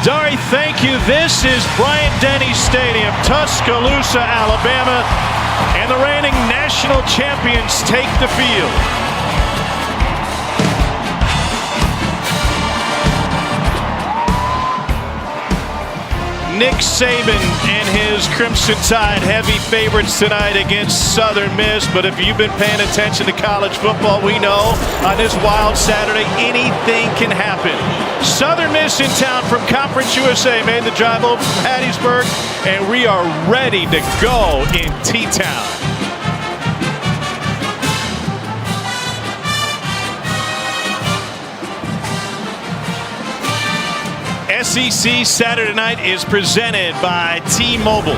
Dari, thank you. This is Bryant-Denny Stadium, Tuscaloosa, Alabama, and the reigning national champions take the field. Nick Saban and his Crimson Tide, heavy favorites tonight against Southern Miss. But if you've been paying attention to college football, we know on this wild Saturday, anything can happen. Southern Miss in town from Conference USA made the drive over from Hattiesburg, and we are ready to go in T-Town. SEC Saturday Night is presented by T-Mobile.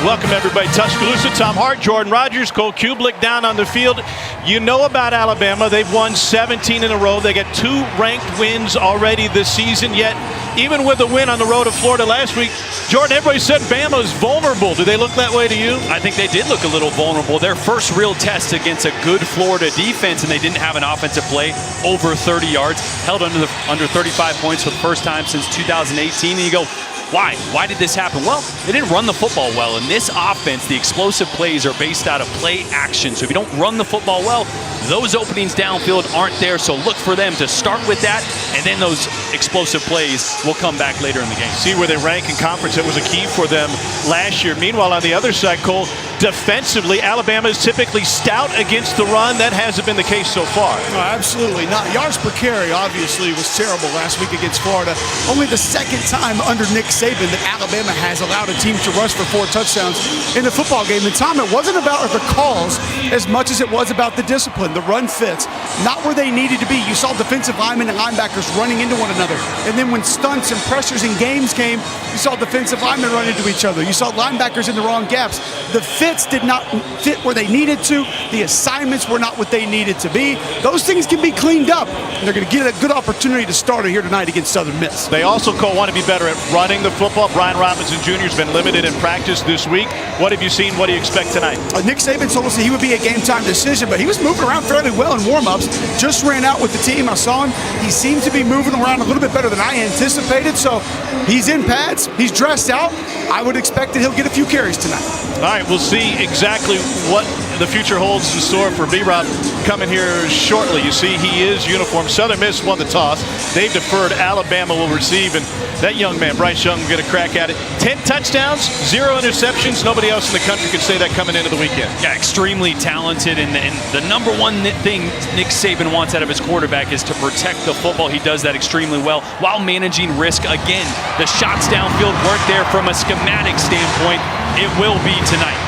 Welcome everybody. Tuscaloosa, Tom Hart, Jordan Rogers, Cole Kublik down on the field. You know about Alabama. They've won 17 in a row. They got 2 ranked wins already this season. Yet, even with a win on the road to Florida last week, Jordan, everybody said Bama's vulnerable. Do they look that way to you? I think they did look a little vulnerable. Their first real test against a good Florida defense, and they didn't have an offensive play over 30 yards, held under 35 points for the first time since 2018. And you go, why? Why did this happen? Well, they didn't run the football well. In this offense, the explosive plays are based out of play action. So if you don't run the football well, those openings downfield aren't there. So look for them to start with that, and then those explosive plays will come back later in the game. See where they rank in conference. That was a key for them last year. Meanwhile, on the other side, Cole, defensively, Alabama is typically stout against the run. That hasn't been the case so far. No, absolutely not. Yards per carry obviously was terrible last week against Florida. Only the second time under Nick Saban that Alabama has allowed a team to rush for 4 touchdowns in a football game. And Tom, it wasn't about the calls as much as it was about the discipline. The run fits, not where they needed to be. You saw defensive linemen and linebackers running into one another. And then when stunts and pressures in games came, you saw defensive linemen run into each other. You saw linebackers in the wrong gaps. The fits did not fit where they needed to. The assignments were not what they needed to be. Those things can be cleaned up. And they're going to get a good opportunity to start it here tonight against Southern Miss. They also, Cole, want to be better at running the football. Brian Robinson Jr. has been limited in practice this week. What have you seen? What do you expect tonight? Nick Saban told us that he would be a game-time decision, but he was moving around fairly well in warm-ups. Just ran out with the team. I saw him. He seemed to be moving around a little bit better than I anticipated. So he's in pads. He's dressed out. I would expect that he'll get a few carries tonight. All right, we'll see exactly what the future holds in store for B-Rob coming here shortly. You see, he is uniformed. Southern Miss won the toss. They've deferred. Alabama will receive, and that young man, Bryce Young, will get a crack at it. 10 touchdowns, 0 interceptions. Nobody else in the country could say that coming into the weekend. Yeah, extremely talented, and the number one thing Nick Saban wants out of his quarterback is to protect the football. He does that extremely well while managing risk. Again, the shots downfield weren't there from a schematic standpoint. It will be tonight.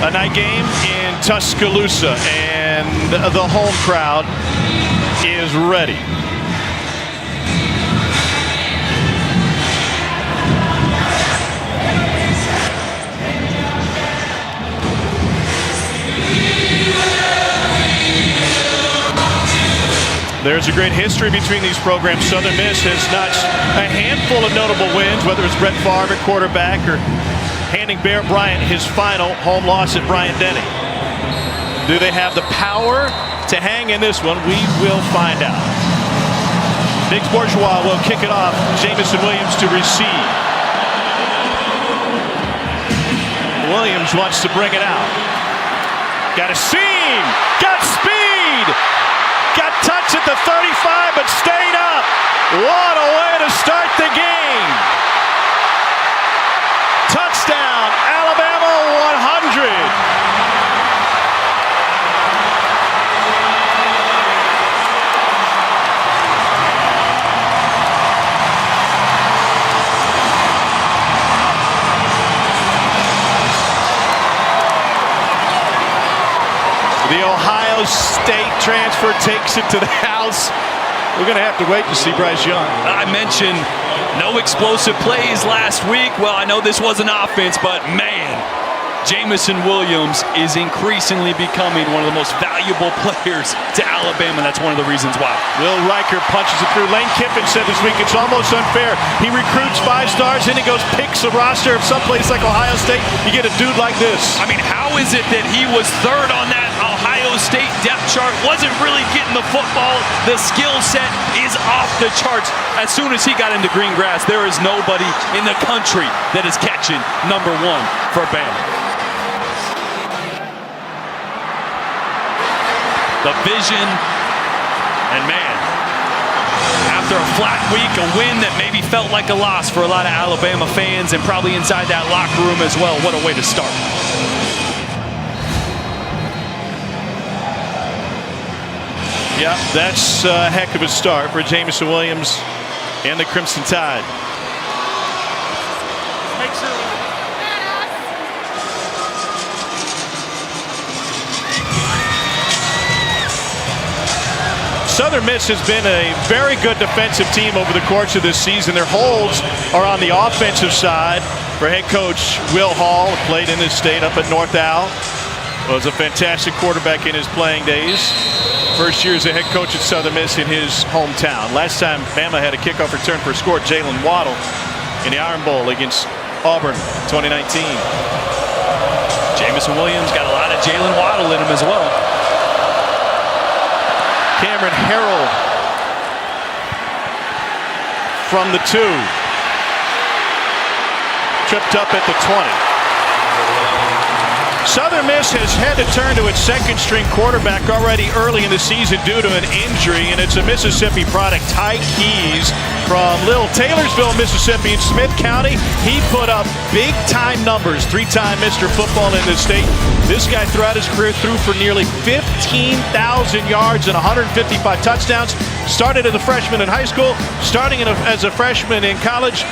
A night game in Tuscaloosa, and the home crowd is ready. There's a great history between these programs. Southern Miss has notched a handful of notable wins, whether it's Brett Favre at quarterback or handing Bear Bryant his final home loss at Bryant-Denny. Do they have the power to hang in this one? We will find out. Biggs Bourgeois will kick it off. Jamison Williams to receive. Williams wants to bring it out. Got a seam. Got speed. Got touch at the 35, but stayed up. What a way to start the game. Touchdown, Alabama 100. The Ohio State transfer takes it to the house. We're going to have to wait to see Bryce Young. I mentioned no explosive plays last week. Well, I know this was an offense, but man, Jamison Williams is increasingly becoming one of the most valuable players to Alabama. That's one of the reasons why. Will Riker punches it through. Lane Kiffin said this week it's almost unfair. He recruits 5 stars, and he goes picks a roster of someplace like Ohio State. You get a dude like this. I mean, how is it that he was 3rd on that Ohio State depth chart wasn't really getting the football. The skill set is off the charts. As soon as he got into green grass, there is nobody in the country that is catching number 1 for Bama. The vision, and man, after a flat week, a win that maybe felt like a loss for a lot of Alabama fans and probably inside that locker room as well. What a way to start. Yeah, that's a heck of a start for Jameson Williams and the Crimson Tide. Southern Miss has been a very good defensive team over the course of this season. Their holds are on the offensive side for head coach Will Hall, who played in this state up at North Al. Was a fantastic quarterback in his playing days. First year as a head coach at Southern Miss in his hometown. Last time Bama had a kickoff return for a score, Jalen Waddle in the Iron Bowl against Auburn 2019. Jameson Williams got a lot of Jalen Waddle in him as well. Cameron Harrell from the 2. Tripped up at the 20. Southern Miss has had to turn to its second-string quarterback already early in the season due to an injury, and it's a Mississippi product, Ty Keys from Little Taylorsville, Mississippi in Smith County. He put up big-time numbers, 3-time Mr. Football in this state. This guy throughout his career threw for nearly 15,000 yards and 155 touchdowns. Started as a freshman in high school, starting as a freshman in college.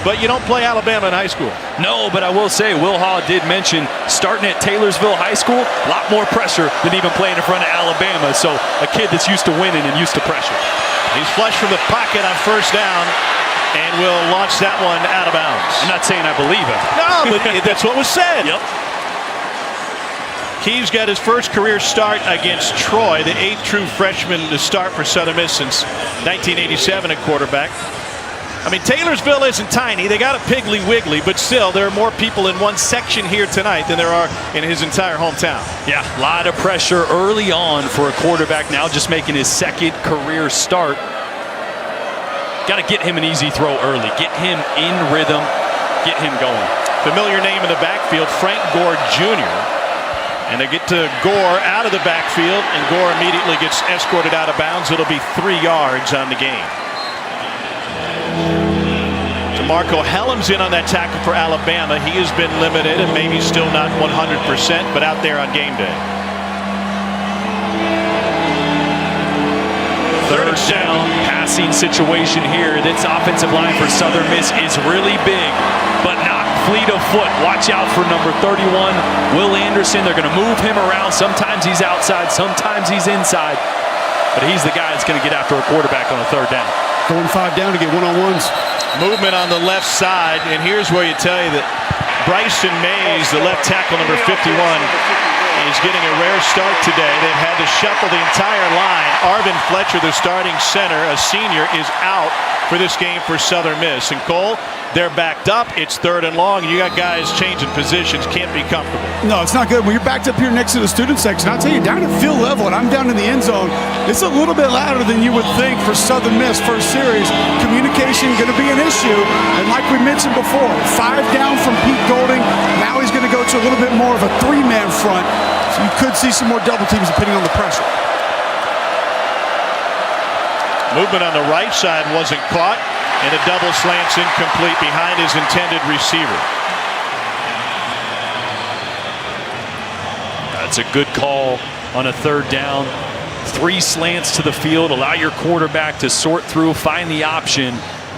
But you don't play Alabama in high school. No, but I will say, Will Hall did mention starting at Taylorsville High School, a lot more pressure than even playing in front of Alabama. So a kid that's used to winning and used to pressure. He's flush from the pocket on first down and will launch that one out of bounds. I'm not saying I believe him. No, but that's what was said. Yep. Keys got his first career start against Troy, the 8th true freshman to start for Southern Miss since 1987 at quarterback. I mean, Taylorsville isn't tiny. They got a Piggly Wiggly, but still, there are more people in one section here tonight than there are in his entire hometown. Yeah, a lot of pressure early on for a quarterback now just making his second career start. Got to get him an easy throw early. Get him in rhythm. Get him going. Familiar name in the backfield, Frank Gore Jr. And they get to Gore out of the backfield, and Gore immediately gets escorted out of bounds. It'll be 3 yards on the game. Marco Hellam's in on that tackle for Alabama. He has been limited and maybe still not 100%, but out there on game day. Third down passing situation here. This offensive line for Southern Miss is really big, but not fleet of foot. Watch out for number 31, Will Anderson. They're going to move him around. Sometimes he's outside, sometimes he's inside, but he's the guy that's going to get after a quarterback on a third down. Going 5 down to get one-on-ones. Movement on the left side, and here's where you tell you that Bryson Mays, the left tackle, number 51, is getting a rare start today. They've had to shuffle the entire line. Arvin Fletcher, the starting center, a senior, is out for this game for Southern Miss. And Cole, they're backed up. It's 3rd and long. You got guys changing positions. Can't be comfortable. No, it's not good. When you're backed up here next to the student section, I'll tell you, down at field level, and I'm down in the end zone, it's a little bit louder than you would think for Southern Miss first series. Communication going to be an issue. And like we mentioned before, 5 down from Pete Golding. Now he's going to go to a little bit more of a 3-man front. So you could see some more double teams depending on the pressure. Movement on the right side wasn't caught, and a double slant's incomplete behind his intended receiver. That's a good call on a 3rd down. 3 slants to the field, allow your quarterback to sort through, find the option,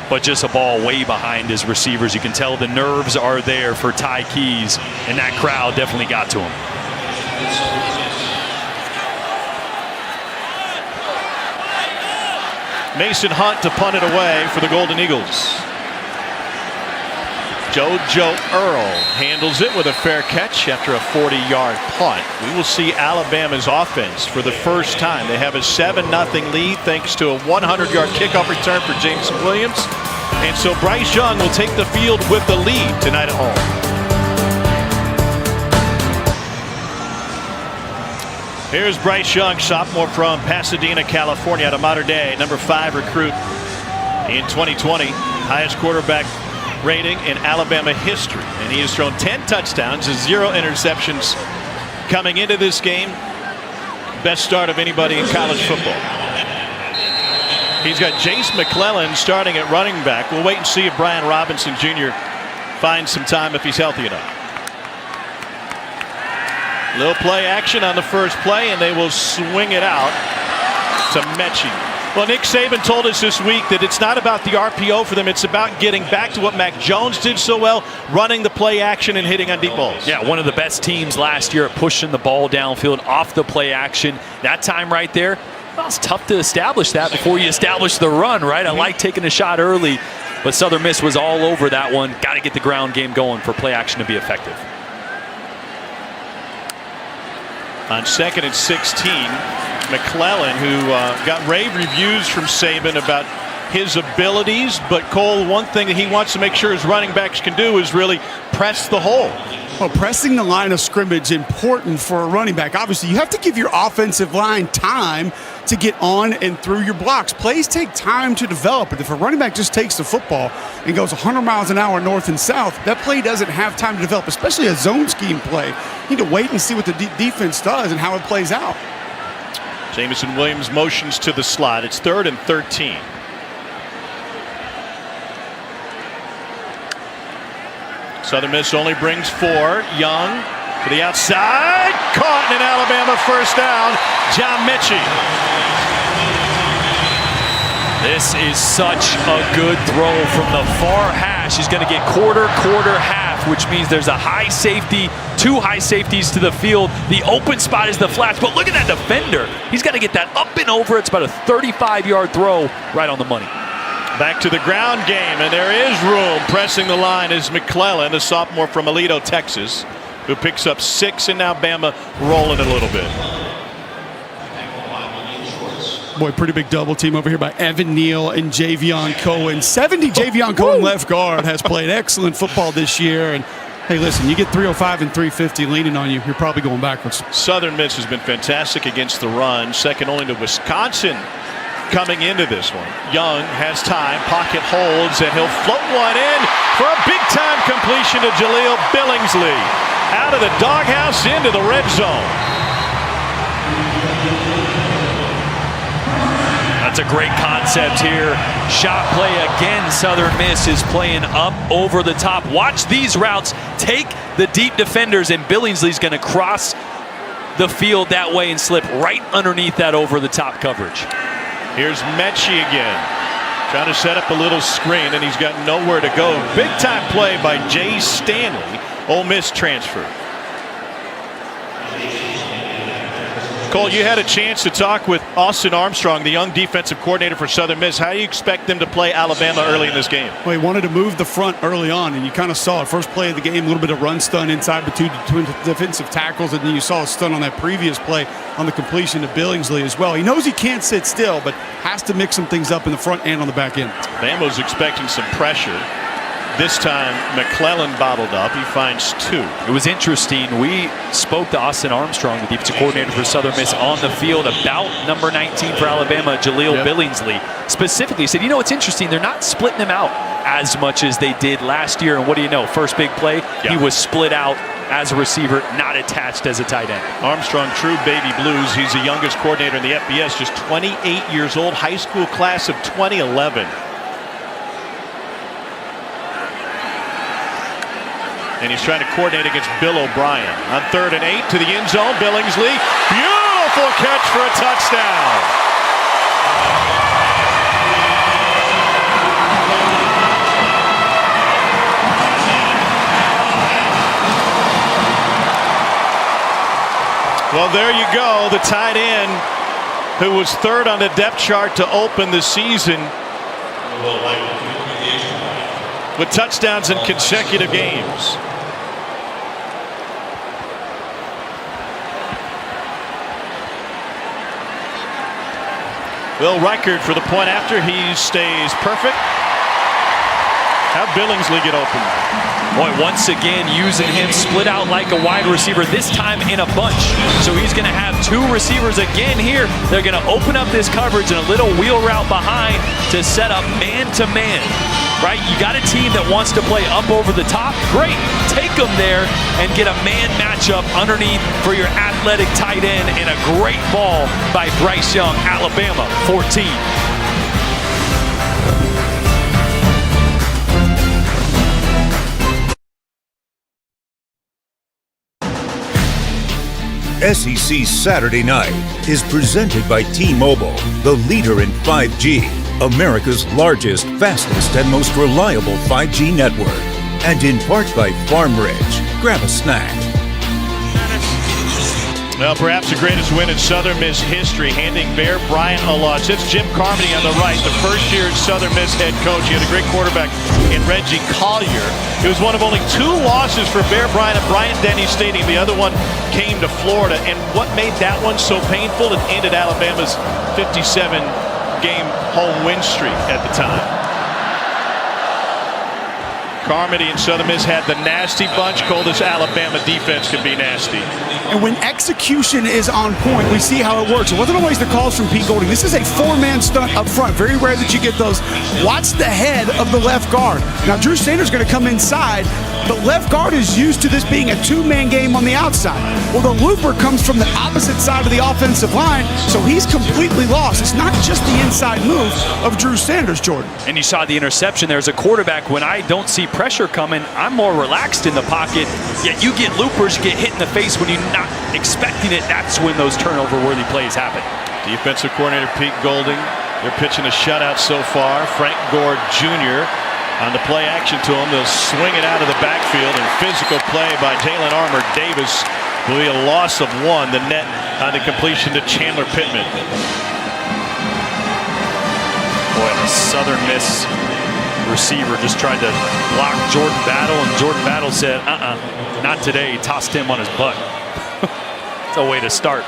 but just a ball way behind his receivers. You can tell the nerves are there for Ty Keys, and that crowd definitely got to him. Mason Hunt to punt it away for the Golden Eagles. JoJo Earl handles it with a fair catch after a 40-yard punt. We will see Alabama's offense for the first time. They have a 7-0 lead thanks to a 100-yard kickoff return for Jameson Williams. And so Bryce Young will take the field with the lead tonight at home. Here's Bryce Young, sophomore from Pasadena, California, out of Mater Dei, number 5 recruit in 2020. Highest quarterback rating in Alabama history. And he has thrown 10 touchdowns and 0 interceptions coming into this game. Best start of anybody in college football. He's got Jace McClellan starting at running back. We'll wait and see if Brian Robinson Jr. finds some time if he's healthy enough. Little play action on the first play, and they will swing it out to Mechie. Well, Nick Saban told us this week that it's not about the RPO for them. It's about getting back to what Mac Jones did so well, running the play action and hitting on deep balls. Yeah, one of the best teams last year at pushing the ball downfield off the play action. That time right there, well, it's tough to establish that before you establish the run, right? I like taking a shot early, but Southern Miss was all over that one. Got to get the ground game going for play action to be effective. On 2nd and 16, McClellan, who got rave reviews from Saban about his abilities, but Cole, one thing that he wants to make sure his running backs can do is really press the hole. Well, pressing the line of scrimmage important for a running back. Obviously, you have to give your offensive line time to get on and through your blocks. Plays take time to develop, but if a running back just takes the football and goes 100 miles an hour north and south, that play doesn't have time to develop, especially a zone scheme play. You need to wait and see what the defense does and how it plays out. Jamison Williams motions to the slot. It's 3rd and 13. Southern Miss only brings 4. Young to the outside. Caught in an Alabama first down. John Mechie. This is such a good throw from the far hash. He's going to get quarter, half, which means there's a high safety, 2 high safeties to the field. The open spot is the flats, but look at that defender. He's got to get that up and over. It's about a 35-yard throw right on the money. Back to the ground game, and there is room. Pressing the line is McClellan, a sophomore from Aledo, Texas, who picks up 6, and now Bama rolling a little bit. Boy, pretty big double team over here by Evan Neal and Javion Cohen. 70 Javion Cohen left guard has played excellent football this year. And hey, listen, you get 305 and 350 leaning on you, you're probably going backwards. Southern Miss has been fantastic against the run, second only to Wisconsin coming into this one. Young has time, pocket holds, and he'll float one in for a big-time completion to Jaleel Billingsley. Out of the doghouse into the red zone. That's a great concept here. Shot play again. Southern Miss is playing up over the top. Watch these routes take the deep defenders, and Billingsley's going to cross the field that way and slip right underneath that over the top coverage. Here's Mechie again, trying to set up a little screen, and he's got nowhere to go. Big time play by Jay Stanley, Ole Miss transfer. Cole, you had a chance to talk with Austin Armstrong, the young defensive coordinator for Southern Miss. How do you expect them to play Alabama early in this game? Well, he wanted to move the front early on, and you kind of saw it. First play of the game, a little bit of run stun inside between defensive tackles, and then you saw a stun on that previous play on the completion to Billingsley as well. He knows he can't sit still, but has to mix some things up in the front and on the back end. Bama's expecting some pressure. This time, McClellan bottled up. He finds 2. It was interesting. We spoke to Austin Armstrong, the defensive coordinator for Southern Miss, on the field about number 19 for Alabama, Jaleel Billingsley. Specifically, he said, you know, it's interesting. They're not splitting him out as much as they did last year. And what do you know? First big play, he was split out as a receiver, not attached as a tight end. Armstrong, true baby blues. He's the youngest coordinator in the FBS, just 28 years old, high school class of 2011. And he's trying to coordinate against Bill O'Brien. On 3rd and 8 to the end zone, Billingsley. Beautiful catch for a touchdown. Well, there you go. The tight end who was 3rd on the depth chart to open the season with touchdowns in consecutive games. Will Reichard for the point after. He stays perfect. How'd Billingsley get open? Boy, once again, using him split out like a wide receiver, this time in a bunch. So he's going to have two receivers again here. They're going to open up this coverage and a little wheel route behind to set up man-to-man. Right? You got a team that wants to play up over the top. Great. Take them there and get a man matchup underneath for your athletic tight end, and a great ball by Bryce Young, Alabama, 14. SEC Saturday Night is presented by T-Mobile, the leader in 5G, America's largest, fastest, and most reliable 5G network. And in part by Farm Ridge. Grab a snack. Well, perhaps the greatest win in Southern Miss history, handing Bear Bryant a loss. It's Jim Carmody on the right, the first year Southern Miss head coach. He had a great quarterback in Reggie Collier. It was one of only 2 losses for Bear Bryant at Bryant-Denny Stadium. The other one came to Florida. And what made that one so painful? It ended Alabama's 57-game home win streak at the time. Carmody and Southern Miss had the nasty bunch. Coldest Alabama defense can be nasty. And when execution is on point, we see how it works. It wasn't always the calls from Pete Golding. This is a 4-man stunt up front. Very rare that you get those. Watch the head of the left guard. Now, Drew Sanders is going to come inside. The left guard is used to this being a 2-man game on the outside. Well, the looper comes from the opposite side of the offensive line, so he's completely lost. It's not just the inside move of Drew Sanders, Jordan. And you saw the interception there as a quarterback. When I don't see pressure coming, I'm more relaxed in the pocket. Yet you get loopers, you get hit in the face when you're not expecting it. That's when those turnover-worthy plays happen. Defensive coordinator Pete Golding. They're pitching a shutout so far. Frank Gore Jr. on the play action to him. They'll swing it out of the backfield, and physical play by Jalen Armour Davis will be a loss of 1. The net on the completion to Chandler Pittman. Boy, the Southern Miss receiver just tried to block Jordan Battle, and Jordan Battle said, not today. He tossed him on his butt. It's a way to start.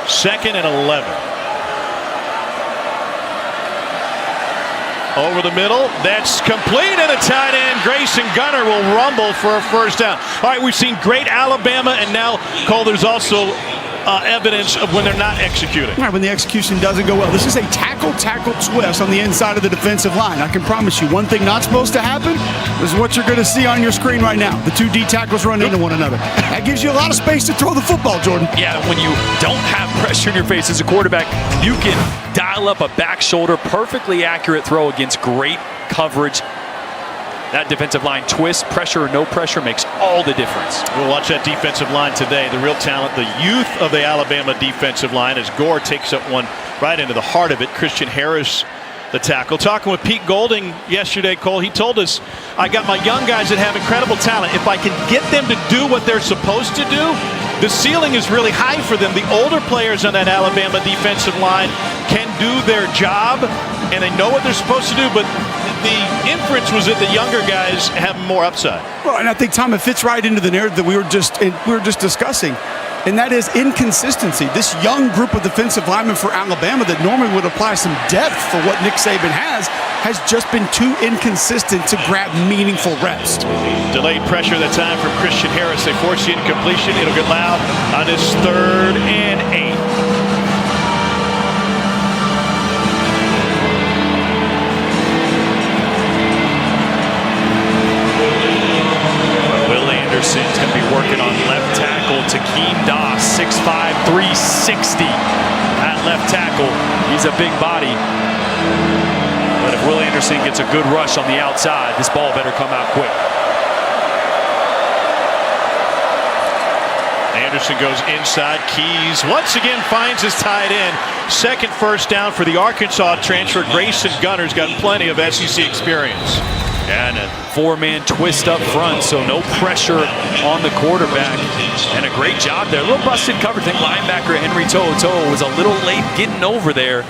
2nd and 11. Over the middle, that's complete, and a tight end, Grayson Gunner, will rumble for a first down. All right, we've seen great Alabama, and now, Cole, there's also evidence of when they're not executing. Right, when the execution doesn't go well. This is a tackle twist on the inside of the defensive line. I can promise you, one thing not supposed to happen is what you're going to see on your screen right now. The 2 D tackles run into one another. That gives you a lot of space to throw the football, Jordan. Yeah, when you don't have pressure in your face as a quarterback, you can dial up a back shoulder, perfectly accurate throw against great coverage. That defensive line twist, pressure or no pressure, makes all the difference. We'll watch that defensive line today. The real talent, the youth of the Alabama defensive line, as Gore takes up one right into the heart of it. Christian Harris, the tackle. Talking with Pete Golding yesterday, Cole, he told us, I got my young guys that have incredible talent. If I can get them to do what they're supposed to do, the ceiling is really high for them. The older players on that Alabama defensive line can do their job, and they know what they're supposed to do, but the inference was that the younger guys have more upside. Well, and I think, Tom, it fits right into the narrative that we were just discussing, and that is inconsistency. This young group of defensive linemen for Alabama that normally would apply some depth for what Nick Saban has just been too inconsistent to grab meaningful reps. Delayed pressure that time from Christian Harris. They force the incompletion. It'll get loud on this 3rd and 8. Anderson's going to be working on left tackle. Takeem Doss, 6'5", 360 at left tackle. He's a big body. But if Will Anderson gets a good rush on the outside, this ball better come out quick. Anderson goes inside. Keys once again finds his tight end. 2nd first down for the Arkansas transfer. Grayson Gunner's got plenty of SEC experience. And a 4-man twist up front, so no pressure on the quarterback. And a great job there. A little busted coverage. I think linebacker Henry To'oTo'o was a little late getting over there.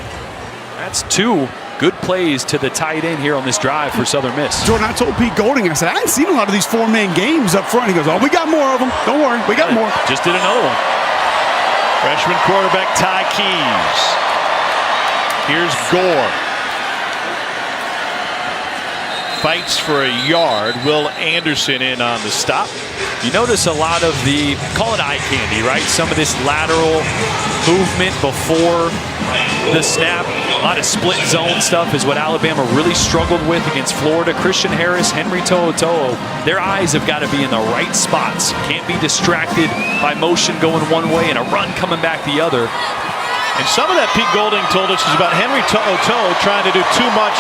That's 2 good plays to the tight end here on this drive for Southern Miss. Jordan, I told Pete Golding, I said, I hadn't seen a lot of these 4-man games up front. He goes, oh, we got more of them. Don't worry, we got more. Just did another one. Freshman quarterback Ty Keys. Here's Gore. fights for a yard. Will Anderson in on the stop. You notice a lot of the, call it eye candy, right? Some of this lateral movement before the snap. A lot of split zone stuff is what Alabama really struggled with against Florida. Christian Harris, Henry To'oTo'o, their eyes have got to be in the right spots. Can't be distracted by motion going one way and a run coming back the other. And some of that Pete Golding told us is about Henry To'oTo'o trying to do too much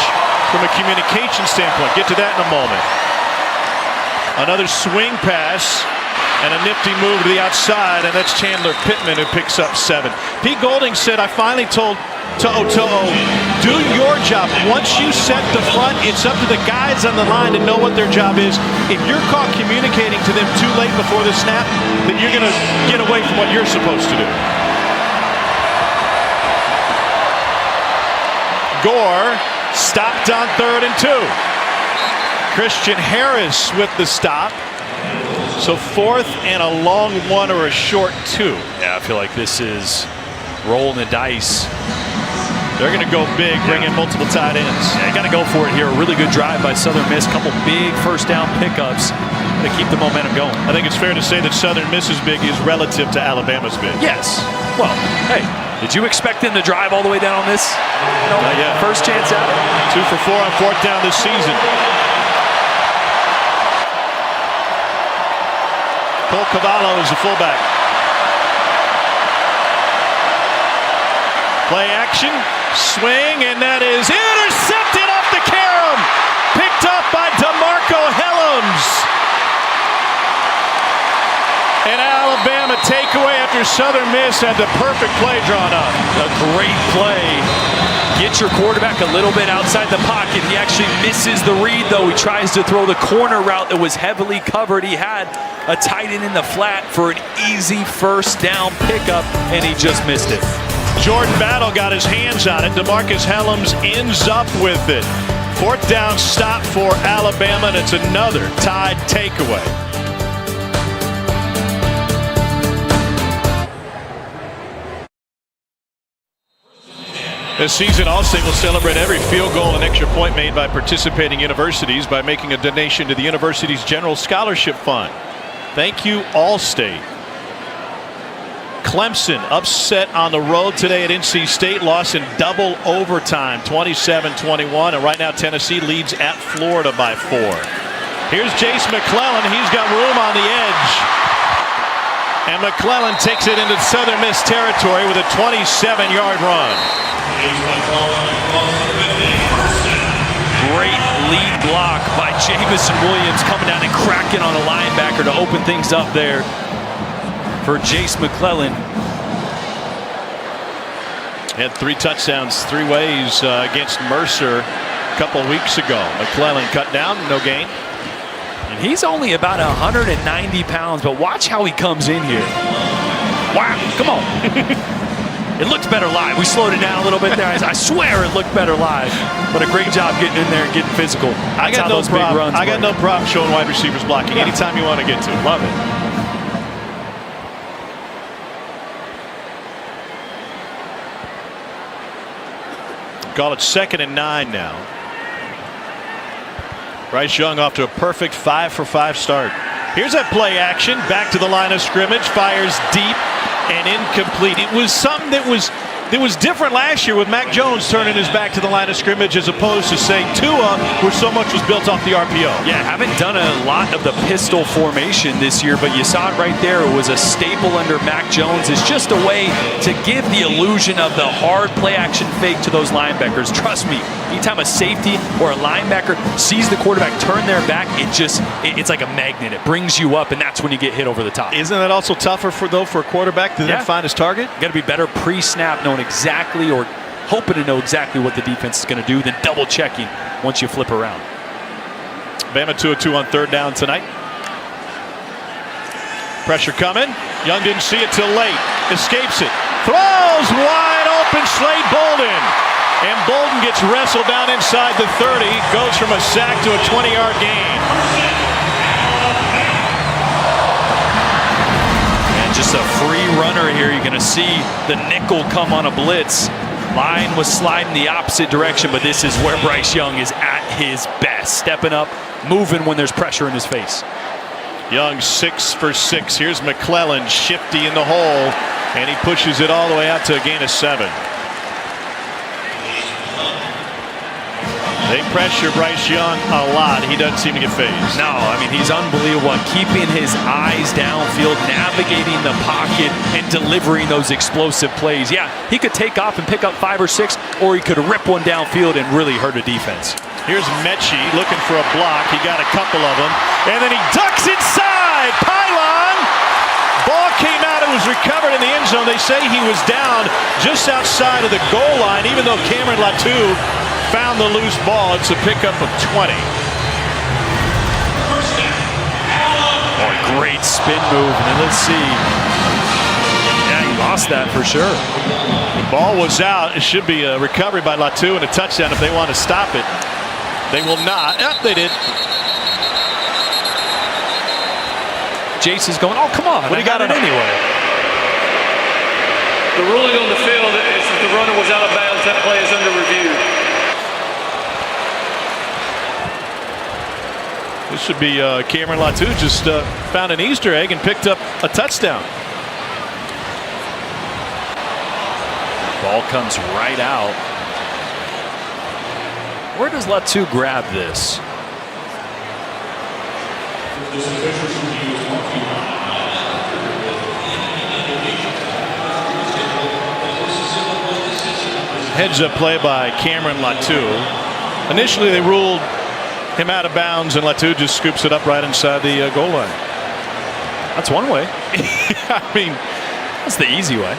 from a communication standpoint. Get to that in a moment. Another swing pass and a nifty move to the outside, and that's Chandler Pittman who picks up 7. Pete Golding said, I finally told To'oTo'o, do your job. Once you set the front, it's up to the guys on the line to know what their job is. If you're caught communicating to them too late before the snap, then you're going to get away from what you're supposed to do. Gore stopped on 3rd and 2. Christian Harris with the stop. So 4th and a long 1 or a short 2. Yeah, I feel like this is rolling the dice. They're going to go big, bring in multiple tight ends. Yeah, got to go for it here. A really good drive by Southern Miss. Couple big first down pickups to keep the momentum going. I think it's fair to say that Southern Miss's big is relative to Alabama's big. Yes. Well, hey, did you expect them to drive all the way down on this? No. Not yet. First chance out. 2 for 4 on 4th down this season. Cole Cavallo is the fullback. Play action, swing, and that is intercepted off the carom. Picked up by DeMarco Helms. An Alabama takeaway after Southern Miss had the perfect play drawn up. A great play. Get your quarterback a little bit outside the pocket. He actually misses the read, though. He tries to throw the corner route that was heavily covered. He had a tight end in the flat for an easy first down pickup, and he just missed it. Jordan Battle got his hands on it. DeMarcus Helms ends up with it. 4th down stop for Alabama, and it's another Tide takeaway. This season, Allstate will celebrate every field goal and extra point made by participating universities by making a donation to the university's General Scholarship Fund. Thank you, Allstate. Clemson upset on the road today at NC State, lost in double overtime, 27-21, and right now Tennessee leads at Florida by 4. Here's Jace McClellan. He's got room on the edge. And McClellan takes it into Southern Miss territory with a 27-yard run. Great lead block by Jamison Williams, coming down and cracking on a linebacker to open things up there for Jace McClellan. Had 3 touchdowns 3 ways against Mercer a couple of weeks ago. McClellan cut down, no gain. And he's only about 190 pounds, but watch how he comes in here. Wow, come on. It looked better live. We slowed it down a little bit there. I swear it looked better live. But a great job getting in there and getting physical. I got no problem. I got no problem showing wide receivers blocking anytime you want to get to. Love it. Call it 2nd and 9 now. Bryce Young off to a perfect 5 for 5 start. Here's that play action. Back to the line of scrimmage. Fires deep and incomplete. It was something that was different last year with Mac Jones turning his back to the line of scrimmage as opposed to, say, Tua, where so much was built off the RPO. Yeah, haven't done a lot of the pistol formation this year, but you saw it right there. It was a staple under Mac Jones. It's just a way to give the illusion of the hard play action fake to those linebackers. Trust me, anytime a safety or a linebacker sees the quarterback turn their back, it's like a magnet. It brings you up, and that's when you get hit over the top. Isn't that also tougher for a quarterback to then find his target? Got to be better pre-snap, knowing exactly or hoping to know exactly what the defense is going to do, then double checking once you flip around. Bama 2-2 on 3rd down tonight. Pressure coming. Young didn't see it till late. Escapes it. Throws wide open. Slade Bolden. And Bolden gets wrestled down inside the 30. Goes from a sack to a 20-yard gain. Just a free runner here. You're going to see the nickel come on a blitz. Line was sliding the opposite direction, but this is where Bryce Young is at his best. stepping up, moving when there's pressure in his face. Young 6 for 6. Here's McClellan, shifty in the hole, and he pushes it all the way out to a gain of 7. They pressure Bryce Young a lot. He doesn't seem to get phased. No, I mean, he's unbelievable at keeping his eyes downfield, navigating the pocket, and delivering those explosive plays. Yeah, he could take off and pick up 5 or 6, or he could rip one downfield and really hurt a defense. Here's Mechie looking for a block. He got a couple of them, and then he ducks inside. Pylon. Ball came out. It was recovered in the end zone. They say he was down just outside of the goal line, even though Cameron Latu found the loose ball. It's a pickup of 20. Oh, great spin move. And let's see. Yeah, he lost that for sure. The ball was out. It should be a recovery by Latu and a touchdown if they want to stop it. They will not. Yep, they did. Jace is going, oh, come on. What do you got it anyway? The ruling on the field is that the runner was out of bounds. That play is under review. This should be Cameron Latu just found an Easter egg and picked up a touchdown. Ball comes right out. Where does Latu grab this? Heads up play by Cameron Latu. Initially they ruled him out of bounds, and Latu just scoops it up right inside the goal line. That's one way. I mean, that's the easy way.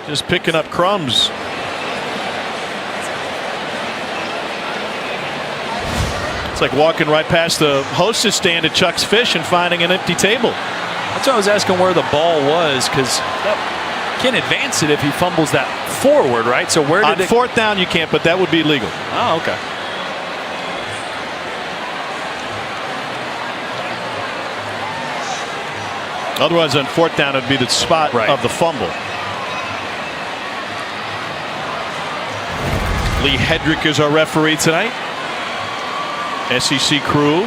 Just picking up crumbs. It's like walking right past the hostess stand at Chuck's Fish and finding an empty table. That's why I was asking where the ball was, because can't advance it if he fumbles that forward, right? So where did on fourth down you can't, but that would be legal. Oh, okay. Otherwise, on fourth down, it'd be the spot of the fumble. Lee Hedrick is our referee tonight. SEC crew.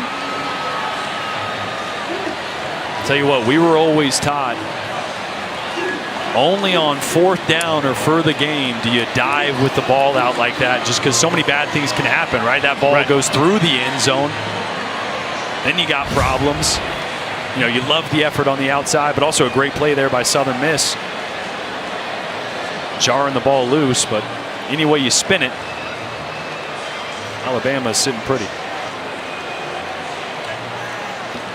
Tell you what, we were always taught only on fourth down or further game do you dive with the ball out like that, just because so many bad things can happen, right? That ball goes through the end zone. Then you got problems. You know, you love the effort on the outside, but also a great play there by Southern Miss. Jarring the ball loose, but any way you spin it, Alabama's sitting pretty.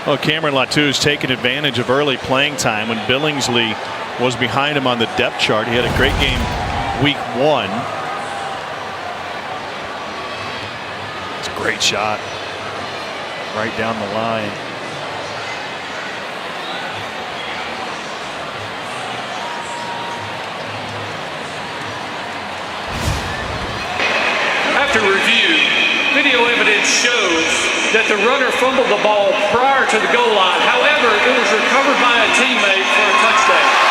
Well, Cameron Latu's taken advantage of early playing time when Billingsley was behind him on the depth chart. He had a great game week 1. It's a great shot. Right down the line. After review, video evidence shows that the runner fumbled the ball prior to the goal line. However, it was recovered by a teammate for a touchdown.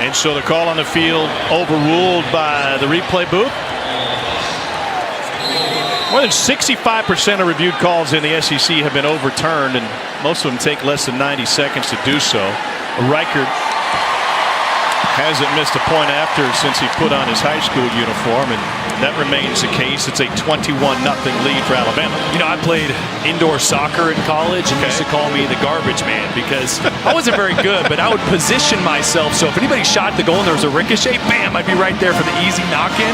And so the call on the field overruled by the replay booth. More than 65% of reviewed calls in the SEC have been overturned, and most of them take less than 90 seconds to do so. Reichert hasn't missed a point after since he put on his high school uniform, and that remains the case. It's a 21-0 lead for Alabama. You know, I played indoor soccer in college, and used to call me the garbage man because I wasn't very good, but I would position myself so if anybody shot the goal and there was a ricochet, bam, I'd be right there for the easy knock-in.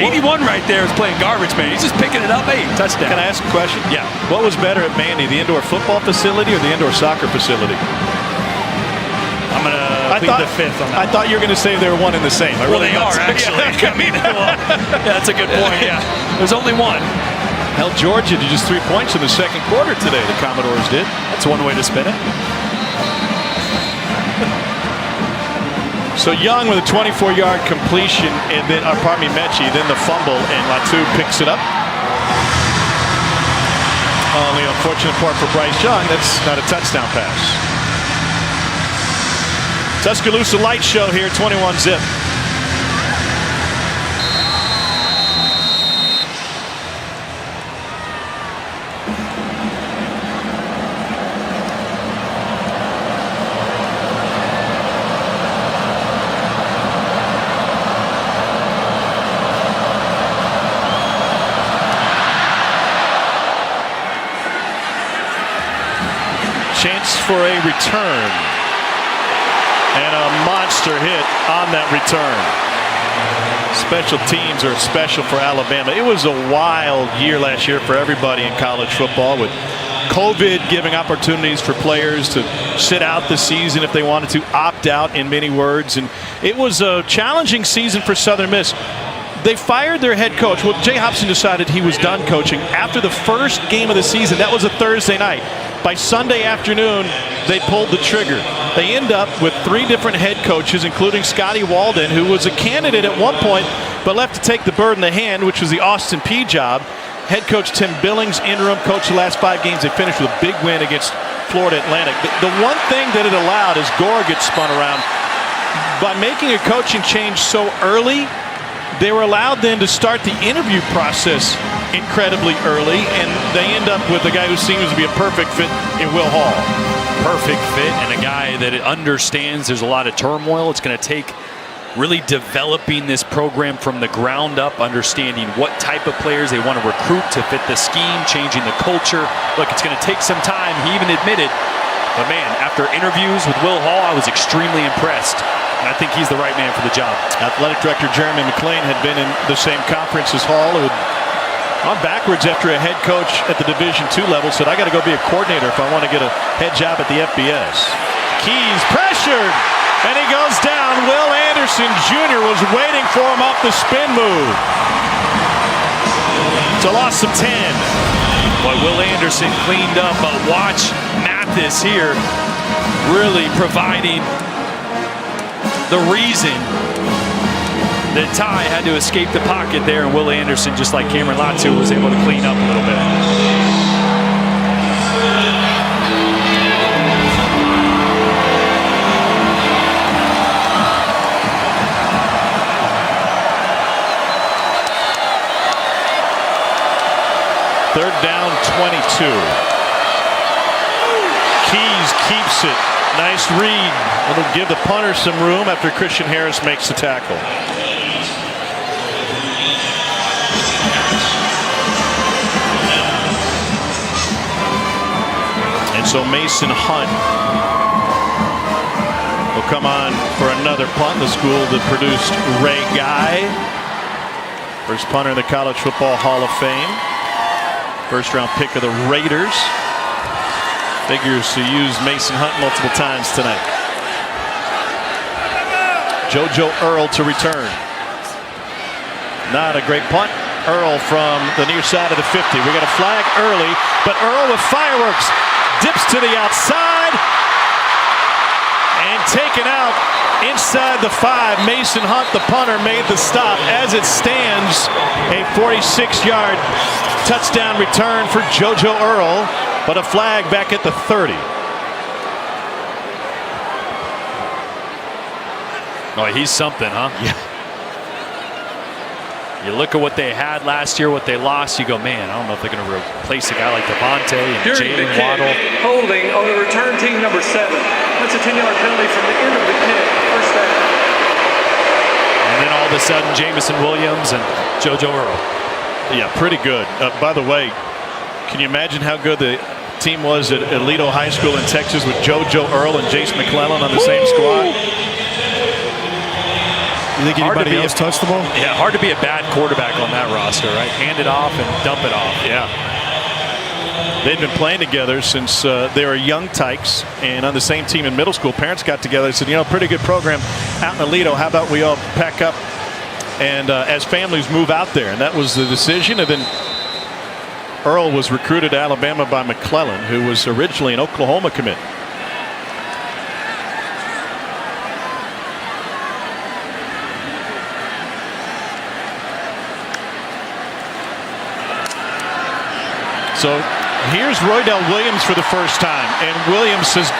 81 right there is playing garbage man. He's just picking it up. Hey, touchdown. Can I ask a question? Yeah. What was better at Mandy, the indoor football facility or the indoor soccer facility? I'm going to plead the fifth on that. I thought you were going to say they were one and the same. Well, they are, actually. I mean, yeah, that's a good point, yeah. There's only one. Held Georgia to just 3 points in the second quarter today, the Commodores did. That's one way to spin it. So Young with a 24-yard completion, and then, pardon me, Mechie, then the fumble, and Latu picks it up. Only unfortunate part for Bryce Young, that's not a touchdown pass. Tuscaloosa light show here, 21-zip. Chance for a return, and a monster hit on that return. Special teams are special for Alabama. It was a wild year last year for everybody in college football, with COVID giving opportunities for players to sit out the season if they wanted to, opt out in many words, and it was a challenging season for Southern Miss. They fired their head coach. Well, Jay Hobson decided he was done coaching after the first game of the season. That was a Thursday night. By Sunday afternoon, they pulled the trigger. They end up with 3 different head coaches, including Scotty Walden, who was a candidate at one point, but left to take the bird in the hand, which was the Austin Peay job. Head coach Tim Billings, interim coach the last 5 games. They finished with a big win against Florida Atlantic. The one thing that it allowed is Gore gets spun around. By making a coaching change so early, they were allowed then to start the interview process incredibly early, and they end up with a guy who seems to be a perfect fit in Will Hall. Perfect fit, and a guy that understands there's a lot of turmoil. It's going to take really developing this program from the ground up, understanding what type of players they want to recruit to fit the scheme, changing the culture. Look, it's going to take some time, he even admitted. But man, after interviews with Will Hall, I was extremely impressed. And I think he's the right man for the job. Athletic director Jeremy McLean had been in the same conference as Hall, who had gone backwards after a head coach at the Division II level, said, I got to go be a coordinator if I want to get a head job at the FBS. Keys pressured, and he goes down. Will Anderson Jr. was waiting for him off the spin move. It's a loss of 10. Boy, Will Anderson cleaned up, but watch Mathis here really providing the reason that Ty had to escape the pocket there, and Will Anderson, just like Cameron Latu, was able to clean up a little bit. Third down, 22. Keys keeps it. Nice read. It'll give the punter some room after Christian Harris makes the tackle. And so Mason Hunt will come on for another punt. The school that produced Ray Guy, first punter in the College Football Hall of Fame. First round pick of the Raiders. Figures to use Mason Hunt multiple times tonight. JoJo Earl to return. Not a great punt. Earl from the near side of the 50. We got a flag early, but Earl with fireworks. Dips to the outside. And taken out inside the 5. Mason Hunt, the punter, made the stop. As it stands, a 46-yard touchdown return for JoJo Earl. But a flag back at the 30. Oh, he's something, huh? Yeah. You look at what they had last year, what they lost, you go, man, I don't know if they're going to replace a guy like Devontae and During the Jalen kick, Waddle. holding on the return team number 7. That's a 10-yard penalty from the end of the kick. First down. And then all of a sudden, Jamison Williams and JoJo Earl. Yeah, pretty good. By the way, can you imagine how good the team was at Aledo High School in Texas with JoJo Earl and Jace McClellan on the same squad? You think anybody else touched the ball? Yeah, hard to be a bad quarterback on that roster, right? Hand it off and dump it off. Yeah. They'd been playing together since they were young tykes, and on the same team in middle school. Parents got together and said, you know, pretty good program out in Aledo. How about we all pack up and as families move out there? And that was the decision. And then Earl was recruited to Alabama by McClellan, who was originally an Oklahoma commit. So here's Roydell Williams for the first time, and Williams says,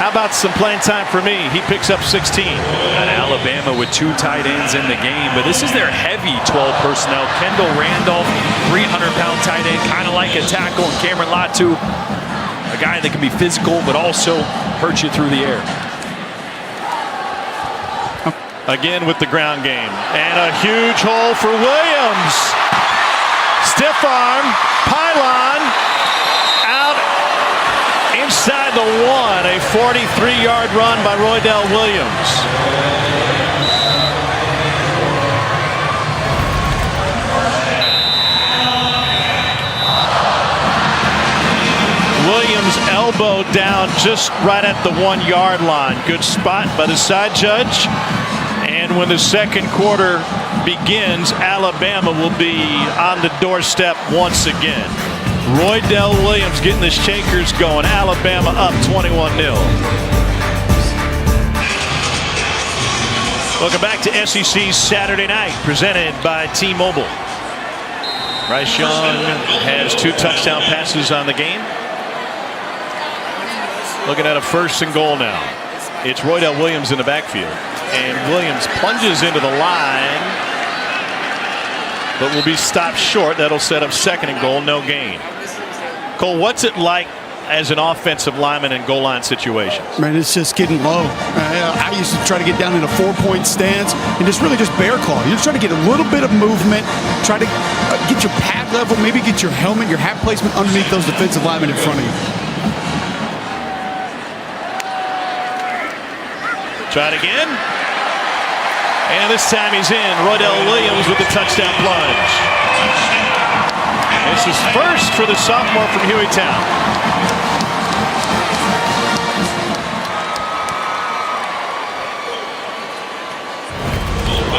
how about some playing time for me? He picks up 16. And Alabama with 2 tight ends in the game, but this is their heavy 12 personnel. Kendall Randolph, 300-pound tight end, kind of like a tackle, and Cameron Latu, a guy that can be physical but also hurt you through the air. Again with the ground game, and a huge hole for Williams. Stiff arm, pylon, out inside the 1, a 43-yard run by Roydell Williams. Williams elbow down just right at the 1-yard line. Good spot by the side judge. And when the second quarter begins, Alabama will be on the doorstep once again. Roydell Williams getting the Shakers going. Alabama up 21-0. Welcome back to SEC Saturday Night, presented by T-Mobile. Bryce Young has 2 touchdown passes on the game. Looking at a 1st and goal now. It's Roydell Williams in the backfield. And Williams plunges into the line, but will be stopped short. That'll set up 2nd and goal, no gain. Cole, what's it like as an offensive lineman in goal line situations? Man, it's just getting low. I used to try to get down in a 4-point stance and just really just bear claw. You're just trying to get a little bit of movement, try to get your pad level, maybe get your helmet, your hat placement underneath those defensive linemen in front of you. Try it again. And this time he's in. Roydell Williams with the touchdown plunge. This is first for the sophomore from Hueytown.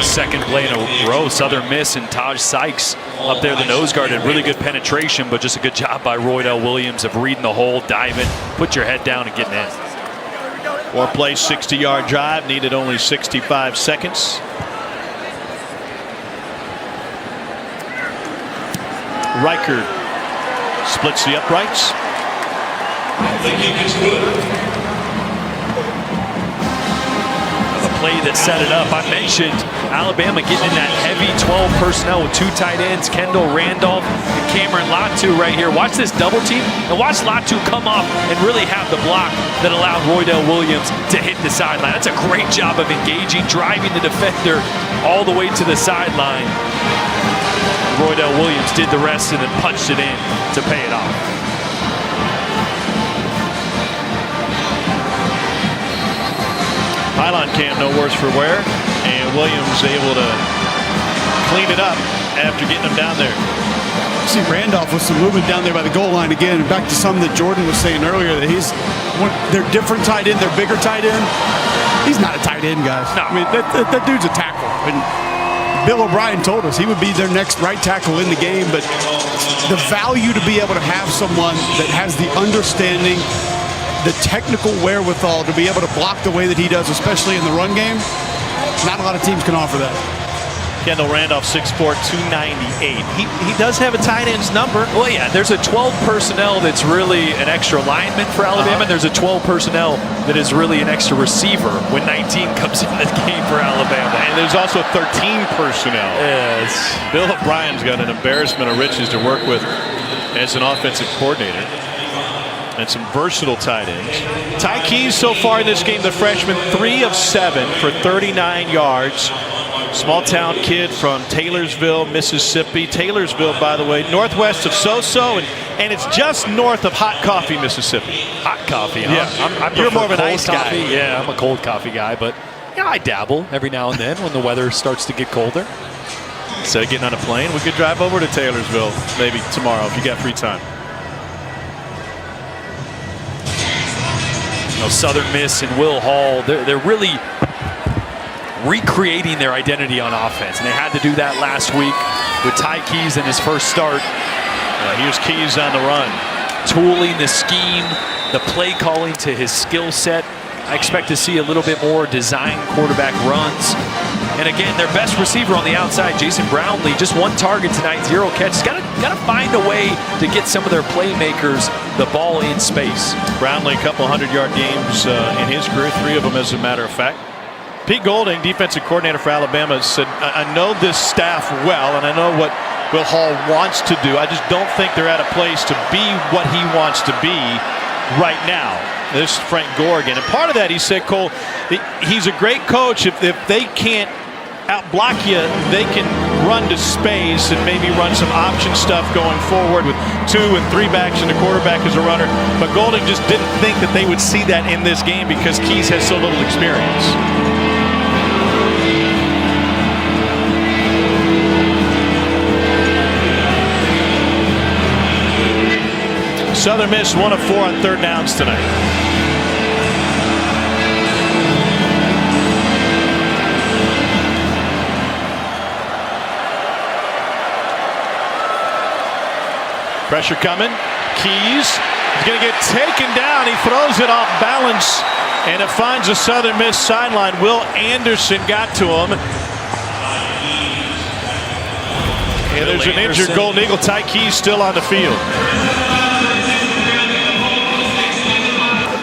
Second play in a row, Southern Miss, and Taj Sykes up there, the nose guard, had really good penetration, but just a good job by Roydell Williams of reading the hole, diving, put your head down and getting in. 4-play, 60-yard drive, needed only 65 seconds. Riker splits the uprights. The play that set it up, I mentioned Alabama getting in that heavy 12 personnel with 2 tight ends, Kendall Randolph and Cameron Latu right here. Watch this double team, and watch Latu come up and really have the block that allowed Roydell Williams to hit the sideline. That's a great job of engaging, driving the defender all the way to the sideline. Roydell Williams did the rest and then punched it in to pay it off. Pylon cam no worse for wear, and Williams able to clean it up after getting him down there. See Randolph with some movement down there by the goal line again. Back to something that Jordan was saying earlier, that they're different tight end, they're bigger tight end. He's not a tight end, guys. No. I mean, that dude's a tackle. And Bill O'Brien told us he would be their next right tackle in the game, but the value to be able to have someone that has the understanding, the technical wherewithal to be able to block the way that he does, especially in the run game, not a lot of teams can offer that. Kendall Randolph, 6'4", 298. He does have a tight end's number. Well, yeah, there's a 12 personnel that's really an extra lineman for Alabama. There's a 12 personnel that is really an extra receiver when 19 comes in the game for Alabama. And there's also 13 personnel. Yes. Bill O'Brien's got an embarrassment of riches to work with as an offensive coordinator. And some versatile tight ends. Ty Keys so far in this game, the freshman, 3 of 7 for 39 yards. Small town kid from Taylorsville, Mississippi. Taylorsville, by the way, northwest of Soso, and it's just north of Hot Coffee, Mississippi. Hot coffee, huh? Yeah, you're more of an iced guy. Yeah, I'm a cold coffee guy, but yeah, I dabble every now and then when the weather starts to get colder. Instead of getting on a plane, we could drive over to Taylorsville maybe tomorrow if you got free time. You know, Southern Miss and Will Hall, they're really recreating their identity on offense, and they had to do that last week with Ty Keys in his first start. Here's Keys on the run. Tooling the scheme, the play calling to his skill set. I expect to see a little bit more design quarterback runs. And again, their best receiver on the outside, Jason Brownlee, just 1 target tonight, 0 catches. Got to find a way to get some of their playmakers the ball in space. Brownlee, a couple 100-yard games in his career, 3 of them as a matter of fact. Pete Golding, defensive coordinator for Alabama, said, I know this staff well, and I know what Will Hall wants to do. I just don't think they're at a place to be what he wants to be right now. This is Frank Gorgan. And part of that, he said, Cole, he's a great coach. If they can't out-block you, they can run to space and maybe run some option stuff going forward with 2 and 3 backs and the quarterback as a runner. But Golding just didn't think that they would see that in this game because Keys has so little experience. Southern Miss 1 of 4 on 3rd downs tonight. Pressure coming. Keys is going to get taken down. He throws it off balance, and it finds the Southern Miss sideline. Will Anderson got to him. And there's an injured Golden Eagle. Ty Keys still on the field.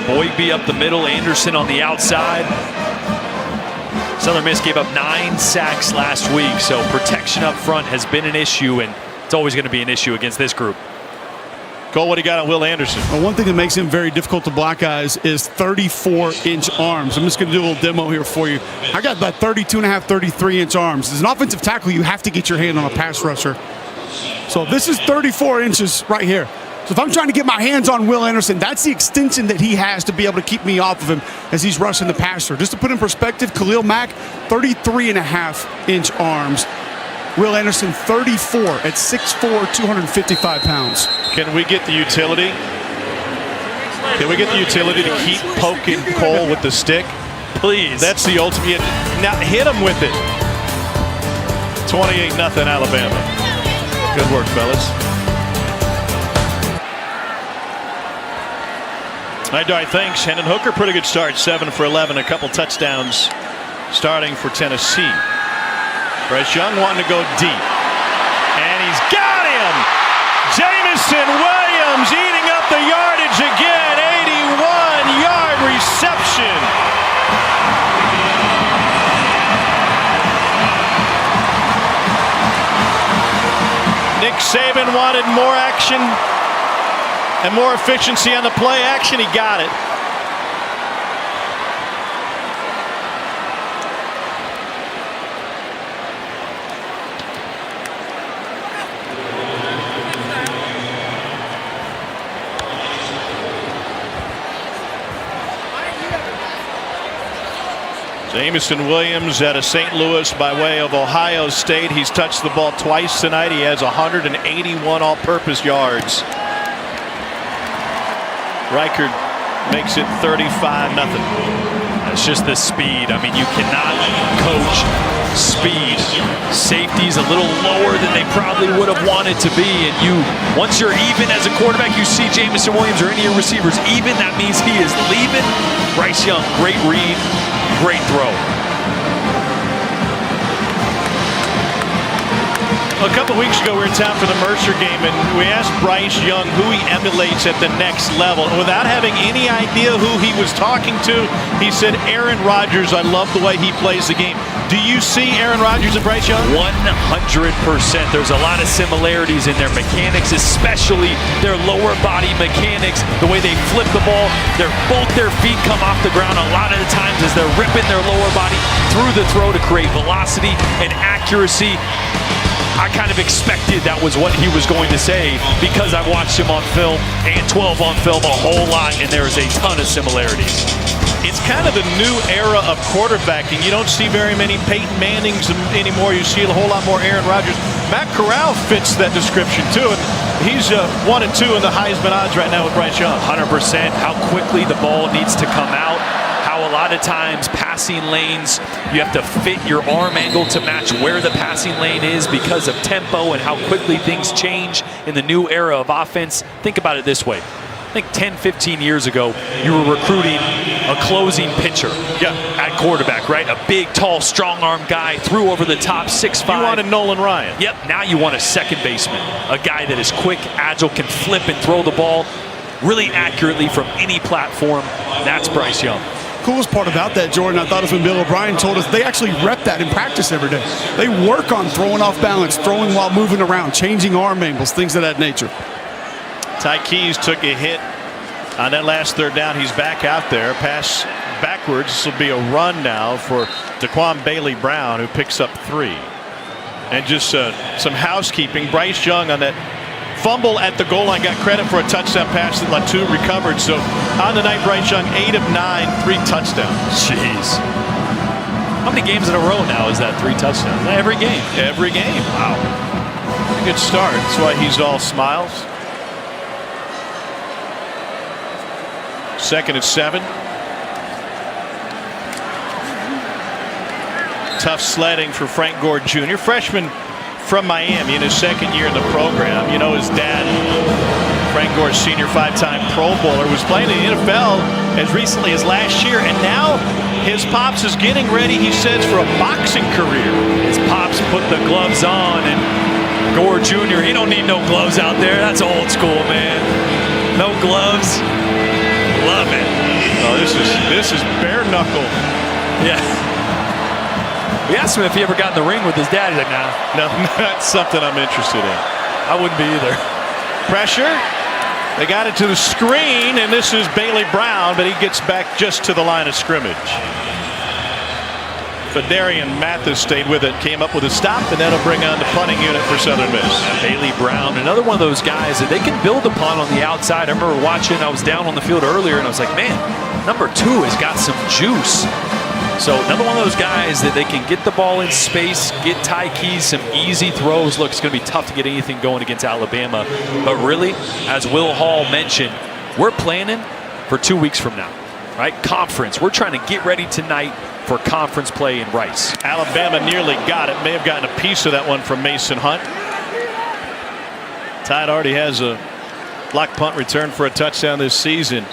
Boygby up the middle, Anderson on the outside. Southern Miss gave up 9 sacks last week, so protection up front has been an issue, and it's always going to be an issue against this group. Cole, what do you got on Will Anderson? Well, one thing that makes him very difficult to block, guys, is 34-inch arms. I'm just going to do a little demo here for you. I got about 32.5, 33-inch arms. As an offensive tackle, you have to get your hand on a pass rusher. So this is 34 inches right here. So if I'm trying to get my hands on Will Anderson, that's the extension that he has to be able to keep me off of him as he's rushing the passer. Just to put in perspective, Khalil Mack, 33.5-inch arms. Will Anderson, 34 at 6'4", 255 pounds. Can we get the utility? Can we get the utility to keep poking Cole with the stick? Please. That's the ultimate. Now hit him with it. 28-0 Alabama. Good work, fellas. All right, Dwight, thanks. Hendon Hooker, pretty good start, 7 for 11, a couple touchdowns starting for Tennessee. Bryce Young wanting to go deep, and he's got him. Jamison Williams eating up the yardage again, 81-yard reception. Nick Saban wanted more action and more efficiency on the play action. He got it. Jamison Williams out of St. Louis by way of Ohio State. He's touched the ball twice tonight. He has 181 all-purpose yards. Reichard makes it 35-0. That's just the speed. I mean, you cannot coach speed. Safety's a little lower than they probably would have wanted to be. And once you're even as a quarterback, you see Jamison Williams or any of your receivers even, that means he is leaving. Bryce Young, great read, great throw. A couple weeks ago, we were in town for the Mercer game, and we asked Bryce Young who he emulates at the next level. And without having any idea who he was talking to, he said, Aaron Rodgers, I love the way he plays the game. Do you see Aaron Rodgers and Bryce Young? 100%. There's a lot of similarities in their mechanics, especially their lower body mechanics, the way they flip the ball. Both their feet come off the ground a lot of the times as they're ripping their lower body through the throw to create velocity and accuracy. I kind of expected that was what he was going to say because I watched him on film and 12 on film a whole lot, and there is a ton of similarities. It's kind of the new era of quarterbacking. You don't see very many Peyton Mannings anymore. You see a whole lot more Aaron Rodgers. Matt Corral fits that description too. And he's 1 and 2 in the Heisman odds right now with Bryce Young. 100%. How quickly the ball needs to come out. How a lot of times passing lanes, you have to fit your arm angle to match where the passing lane is because of tempo and how quickly things change in the new era of offense. Think about it this way. I think 10, 15 years ago, you were recruiting a closing pitcher at quarterback, right? A big, tall, strong-arm guy, threw over the top, 6'5". You wanted Nolan Ryan. Yep, now you want a second baseman, a guy that is quick, agile, can flip and throw the ball really accurately from any platform. That's Bryce Young. Coolest part about that, Jordan, I thought, is when Bill O'Brien told us they actually rep that in practice every day. They work on throwing off balance, throwing while moving around, changing arm angles, things of that nature. Ty Keys took a hit on that last third down. He's back out there. Pass backwards. This will be a run now for Daquan Bailey Brown, who picks up 3. And just some housekeeping. Bryce Young on that fumble at the goal line got credit for a touchdown pass that Latu recovered. So on the night, Bryce Young 8 of 9, 3 touchdowns. Jeez. How many games in a row now is that 3 touchdowns? Every game. Every game. Wow. Good start. That's why he's all smiles. 2nd and 7. Tough sledding for Frank Gore Jr., freshman from Miami in his 2nd year in the program. You know, his dad, Frank Gore Sr., 5-time Pro Bowler, was playing in the NFL as recently as last year, and now his pops is getting ready, he says, for a boxing career. His pops put the gloves on, and Gore Jr., he don't need no gloves out there. That's old school, man. No gloves. Love it. Oh, this is bare knuckle. Yeah. We asked him if he ever got in the ring with his dad. He's like, nah. No, not something I'm interested in. I wouldn't be either. Pressure. They got it to the screen, and this is Bailey Brown, but he gets back just to the line of scrimmage. Fadarian Mathis stayed with it, came up with a stop, and that'll bring on the punting unit for Southern Miss. Bailey Brown, another one of those guys that they can build upon on the outside. I remember watching, I was down on the field earlier, and I was like, man, number 2 has got some juice. So another one of those guys that they can get the ball in space, get Ty Keys some easy throws. Look, it's going to be tough to get anything going against Alabama. But really, as Will Hall mentioned, we're planning for 2 weeks from now, right? Conference. We're trying to get ready tonight for conference play in Rice. Alabama nearly got it. May have gotten a piece of that one from Mason Hunt. Tide already has a block punt return for a touchdown this season.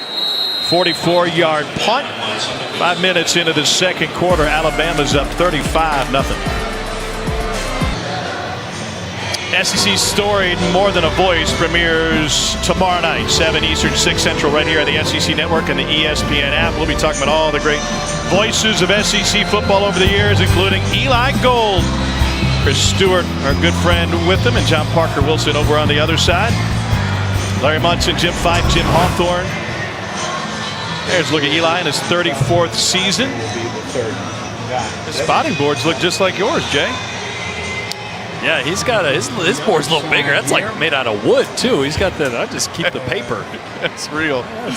44-yard punt. 5 minutes into the 2nd quarter, Alabama's up 35-0. SEC Storied More Than a Voice premieres tomorrow night, 7 Eastern, 6 Central, right here on the SEC Network and the ESPN app. We'll be talking about all the great voices of SEC football over the years, including Eli Gold, Chris Stewart, our good friend, with them, and John Parker Wilson over on the other side. Larry Munson, Jim Fife, Jim Hawthorne. There's a look at Eli in his 34th season. His spotting boards look just like yours, Jay. Yeah, he's got his board's a little bigger. That's like made out of wood too. He's got that. I just keep the paper. That's real. I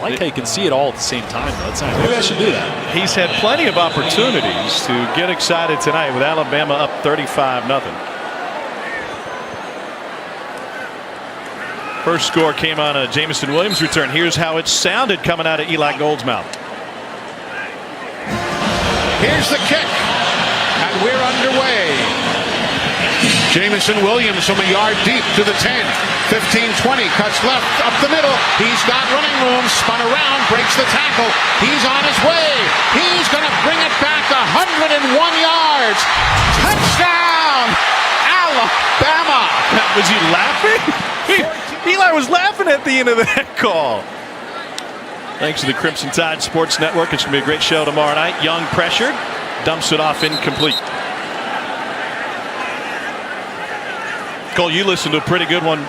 like how you can see it all at the same time. Though. That's nice. Maybe I should do that. He's had plenty of opportunities to get excited tonight with Alabama up 35-0. First score came on a Jamison Williams return. Here's how it sounded coming out of Eli Gold's mouth. Here's the kick, and we're underway. Jamison Williams from a yard deep to the 10. 15-20, cuts left, up the middle. He's got running room, spun around, breaks the tackle. He's on his way. He's going to bring it back 101 yards. Touchdown, Alabama. Was he laughing? Eli was laughing at the end of that call. Thanks to the Crimson Tide Sports Network. It's going to be a great show tomorrow night. Young pressured, dumps it off incomplete. Cole, you listened to a pretty good one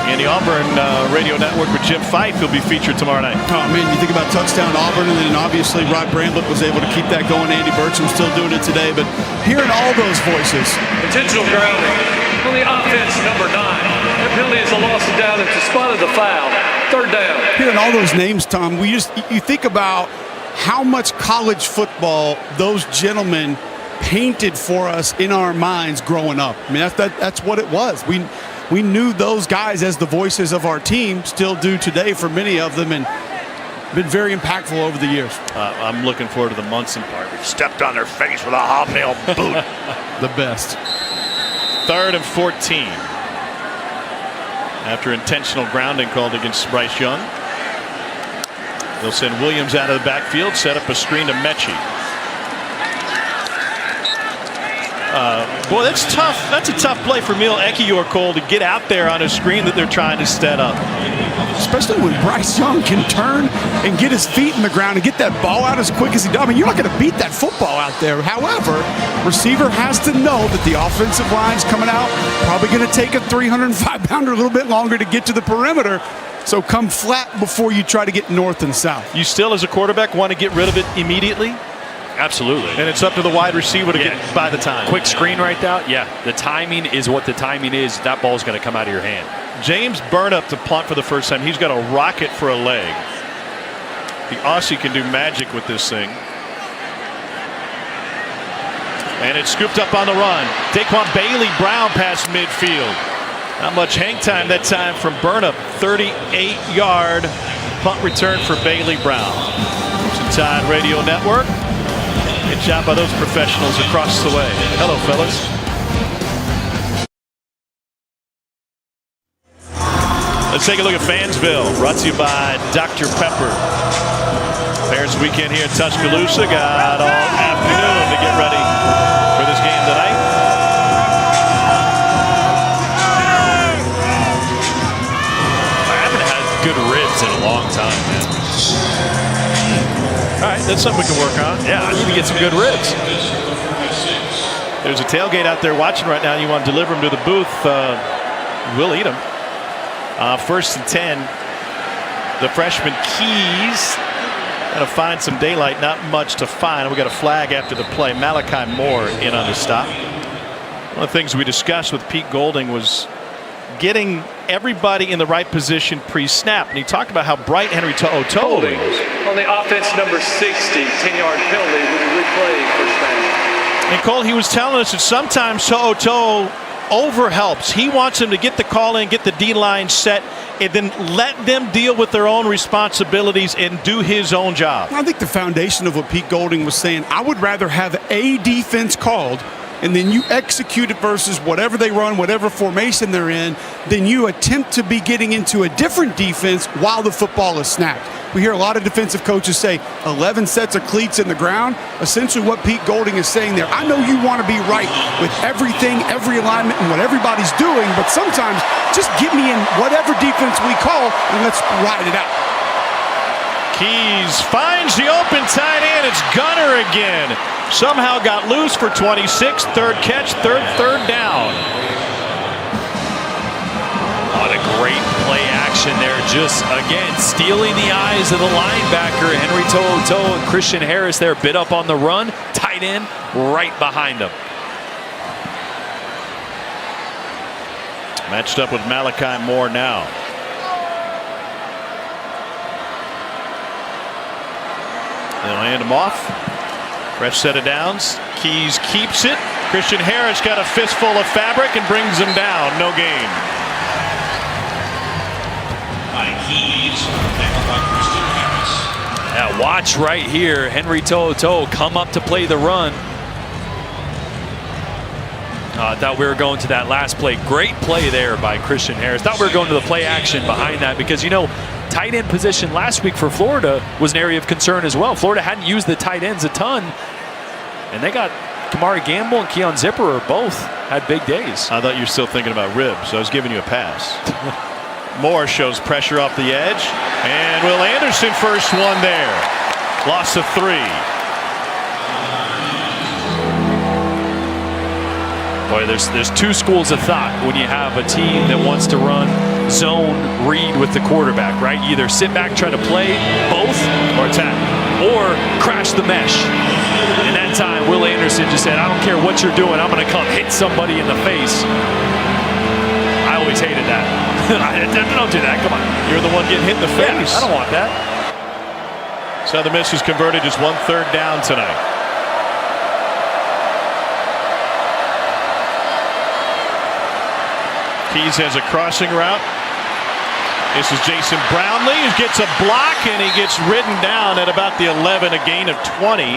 in the Auburn radio network with Jim Fife. He'll be featured tomorrow night. Oh, man, you think about touchdown Auburn, and then obviously Rod Bramblett was able to keep that going. Andy Burcham still doing it today. But hearing all those voices. Intentional grounding on the offense, number 9. That penalty is a loss of down at the spot of the foul. 3rd down. Hearing all those names, Tom, you think about how much college football those gentlemen painted for us in our minds growing up. I mean, that's what it was. We knew those guys as the voices of our team, still do today for many of them, and been very impactful over the years. I'm looking forward to the Munson part. Stepped on their face with a hobnail boot. The best. 3rd and 14. after intentional grounding called against Bryce Young. They'll send Williams out of the backfield, set up a screen to Mechie. Boy, that's tough. That's a tough play for Emil Ekiyor-Cole to get out there on a screen that they're trying to set up. Especially when Bryce Young can turn and get his feet in the ground and get that ball out as quick as he does. I mean, you're not going to beat that football out there. However, receiver has to know that the offensive line's coming out, probably going to take a 305-pounder a little bit longer to get to the perimeter. So come flat before you try to get north and south. You still, as a quarterback, want to get rid of it immediately? Absolutely. And it's up to the wide receiver to get by the time. Quick screen right now. Yeah, the timing is what the timing is. That ball's going to come out of your hand. James Burnup to punt for the first time. He's got a rocket for a leg. The Aussie can do magic with this thing. And it's scooped up on the run. Daquan Bailey Brown past midfield. Not much hang time that time from Burnap. 38-yard punt return for Bailey Brown. Tide Radio Network. Good job by those professionals across the way. Hello, fellas. Let's take a look at Fansville, brought to you by Dr. Pepper. Parents weekend here in Tuscaloosa. Got all afternoon to get ready for this game tonight. I haven't had good ribs in a long time, man. All right, that's something we can work on. Yeah, I need to get some good ribs. There's a tailgate out there watching right now. You want to deliver them to the booth, we'll eat them. First and 10. The freshman Keys got to find some daylight. Not much to find. We got a flag after the play. Malachi Moore in on the stop. One of the things we discussed with Pete Golding was getting everybody in the right position pre-snap. And he talked about how bright Henry To'o was. On the offense, number 60, 10-yard penalty with a replay first down. And Cole, he was telling us that sometimes To'o over helps. He wants them to get the call in, get the D-line set, and then let them deal with their own responsibilities and do his own job. I think the foundation of what Pete Golding was saying, I would rather have a defense called and then you execute it versus whatever they run, whatever formation they're in, then you attempt to be getting into a different defense while the football is snapped. We hear a lot of defensive coaches say 11 sets of cleats in the ground. Essentially what Pete Golding is saying there, I know you want to be right with everything, every alignment, and what everybody's doing, but sometimes just get me in whatever defense we call and let's ride it out. Keys finds the open tight end. It's Gunner again. Somehow got loose for 26. Third catch, third down. What a great play action there. Just, again, stealing the eyes of the linebacker. Henry To'o and Christian Harris there bit up on the run. Tight end right behind him. Matched up with Malachi Moore now. They'll hand him off. Fresh set of downs. Keys keeps it. Christian Harris got a fistful of fabric and brings him down. No gain. Now watch right here. Henry To'o come up to play the run. I thought we were going to that last play. Great play there by Christian Harris. Thought we were going to the play action behind that because, you know, tight end position last week for Florida was an area of concern as well. Florida hadn't used the tight ends a ton, and they got Kamari Gamble and Keon Zipperer both had big days. I thought you were still thinking about ribs, so I was giving you a pass. Moore shows pressure off the edge, and Will Anderson first one there. Loss of 3. Boy, there's two schools of thought when you have a team that wants to run zone read with the quarterback, right? You either sit back, try to play both, or attack, or crash the mesh. And that time, Will Anderson just said, I don't care what you're doing, I'm going to come hit somebody in the face. I always hated that. Don't do that, come on. You're the one getting hit in the face. Yeah, I don't want that. Southern Miss has converted just 1 third down tonight. Keys has a crossing route. This is Jason Brownlee who gets a block and he gets ridden down at about the 11, a gain of 20.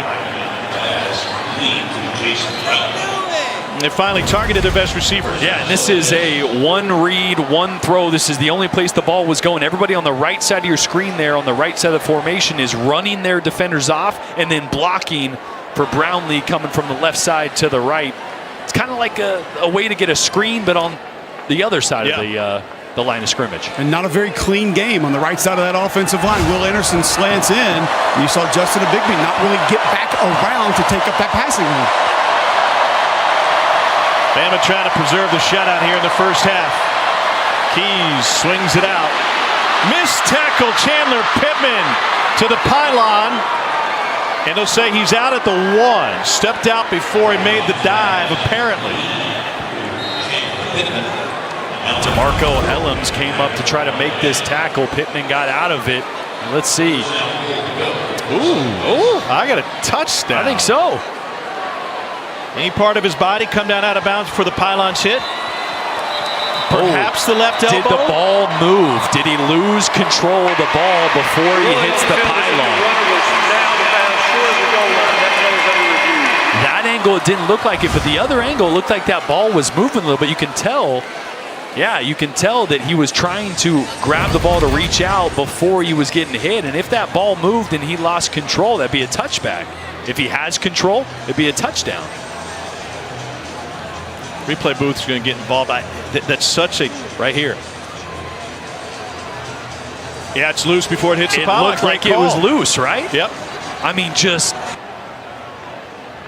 They finally targeted their best receivers. Yeah, and this is a one read, one throw. This is the only place the ball was going. Everybody on the right side of your screen there, on the right side of the formation, is running their defenders off and then blocking for Brownlee coming from the left side to the right. It's kind of like a way to get a screen, but on the other side of the line of scrimmage. And not a very clean game on the right side of that offensive line. Will Anderson slants in. And you saw Justin Bigby not really get back around to take up that passing lane. Bama trying to preserve the shutout here in the first half. Keys swings it out. Missed tackle, Chandler Pittman to the pylon. And they'll say he's out at the 1. Stepped out before he made the dive, apparently. DeMarco Helms came up to try to make this tackle. Pittman got out of it. Let's see. Ooh, I got a touchdown. I think so. Any part of his body come down out of bounds before the pylon's hit? Perhaps the left elbow? Did the ball move? Did he lose control of the ball before he hits the pylon? That angle, it didn't look like it, but the other angle looked like that ball was moving a little bit. You can tell, you can tell that he was trying to grab the ball to reach out before he was getting hit. And if that ball moved and he lost control, that'd be a touchback. If he has control, it'd be a touchdown. Replay booth's going to get involved. That's such a right here. Yeah, it's loose before it hits the pylon. It looked like it was loose, right? Yep. I mean, just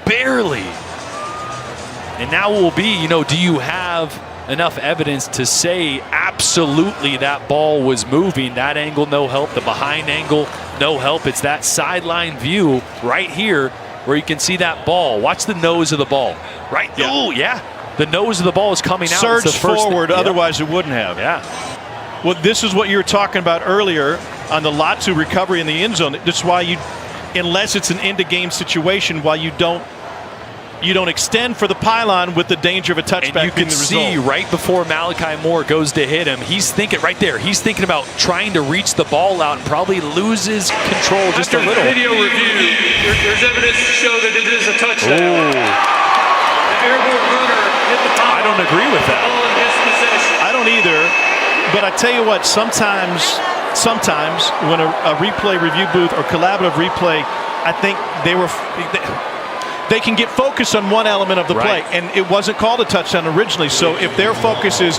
barely. And now will be, do you have enough evidence to say absolutely that ball was moving? That angle, no help. The behind angle, no help. It's that sideline view right here where you can see that ball. Watch the nose of the ball. Right? Yeah. Oh, yeah. The nose of the ball is coming out. Surged forward, otherwise it wouldn't have. Yeah. Well, this is what you were talking about earlier on the Latu recovery in the end zone. That's why you, unless it's an end-of-game situation, why you don't extend for the pylon with the danger of a touchback. And you can see right before Malachi Moore goes to hit him, he's thinking right there. He's thinking about trying to reach the ball out and probably loses control just a little. Video review, there's evidence to show that it is a touchdown. The airborne runner hit the pylon. I don't agree with that. Ball in his possession. I don't either. But I tell you what, sometimes when a replay review booth or collaborative replay, I think they can get focused on one element of the play, and it wasn't called a touchdown originally. So if their focus is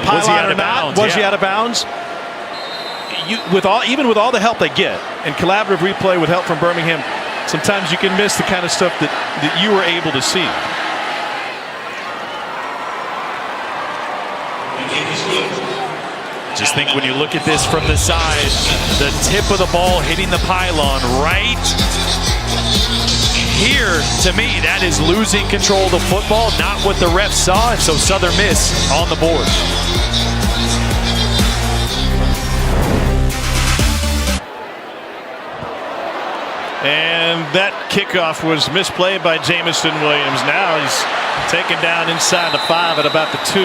pylon or not, was he out of bounds? Even with all the help they get, and collaborative replay with help from Birmingham, sometimes you can miss the kind of stuff that you were able to see. Just think when you look at this from the side, the tip of the ball hitting the pylon right here, to me, that is losing control of the football, not what the refs saw, and so Southern Miss on the board. And that kickoff was misplayed by Jamison Williams. Now he's taken down inside the 5 at about the 2.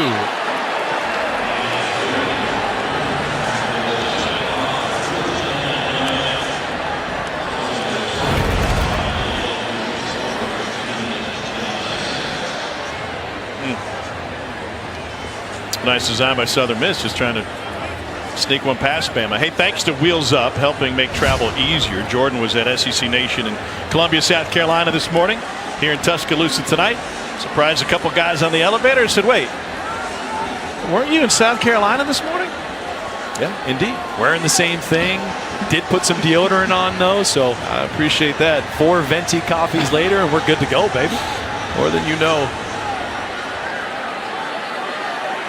Nice design by Southern Miss, just trying to sneak one past Bama. Hey, thanks to Wheels Up, helping make travel easier. Jordan was at SEC Nation in Columbia, South Carolina this morning. Here in Tuscaloosa tonight. Surprised a couple guys on the elevator and said, wait, weren't you in South Carolina this morning? Yeah, indeed. Wearing the same thing. Did put some deodorant on, though, so I appreciate that. 4 venti coffees later, and we're good to go, baby. More than you know.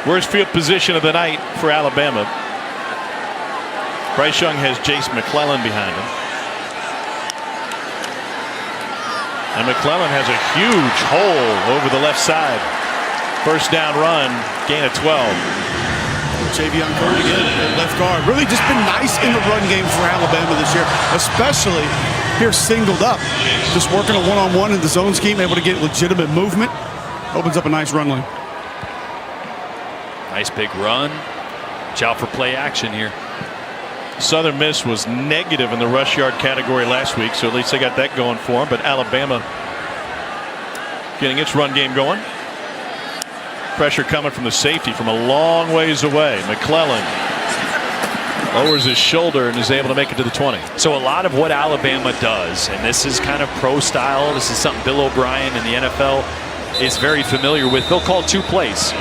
Worst field position of the night for Alabama. Bryce Young has Jace McClellan behind him. And McClellan has a huge hole over the left side. First down run, gain of 12. Javion Curry again at left guard. Really just been nice in the run game for Alabama this year, especially here singled up. Just working a one-on-one in the zone scheme, able to get legitimate movement. Opens up a nice run lane. Nice big run. Watch out for play action here. Southern Miss was negative in the rush yard category last week, so at least they got that going for them. But Alabama getting its run game going. Pressure coming from the safety from a long ways away. McClellan lowers his shoulder and is able to make it to the 20. So a lot of what Alabama does, and this is kind of pro style, this is something Bill O'Brien in the NFL is very familiar with. They'll call 2 plays.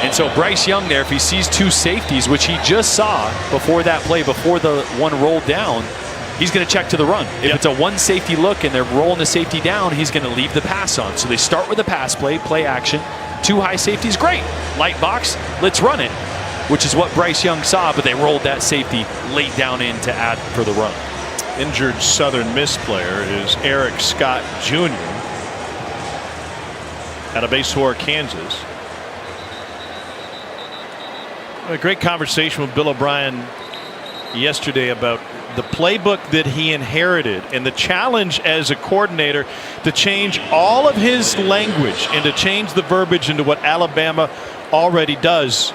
And so Bryce Young there, if he sees 2 safeties, which he just saw before that play, before the one rolled down, he's going to check to the run. If it's a 1 safety look and they're rolling the safety down, he's going to leave the pass on. So they start with a pass play action, 2 high safeties, great. Light box, let's run it, which is what Bryce Young saw, but they rolled that safety late down in to add for the run. Injured Southern Miss player is Eric Scott Jr. out of Base Horror, Kansas. A great conversation with Bill O'Brien yesterday about the playbook that he inherited and the challenge as a coordinator to change all of his language and to change the verbiage into what Alabama already does.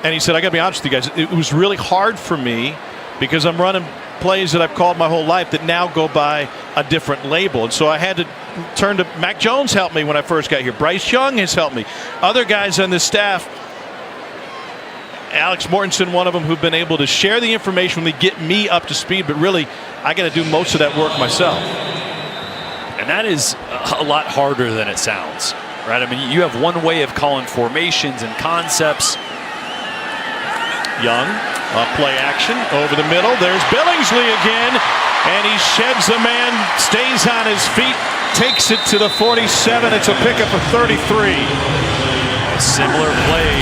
And he said, I got to be honest with you guys, it was really hard for me because I'm running plays that I've called my whole life that now go by a different label. And so I had to turn to Mac Jones helped me when I first got here. Bryce Young has helped me. Other guys on the staff, Alex Mortensen, one of them, who've been able to share the information when they get me up to speed, but really I got to do most of that work myself. And that is a lot harder than it sounds, right? I mean, you have one way of calling formations and concepts. Young, play action over the middle. There's Billingsley again, and he sheds a man, stays on his feet, takes it to the 47. It's a pickup of 33. A similar play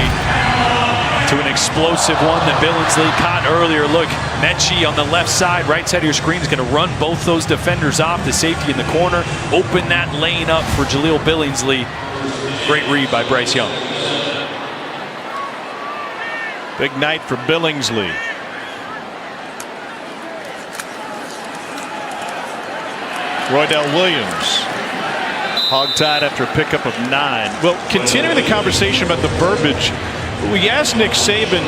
to an explosive one that Billingsley caught earlier. Look, Mechie on the left side, right side of your screen is going to run both those defenders off. The safety in the corner, open that lane up for Jaleel Billingsley. Great read by Bryce Young. Big night for Billingsley. Roydell Williams hogtied after a pickup of 9. Well, continuing the conversation about the verbiage, we asked Nick Saban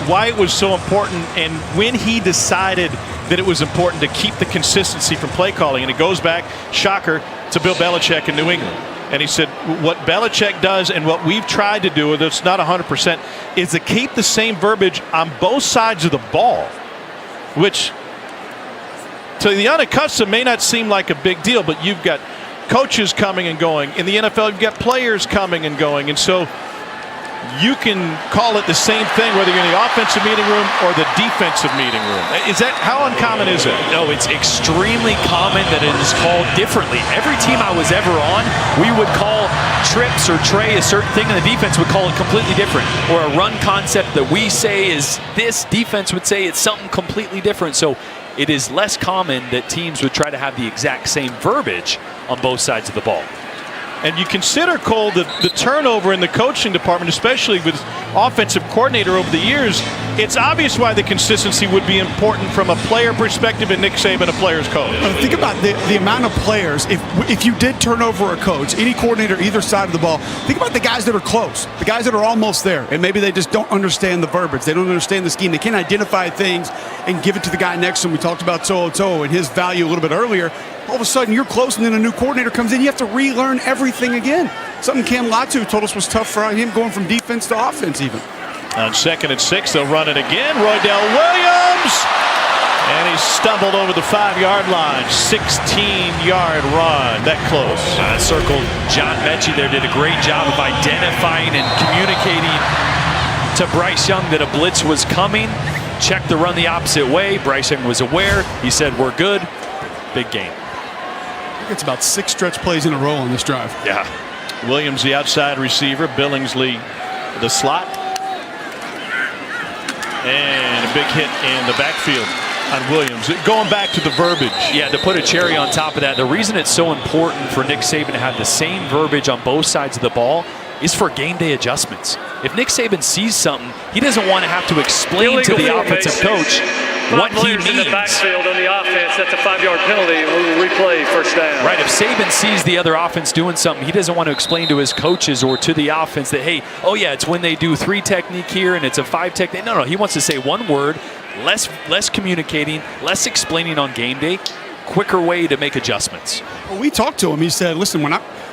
why it was so important and when he decided that it was important to keep the consistency from play calling. And it goes back, shocker, to Bill Belichick in New England. And he said what Belichick does and what we've tried to do, that's not 100%, is to keep the same verbiage on both sides of the ball, which to the unaccustomed may not seem like a big deal, but you've got coaches coming and going. In the NFL, you've got players coming and going. And so you can call it the same thing whether you're in the offensive meeting room or the defensive meeting room. Is that, how uncommon is it? No, it's extremely common that it is called differently. Every team I was ever on, we would call trips or tray a certain thing, and the defense would call it completely different. Or a run concept that we say is this, defense would say it's something completely different. So it is less common that teams would try to have the exact same verbiage on both sides of the ball. And you consider, Cole, the turnover in the coaching department, especially with offensive coordinator over the years, it's obvious why the consistency would be important from a player perspective and Nick Saban, a player's coach. Think about the amount of players. If you did turn over a coach, any coordinator, either side of the ball, think about the guys that are close, the guys that are almost there, and maybe they just don't understand the verbiage. They don't understand the scheme. They can't identify things and give it to the guy next to him. We talked about To'o and his value a little bit earlier. All of a sudden, you're close, and then a new coordinator comes in. You have to relearn everything again. Something Cam Latu told us was tough for him going from defense to offense even. On 2nd and 6, they'll run it again. Roydell Williams! And he stumbled over the 5-yard line. 16-yard run. That close. Circled John Mechie there, did a great job of identifying and communicating to Bryce Young that a blitz was coming. Checked the run the opposite way. Bryce Young was aware. He said, we're good. Big game. I think it's about 6 stretch plays in a row on this drive. Yeah. Williams, the outside receiver. Billingsley, the slot. And a big hit in the backfield on Williams. Going back to the verbiage. Yeah, to put a cherry on top of that, the reason it's so important for Nick Saban to have the same verbiage on both sides of the ball is for game day adjustments. If Nick Saban sees something, he doesn't want to have to explain to the offensive coach what he means. In the backfield on the offense, that's a 5-yard penalty, and we will replay first down. Right, if Saban sees the other offense doing something, he doesn't want to explain to his coaches or to the offense that, hey, oh yeah, it's when they do 3 technique here and it's a 5 technique. No, he wants to say one word, less communicating, less explaining on game day, quicker way to make adjustments. Well, we talked to him. He said, listen,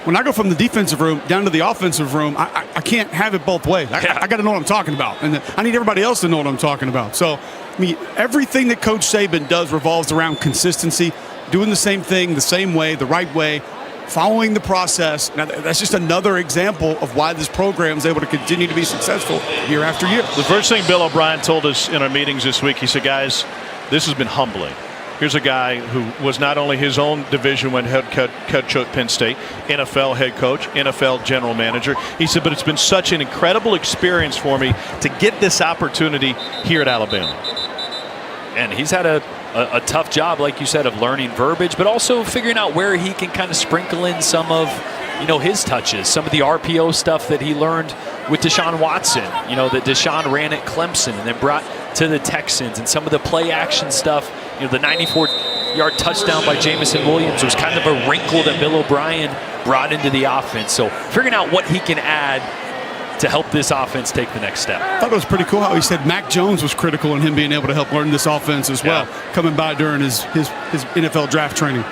when I go from the defensive room down to the offensive room, I can't have it both ways. I got to know what I'm talking about, and I need everybody else to know what I'm talking about. So, I mean, everything that Coach Saban does revolves around consistency, doing the same thing, the same way, the right way, following the process. Now, that's just another example of why this program is able to continue to be successful year after year. The first thing Bill O'Brien told us in our meetings this week, he said, guys, this has been humbling. Here's a guy who was not only his own Division I head coach at Penn State, NFL head coach, NFL general manager. He said, but it's been such an incredible experience for me to get this opportunity here at Alabama. And he's had a tough job, like you said, of learning verbiage, but also figuring out where he can kind of sprinkle in some of, his touches, some of the RPO stuff that he learned with Deshaun Watson, that Deshaun ran at Clemson and then brought to the Texans, and some of the play action stuff, the 94-yard touchdown by Jamison Williams was kind of a wrinkle that Bill O'Brien brought into the offense. So figuring out what he can add to help this offense take the next step. I thought it was pretty cool how he said Mac Jones was critical in him being able to help learn this offense as well, coming by during his NFL draft training.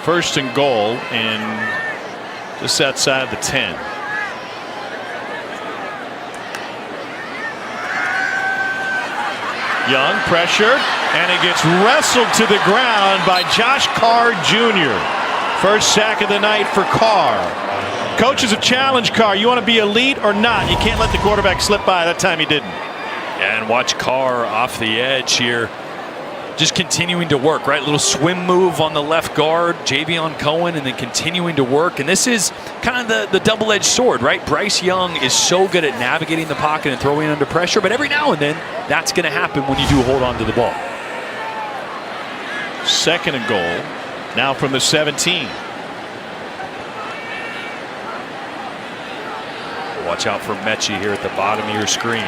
First and goal, and just outside the 10. Young pressured, and he gets wrestled to the ground by Josh Carr Jr. First sack of the night for Carr. Coaches have challenged Carr. You want to be elite or not? You can't let the quarterback slip by. That time he didn't. And watch Carr off the edge here. Just continuing to work, right? Little swim move on the left guard, Javion Cohen, and then continuing to work. And this is kind of the double-edged sword, right? Bryce Young is so good at navigating the pocket and throwing under pressure, but every now and then, that's going to happen when you do hold on to the ball. Second and goal, now from the 17. Watch out for Mechie here at the bottom of your screen.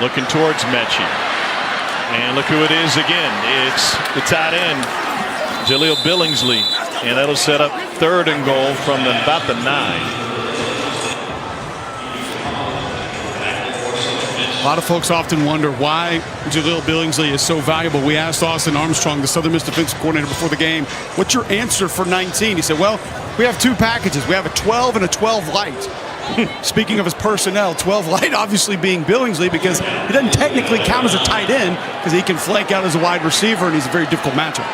Looking towards Mechie. And look who it is again. It's the tight end, Jaleel Billingsley. And that'll set up third and goal from about the 9. A lot of folks often wonder why Jaleel Billingsley is so valuable. We asked Austin Armstrong, the Southern Miss defensive coordinator, before the game, what's your answer for 19? He said, well, we have two packages. We have a 12 and a 12 light. Speaking of his personnel, 12 light obviously being Billingsley, because he doesn't technically count as a tight end because he can flank out as a wide receiver, and he's a very difficult matchup.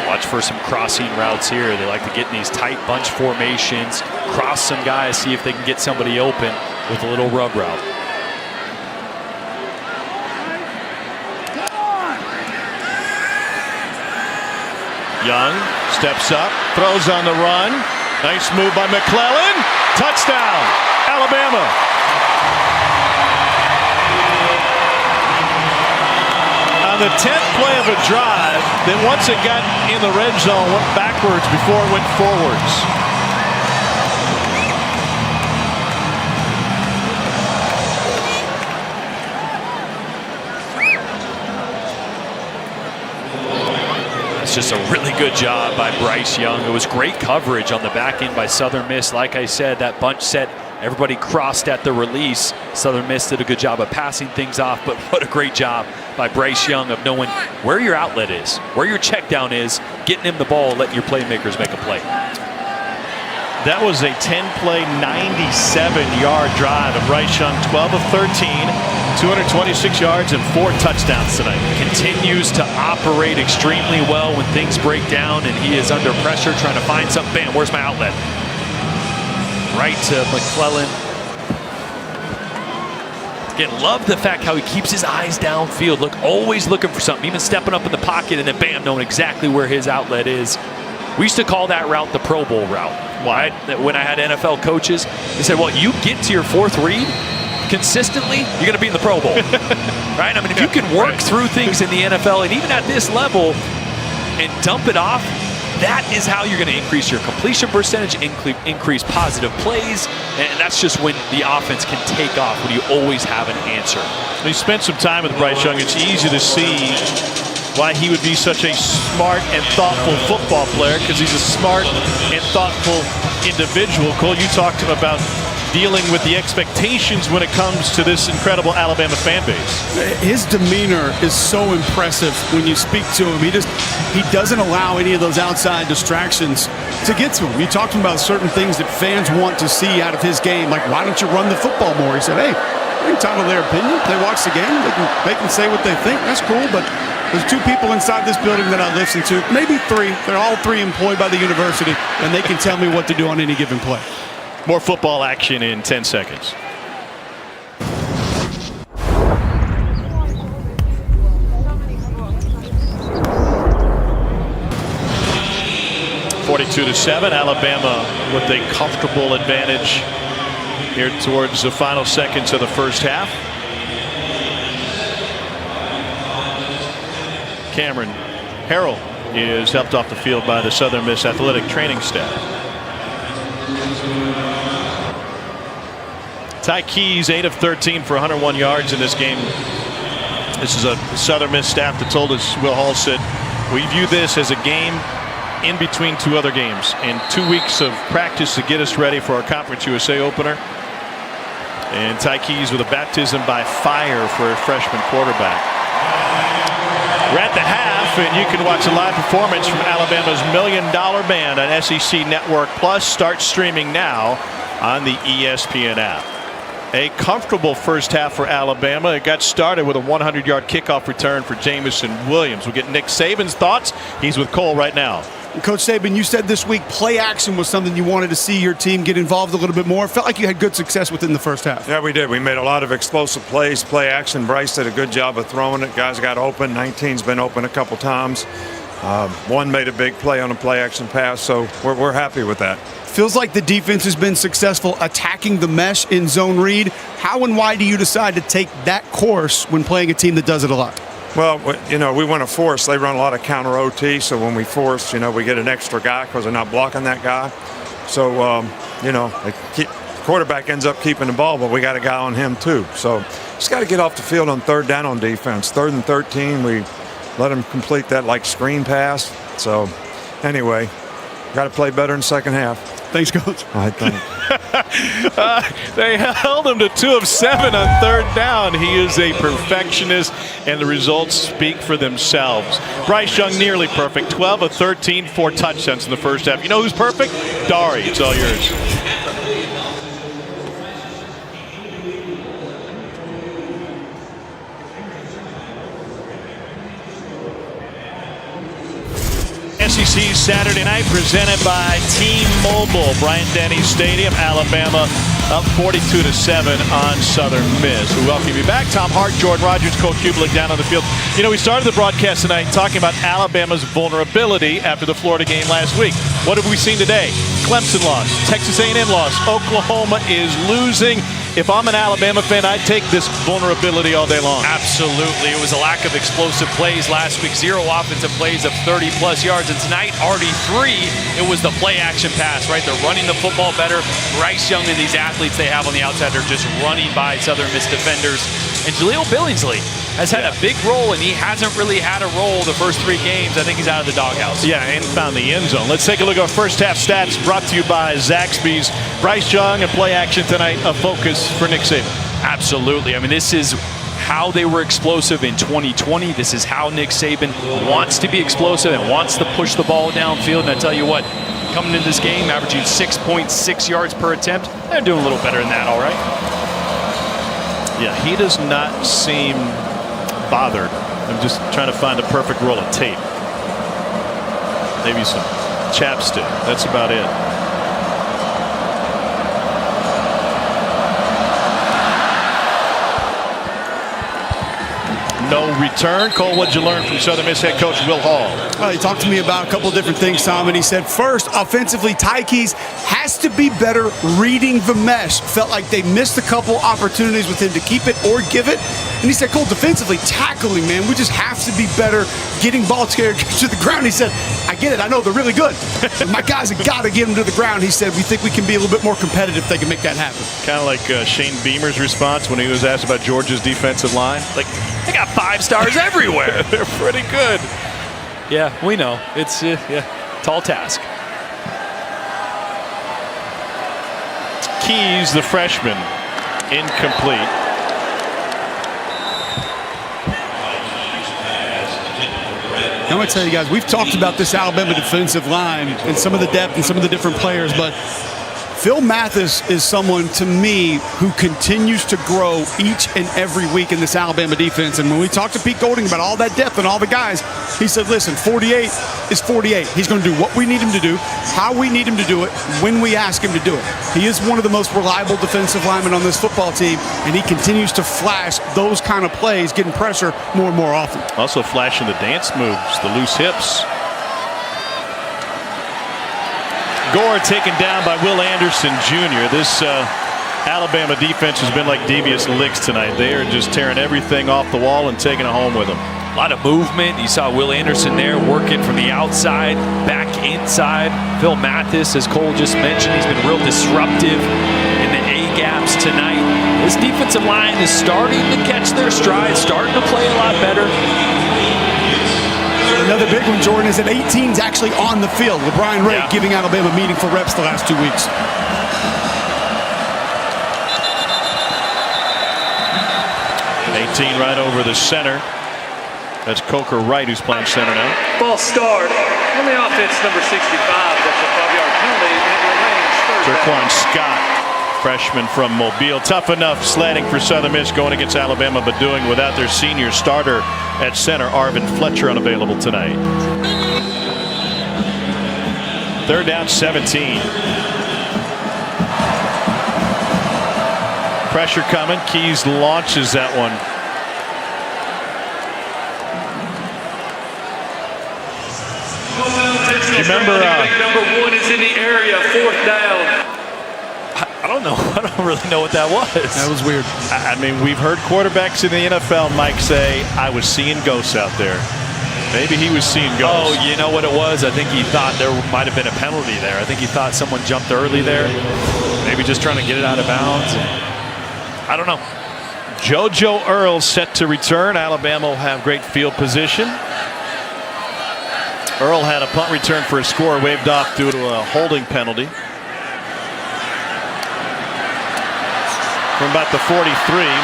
Watch for some crossing routes here. They like to get in these tight bunch formations, cross some guys, see if they can get somebody open with a little rub route. Young steps up, throws on the run. Nice move by McClellan. Touchdown, Alabama. On the 10th play of a drive, then once it got in the red zone, went backwards before it went forwards. It's just a really good job by Bryce Young. It was great coverage on the back end by Southern Miss. Like I said, that bunch set, everybody crossed at the release. Southern Miss did a good job of passing things off, but what a great job by Bryce Young of knowing where your outlet is, where your check down is, getting him the ball, letting your playmakers make a play. That was a 10-play, 97-yard drive of Bryce Young, 12 of 13, 226 yards and 4 touchdowns tonight. Continues to operate extremely well when things break down and he is under pressure trying to find something. Bam, where's my outlet? Right to McClellan. Again, love the fact how he keeps his eyes downfield. Always looking for something, even stepping up in the pocket and then bam, knowing exactly where his outlet is. We used to call that route the Pro Bowl route. Why? When I had NFL coaches, they said, well, you get to your fourth read consistently, you're going to be in the Pro Bowl. Right? I mean, if you can work through things in the NFL and even at this level and dump it off, that is how you're going to increase your completion percentage, increase positive plays, and that's just when the offense can take off, when you always have an answer. He spent some time with Bryce Young. It's easy to see why he would be such a smart and thoughtful football player, because he's a smart and thoughtful individual. Cole, you talked to him about dealing with the expectations when it comes to this incredible Alabama fan base. His demeanor is so impressive when you speak to him. He doesn't allow any of those outside distractions to get to him. You talked to him about certain things that fans want to see out of his game, like why don't you run the football more? He said, hey, they're entitled to their opinion. They watch the game. They can say what they think. That's cool, but there's 2 people inside this building that I listen to, maybe 3. They're all 3 employed by the university, and they can tell me what to do on any given play. More football action in 10 seconds. (42-7), Alabama with a comfortable advantage here towards the final seconds of the first half. Cameron Harrell is helped off the field by the Southern Miss athletic training staff. Ty Keys 8 of 13 for 101 yards in this game. This is a Southern Miss staff that told us, Will Hall said, we view this as a game in between 2 other games and 2 weeks of practice to get us ready for our Conference USA opener. And Ty Keys with a baptism by fire for a freshman quarterback. We're at the half, and you can watch a live performance from Alabama's $1 Million Band on SEC Network Plus. Start streaming now on the ESPN app. A comfortable first half for Alabama. It got started with a 100-yard kickoff return for Jamison Williams. We'll get Nick Saban's thoughts. He's with Cole right now. Coach Saban, you said this week play action was something you wanted to see your team get involved a little bit more. Felt like you had good success within the first half. Yeah, we did. We made a lot of explosive plays, play action. Bryce did a good job of throwing it. Guys got open. 19's been open a couple times. One made a big play on a play action pass, so we're happy with that. Feels like the defense has been successful attacking the mesh in zone read. How and why do you decide to take that course when playing a team that does it a lot? Well, we want to force. They run a lot of counter OT, so when we force, we get an extra guy because they're not blocking that guy. So, the quarterback ends up keeping the ball, but we got a guy on him too. So, just got to get off the field on 3rd down on defense. 3rd and 13, we let them complete that like screen pass. So, anyway, got to play better in the second half. Thanks, Coach. I think. They held him to 2 of 7 on 3rd down. He is a perfectionist, and the results speak for themselves. Bryce Young nearly perfect. 12 of 13, 4 touchdowns in the first half. You know who's perfect? Dari. It's all yours. SEC Saturday night presented by T-Mobile. Bryant-Denny Stadium, Alabama up 42-7 on Southern Miss. We welcome you back. Tom Hart, Jordan Rogers, Coach Kublik down on the field. We started the broadcast tonight talking about Alabama's vulnerability after the Florida game last week. What have we seen today? Clemson lost. Texas A&M lost. Oklahoma is losing. If I'm an Alabama fan, I'd take this vulnerability all day long. Absolutely. It was a lack of explosive plays last week. 0 offensive plays of 30-plus yards. And tonight, already 3, it was the play-action pass, right? They're running the football better. Bryce Young and these athletes they have on the outside are just running by Southern Miss defenders. And Jaleel Billingsley has had a big role, and he hasn't really had a role the first 3 games. I think he's out of the doghouse. Yeah, and found the end zone. Let's take a look at our first half stats brought to you by Zaxby's. Bryce Young and play action tonight, a focus for Nick Saban. Absolutely. I mean, this is how they were explosive in 2020. This is how Nick Saban wants to be explosive and wants to push the ball downfield. And I tell you what, coming into this game, averaging 6.6 yards per attempt, they're doing a little better than that, all right? Yeah, he does not seem bothered. I'm just trying to find a perfect roll of tape. Maybe some chapstick. That's about it. No return. Cole, what'd you learn from Southern Miss head coach Will Hall? He talked to me about a couple of different things, Tom, and he said, first, offensively, Ty Keys has to be better reading the mesh. Felt like they missed a couple opportunities with him to keep it or give it. And he said, Cole, defensively, tackling, man, we just have to be better getting ball to the ground. He said, I get it. I know they're really good. My guys have got to get them to the ground. He said, we think we can be a little bit more competitive if they can make that happen. Kind of like Shane Beamer's response when he was asked about Georgia's defensive line. Like, they got 5 stars everywhere. They're pretty good. Yeah, we know. It's tall task. Keys, the freshman, incomplete. I'm going to tell you guys, we've talked about this Alabama defensive line and some of the depth and some of the different players, but Phil Mathis is someone, to me, who continues to grow each and every week in this Alabama defense. And when we talked to Pete Golding about all that depth and all the guys, he said, listen, 48 is 48. He's going to do what we need him to do, how we need him to do it, when we ask him to do it. He is one of the most reliable defensive linemen on this football team, and he continues to flash those kind of plays, getting pressure more and more often. Also flashing the dance moves, the loose hips. Gore taken down by Will Anderson Jr. This Alabama defense has been like devious licks tonight. They are just tearing everything off the wall and taking it home with them. A lot of movement. You saw Will Anderson there working from the outside, back inside. Phil Mathis, as Cole just mentioned, he's been real disruptive in the A-gaps tonight. This defensive line is starting to catch their stride, starting to play a lot better. Another big one, Jordan, is that 18's actually on the field. LeBron Ray giving Alabama meaningful reps the last 2 weeks. Right over the center. That's Coker Wright who's playing center now. Ball start on the offense, number 65. That's a 5-yard penalty. And it remains third Jerquan down. Scott, freshman from Mobile. Tough enough sledding for Southern Miss going against Alabama, but doing without their senior starter at center, Arvin Fletcher, unavailable tonight. Third down, 17. Pressure coming. Keys launches that one. Remember, number 1 is in the area, 4th down. I don't know. I don't really know what that was. That was weird. I mean, we've heard quarterbacks in the NFL, Mike, say, I was seeing ghosts out there. Maybe he was seeing ghosts. Oh, you know what it was? I think he thought there might have been a penalty there. I think he thought someone jumped early there. Maybe just trying to get it out of bounds. I don't know. JoJo Earl set to return. Alabama will have great field position. Earl had a punt return for a score waved off due to a holding penalty. From about the 43,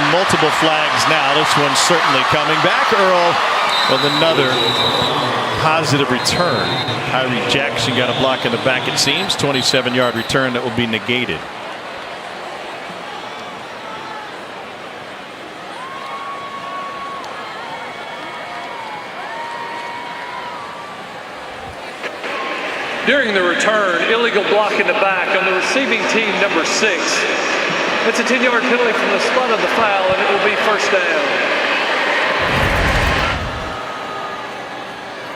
multiple flags now. This one's certainly coming back. Earl with another positive return. Tyree Jackson got a block in the back, it seems. 27-yard return that will be negated. During the return, illegal block in the back on the receiving team, number 6. It's a 10-yard penalty from the spot of the foul, and it will be first down.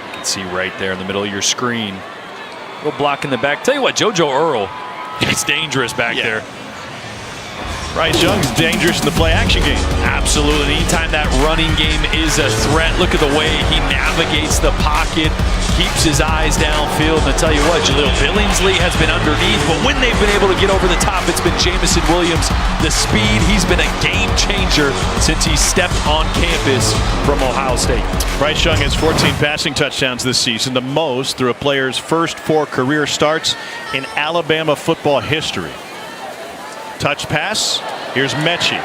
You can see right there in the middle of your screen. Little block in the back. Tell you what, JoJo Earl, it's dangerous back there. Bryce Young's dangerous in the play-action game. Absolutely. Anytime that running game is a threat, look at the way he navigates the pocket, keeps his eyes downfield. And I tell you what, Jaleel Billingsley has been underneath, but when they've been able to get over the top, it's been Jamison Williams. The speed, he's been a game changer since he stepped on campus from Ohio State. Bryce Young has 14 passing touchdowns this season, the most through a player's first 4 career starts in Alabama football history. Touch pass. Here's Mechie.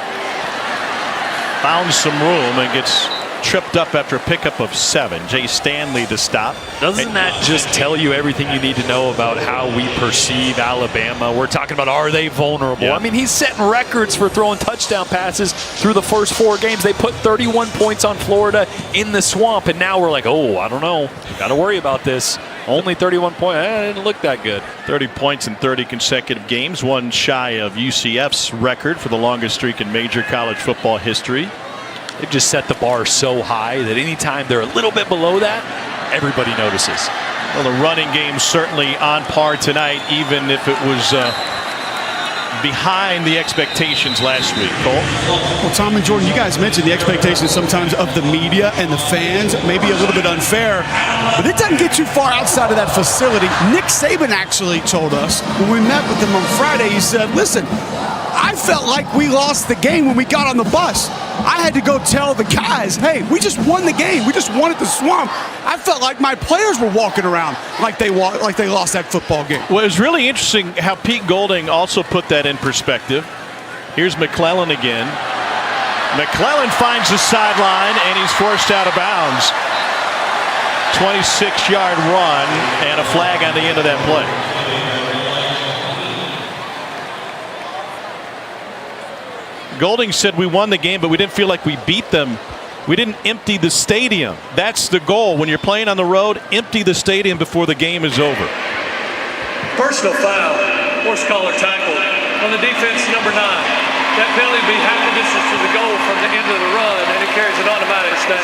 Found some room and gets tripped up after a pickup of 7. Jay Stanley to stop. Doesn't that just tell you everything you need to know about how we perceive Alabama? We're talking about, are they vulnerable? Yeah. I mean, he's setting records for throwing touchdown passes through the first 4 games. They put 31 points on Florida in the swamp, and now we're like, oh, I don't know. Got to worry about this. Only 31 points. It didn't look that good. 30 points in 30 consecutive games, one shy of UCF's record for the longest streak in major college football history. They've just set the bar so high that anytime they're a little bit below that, everybody notices. Well, the running game certainly on par tonight, even if it was behind the expectations last week. Cole? Well, Tom and Jordan, you guys mentioned the expectations sometimes of the media and the fans, maybe a little bit unfair, but it doesn't get too far outside of that facility. Nick Saban actually told us when we met with him on Friday, he said, listen, I felt like we lost the game when we got on the bus. I had to go tell the guys, hey, we just won the game. We just won at the Swamp. I felt like my players were walking around like they lost that football game. Well, it was really interesting how Pete Golding also put that in perspective. Here's McClellan again. McClellan finds the sideline, and he's forced out of bounds. 26-yard run and a flag on the end of that play. Golding said we won the game, but we didn't feel like we beat them. We didn't empty the stadium. That's the goal. When you're playing on the road, empty the stadium before the game is over. Personal foul, horse collar tackle on the defense, number 9. That penalty will be half the distance to the goal from the end of the run, and it carries an automatic down.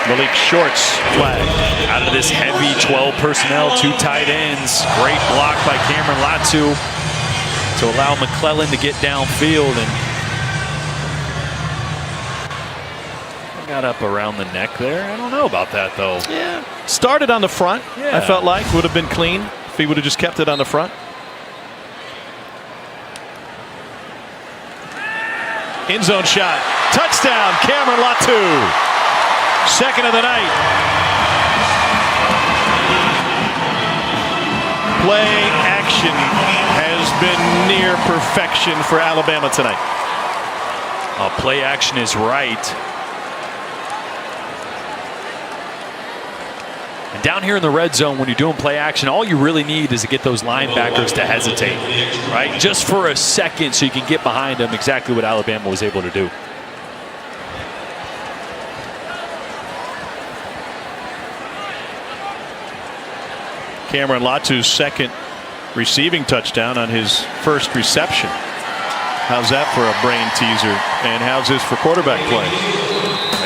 Malik Short's flag. Out of this heavy 12 personnel, 2 tight ends. Great block by Cameron Latu to allow McClellan to get downfield, and got up around the neck there. I don't know about that, though. Yeah. Started on the front, yeah. I felt like. Would have been clean if he would have just kept it on the front. End zone shot. Touchdown, Cameron Latu. Second of the night. Play action has been near perfection for Alabama tonight. Play action is right. And down here in the red zone, when you're doing play action, all you really need is to get those linebackers to hesitate, right? Just for a second so you can get behind them, exactly what Alabama was able to do. Cameron Latu's second receiving touchdown on his first reception. How's that for a brain teaser? And how's this for quarterback play?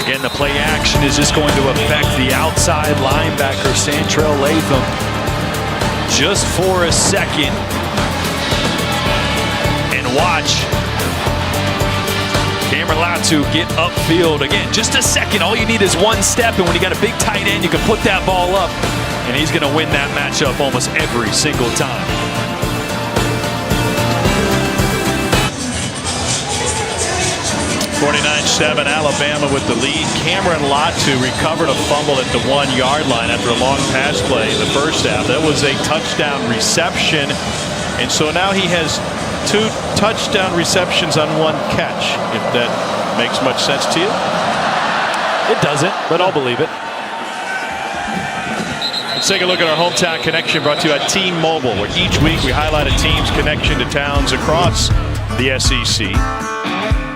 Again, the play action is just going to affect the outside linebacker, Santrell Latham, just for a second. And watch Cameron Latu get upfield. Again, just a second. All you need is one step, and when you got a big tight end, you can put that ball up, and he's going to win that matchup almost every single time. 49-7, Alabama with the lead. Cameron Latu recovered a fumble at the 1-yard line after a long pass play in the first half. That was a touchdown reception, and so now he has 2 touchdown receptions on 1 catch, if that makes much sense to you. It doesn't, but I'll believe it. Let's take a look at our Hometown Connection, brought to you by T-Mobile, where each week we highlight a team's connection to towns across the SEC.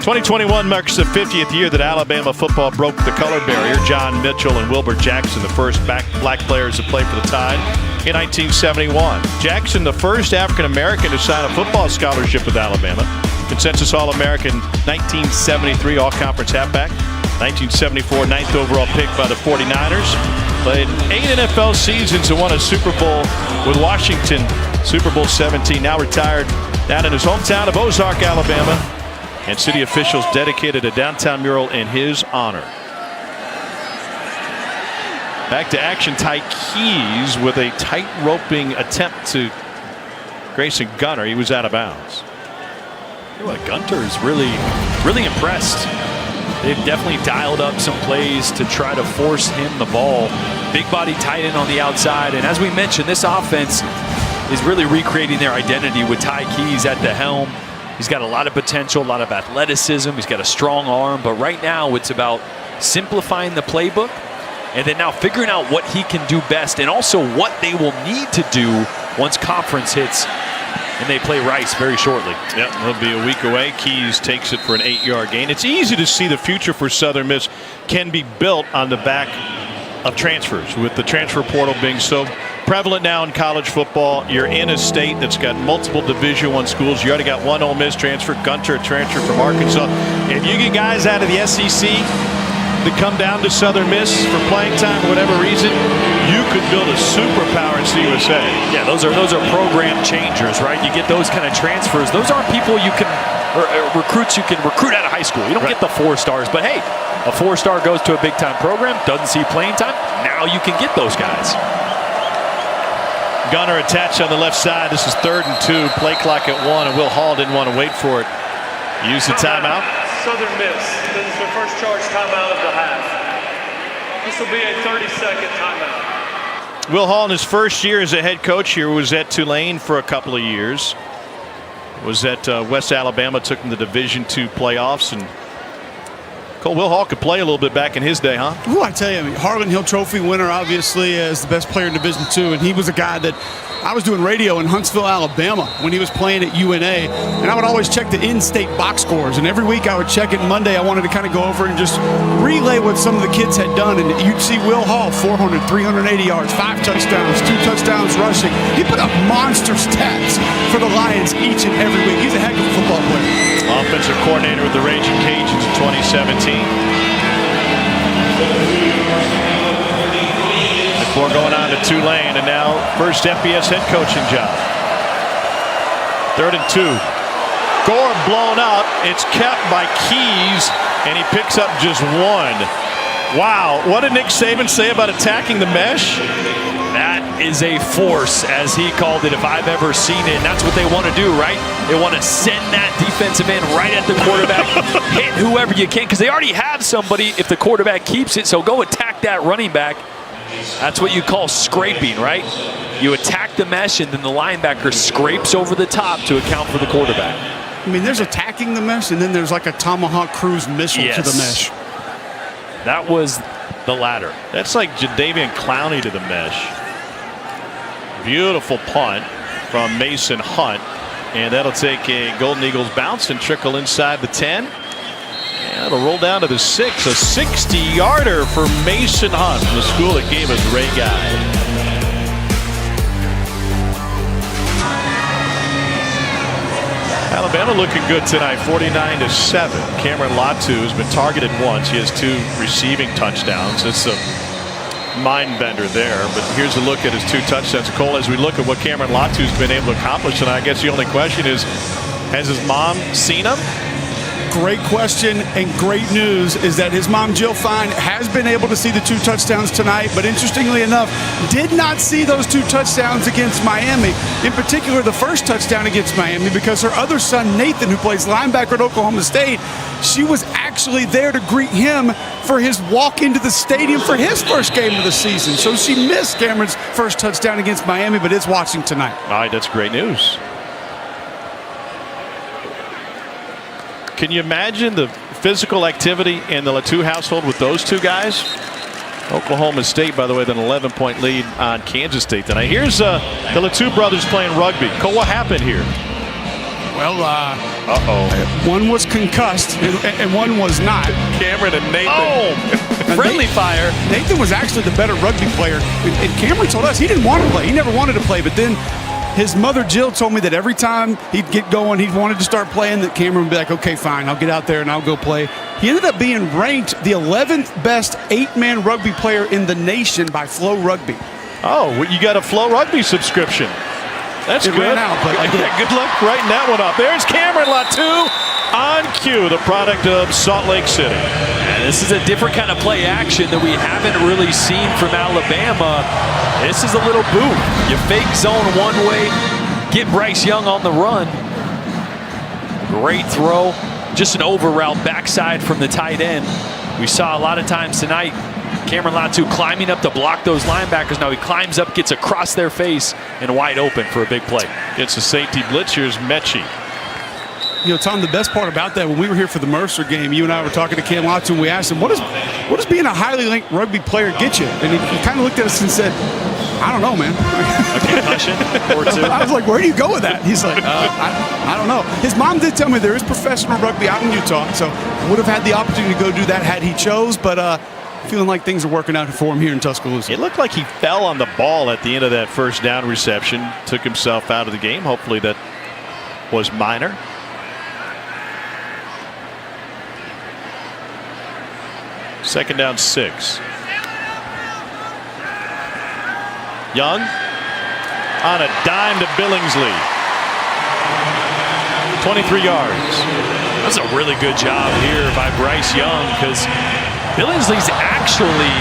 2021 marks the 50th year that Alabama football broke the color barrier. John Mitchell and Wilbur Jackson, the first black players to play for the Tide in 1971. Jackson, the first African-American to sign a football scholarship with Alabama. Consensus All-American 1973 All-Conference halfback. 1974 9th overall pick by the 49ers. Played 8 NFL seasons and won a Super Bowl with Washington. Super Bowl 17. Now retired down in his hometown of Ozark, Alabama. And city officials dedicated a downtown mural in his honor. Back to action, Ty Keys with a tight roping attempt to Grayson Gunter. He was out of bounds. Gunter is really impressed. They've definitely dialed up some plays to try to force him the ball. Big body tight end on the outside. And as we mentioned, this offense is really recreating their identity with Ty Keys at the helm. He's got a lot of potential, a lot of athleticism. He's got a strong arm. But right now, it's about simplifying the playbook and then now figuring out what he can do best and also what they will need to do once conference hits and they play Rice very shortly. Yep, he'll be a week away. Keys takes it for an 8-yard gain. It's easy to see the future for Southern Miss can be built on the back of transfers, with the transfer portal being so prevalent now in college football. You're in a state that's got multiple Division I schools. You already got one Ole Miss transfer, Gunter transfer from Arkansas. If you get guys out of the SEC that come down to Southern Miss for playing time for whatever reason, you could build a superpower in CUSA. Yeah, those are program changers, right? You get those kind of transfers. Those aren't people you can recruits you can recruit out of high school. You don't get the 4 stars, but hey, a 4-star goes to a big time program, doesn't see playing time. Now you can get those guys. Gunner attached on the left side. This is 3rd and 2. Play clock at 1, and Will Hall didn't want to wait for it. Use the timeout. Southern Miss. This is their first charge timeout of the half. This will be a 30-second timeout. Will Hall, in his first year as a head coach here, was at Tulane for a couple of years. Was at West Alabama, took him to Division II playoffs, and Will Hall could play a little bit back in his day, huh? Ooh, I tell you, Harlan Hill Trophy winner, obviously, as the best player in Division II, and he was a guy that I was doing radio in Huntsville, Alabama, when he was playing at UNA, and I would always check the in-state box scores, and every week I would check it. Monday, I wanted to kind of go over and just relay what some of the kids had done, and you'd see Will Hall, 400, 380 yards, 5 touchdowns, 2 touchdowns rushing. He put up monster stats for the Lions each and every week. He's a heck of a football player. Offensive coordinator with the Raging Cajuns in 2017. Before going on to Tulane, and now first FBS head coaching job. 3rd and 2. Gore blown out. It's kept by Keys, and he picks up just 1. Wow, what did Nick Saban say about attacking the mesh? That is a force, as he called it, if I've ever seen it. And that's what they want to do, right? They want to send that defensive end right at the quarterback, hit whoever you can, because they already have somebody if the quarterback keeps it. So go attack that running back. That's what you call scraping, right? You attack the mesh, and then the linebacker scrapes over the top to account for the quarterback. I mean, there's attacking the mesh, and then there's like a Tomahawk cruise missile to the mesh. That was the latter. That's like Jadeveon Clowney to the mesh. Beautiful punt from Mason Hunt, and that'll take a Golden Eagles bounce and trickle inside the 10. And it'll roll down to the 6. A 60-yarder for Mason Hunt from the school that gave us Ray Guy. Alabama looking good tonight, 49-7. Cameron Latu has been targeted once. He has 2 receiving touchdowns. It's a mind bender there, but here's a look at his 2 touchdowns. Cole, as we look at what Cameron Latu's been able to accomplish tonight, I guess the only question is, has his mom seen him? Great question, and great news is that his mom, Jill Fine, has been able to see the 2 touchdowns tonight, but interestingly enough, did not see those 2 touchdowns against Miami. In particular, the first touchdown against Miami, because her other son, Nathan, who plays linebacker at Oklahoma State, she was actually there to greet him for his walk into the stadium for his first game of the season. So she missed Cameron's first touchdown against Miami, but is watching tonight. All right, that's great news. Can you imagine the physical activity in the Latu household with those 2 guys? Oklahoma State, by the way, with an 11-point lead on Kansas State tonight. Here's the Latu brothers playing rugby. Cole, what happened here? Well, one was concussed and one was not. Cameron and Nathan. Oh, friendly fire. Nathan was actually the better rugby player. And Cameron told us he didn't want to play. He never wanted to play, but then his mother, Jill, told me that every time he'd get going, he wanted to start playing, that Cameron would be like, okay, fine, I'll get out there and I'll go play. He ended up being ranked the 11th best 8-man rugby player in the nation by Flow Rugby. Oh, well, you got a Flow Rugby subscription. That's it good. Ran out, but I did. Good luck writing that one up. There's Cameron Latu on cue, the product of Salt Lake City. And this is a different kind of play action that we haven't really seen from Alabama. This is a little boot. You fake zone one way, get Bryce Young on the run. Great throw. Just an over route backside from the tight end. We saw a lot of times tonight Cameron Latu climbing up to block those linebackers. Now he climbs up, gets across their face, and wide open for a big play. It's a safety blitz. Here's Mechie. You know, Tom, the best part about that, when we were here for the Mercer game, you and I were talking to Cam Latu, and we asked him, what does being a highly linked rugby player get you? And he kind of looked at us and said, I don't know, man. A concussion or 2. I was like, where do you go with that? He's like, I don't know. His mom did tell me there is professional rugby out in Utah, so would have had the opportunity to go do that had he chose, but feeling like things are working out for him here in Tuscaloosa. It looked like he fell on the ball at the end of that first down reception, took himself out of the game. Hopefully that was minor. Second down 6. Young on a dime to Billingsley. 23 yards. That's a really good job here by Bryce Young, because Billingsley's actually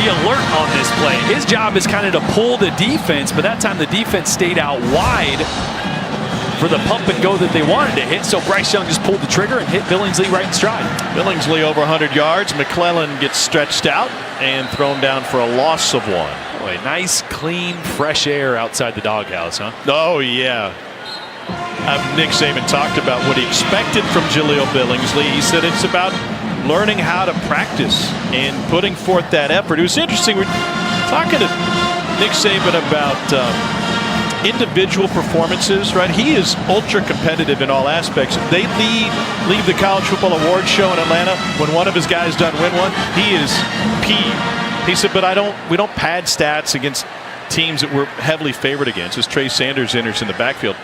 the alert on this play. His job is kind of to pull the defense, but that time the defense stayed out wide for the pump and go that they wanted to hit. So Bryce Young just pulled the trigger and hit Billingsley right in stride. Billingsley over 100 yards. McClellan gets stretched out and thrown down for a loss of 1. Boy, nice, clean, fresh air outside the doghouse, huh? Oh, yeah. Nick Saban talked about what he expected from Jaleel Billingsley. He said it's about learning how to practice and putting forth that effort. It was interesting. We're talking to Nick Saban about individual performances, right? He is ultra competitive in all aspects. They leave the College Football Awards show in Atlanta when one of his guys doesn't win one. He is peeved. He said, but we don't pad stats against teams that we're heavily favored against as Trey Sanders enters in the backfield.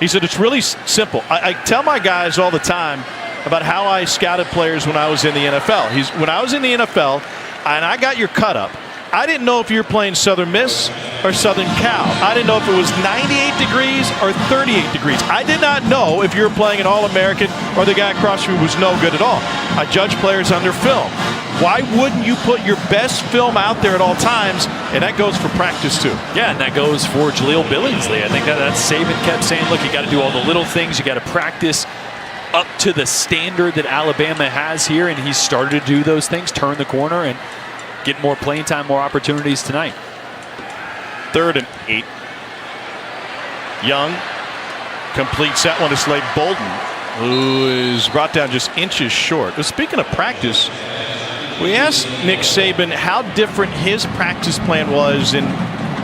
He said it's really simple. I tell my guys all the time about how I scouted players when I was in the NFL. When I was in the NFL and I got your cut up, I didn't know if you were playing Southern Miss or Southern Cal. I didn't know if it was 98 degrees or 38 degrees. I did not know if you were playing an All-American or the guy across from you was no good at all. I judge players on their film. Why wouldn't you put your best film out there at all times? And that goes for practice too. Yeah, and that goes for Jaleel Billingsley. I think that's Saban kept saying, look, you got to do all the little things. You got to practice up to the standard that Alabama has here, and he started to do those things, turn the corner, and get more playing time, more opportunities tonight. 3rd and 8. Young completes that one to Slade Bolden, who is brought down just inches short. But speaking of practice, we asked Nick Saban how different his practice plan was in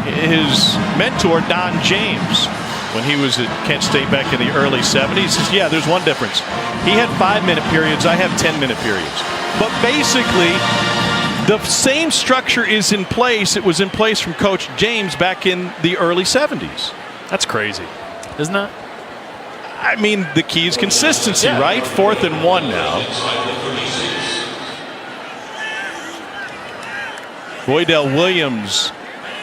his mentor, Don James, when he was at Kent State back in the early 70s. He says, yeah, there's one difference. He had 5-minute periods. I have 10-minute periods. But basically, the same structure is in place. It was in place from Coach James back in the early 70s. That's crazy, isn't that? I mean, the key is consistency, right? 4th and 1 now. Boydell Williams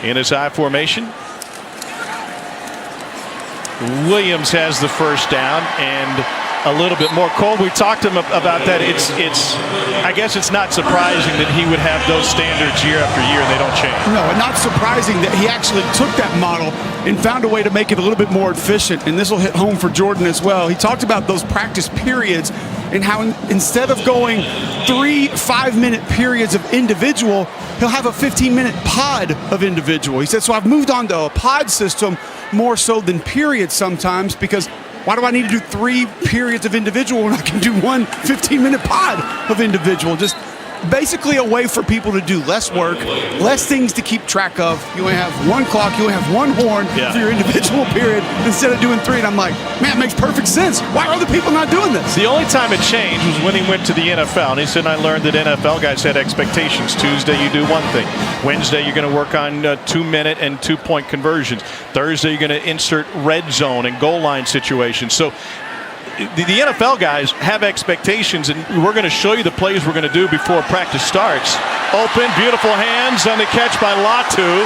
in his I formation. Williams has the first down and a little bit more. Cole, we talked to him about that. I guess it's not surprising that he would have those standards year after year and they don't change. No, and not surprising that he actually took that model and found a way to make it a little bit more efficient. And this will hit home for Jordan as well. He talked about those practice periods and how instead of going 3 5-minute periods of individual, he'll have a 15-minute pod of individual. He said, so I've moved on to a pod system more so than periods sometimes, because why do I need to do 3 periods of individual when I can do one 15-minute pod of individual? Just basically a way for people to do less work, less things to keep track of. You only have one clock, you only have one horn for your individual period instead of doing 3. And I'm like, man, it makes perfect sense. Why are other people not doing this? The only time it changed was when he went to the NFL. And he said, I learned that NFL guys had expectations. Tuesday, you do one thing. Wednesday, you're going to work on 2-minute and 2-point conversions. Thursday, you're going to insert red zone and goal line situations. So the NFL guys have expectations, and we're going to show you the plays we're going to do before practice starts. Open, beautiful hands on the catch by Latu.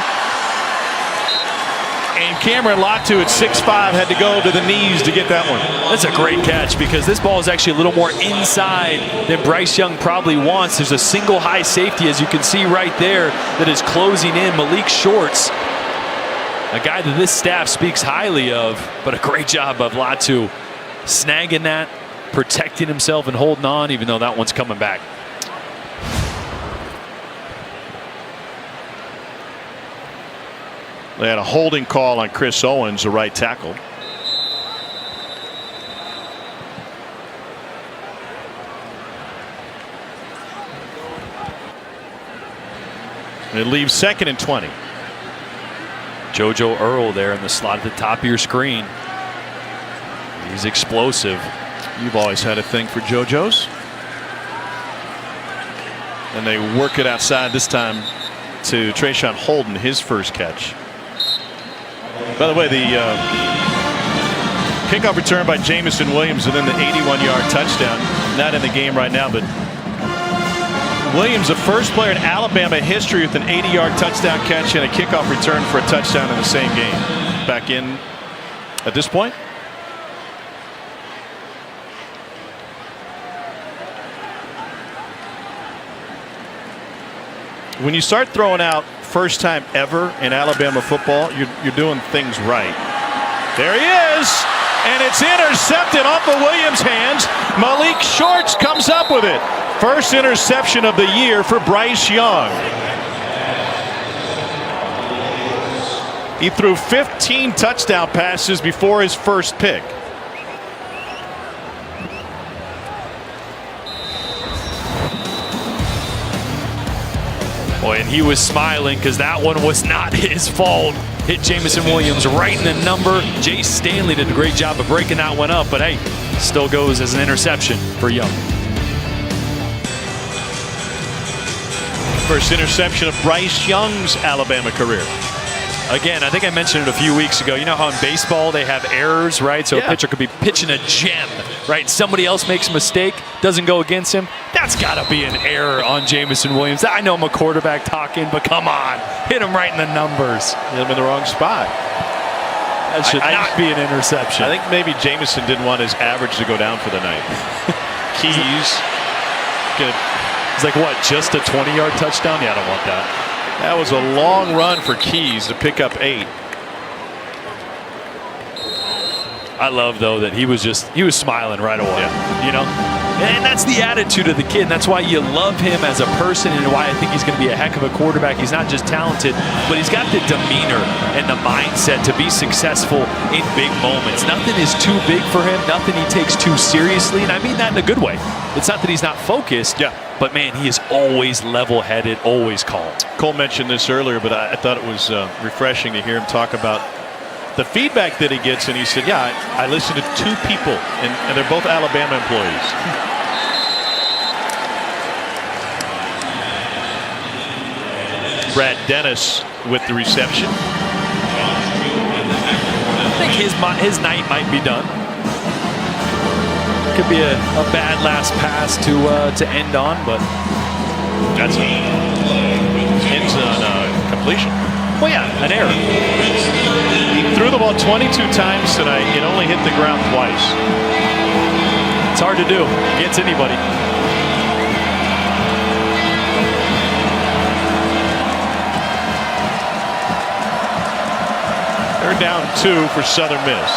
And Cameron Latu at 6'5" had to go to the knees to get that one. That's a great catch because this ball is actually a little more inside than Bryce Young probably wants. There's a single high safety, as you can see right there, that is closing in. Malik Shorts, a guy that this staff speaks highly of, but a great job of Latu snagging that, protecting himself and holding on, even though that one's coming back. They had a holding call on Chris Owens, the right tackle. It leaves 2nd and 20. JoJo Earl there in the slot at the top of your screen. He's explosive. You've always had a thing for JoJo's. And they work it outside this time to Trayshawn Holden, his first catch. By the way, the kickoff return by Jamison Williams and then the 81-yard touchdown. Not in the game right now, but Williams, the first player in Alabama history with an 80-yard touchdown catch and a kickoff return for a touchdown in the same game. Back in at this point. When you start throwing out first time ever in Alabama football, you're doing things right. There he is. and it's intercepted off of Williams' hands. Malik Shorts comes up with it. First interception of the year for Bryce Young. He threw 15 touchdown passes before his first pick. Boy, and he was smiling because that one was not his fault. Hit Jameson Williams right in the number. Jay Stanley did a great job of breaking that one up, but hey, still goes as an interception for Young. First interception of Bryce Young's Alabama career. Again, I think I mentioned it a few weeks ago. You know how in baseball they have errors, right? So a pitcher could be pitching a gem, right? Somebody else makes a mistake, doesn't go against him. That's got to be an error on Jameson Williams. I know I'm a quarterback talking, but come on. Hit him right in the numbers. Hit him in the wrong spot. That should not be an interception. I think maybe Jameson didn't want his average to go down for the night. Keys. Good. It's like, what, just a 20-yard touchdown? Yeah, I don't want that. That was a long run for Keys to pick up 8. I love, though, that he was smiling right away. Yeah. You know? And that's the attitude of the kid. And that's why you love him as a person and why I think he's going to be a heck of a quarterback. He's not just talented, but he's got the demeanor and the mindset to be successful in big moments. Nothing is too big for him. Nothing he takes too seriously. And I mean that in a good way. It's not that he's not focused. Yeah. But, man, he is always level-headed, always calm. Cole mentioned this earlier, but I thought it was refreshing to hear him talk about the feedback that he gets. And he said, yeah, I listen to 2 people, and they're both Alabama employees. Brad Dennis with the reception. I think his night might be done. Could be a bad last pass to end on, but that's ends on completion. Well, yeah, an error. He threw the ball 22 times tonight. It only hit the ground twice. It's hard to do against anybody. They're down 2 for Southern Miss.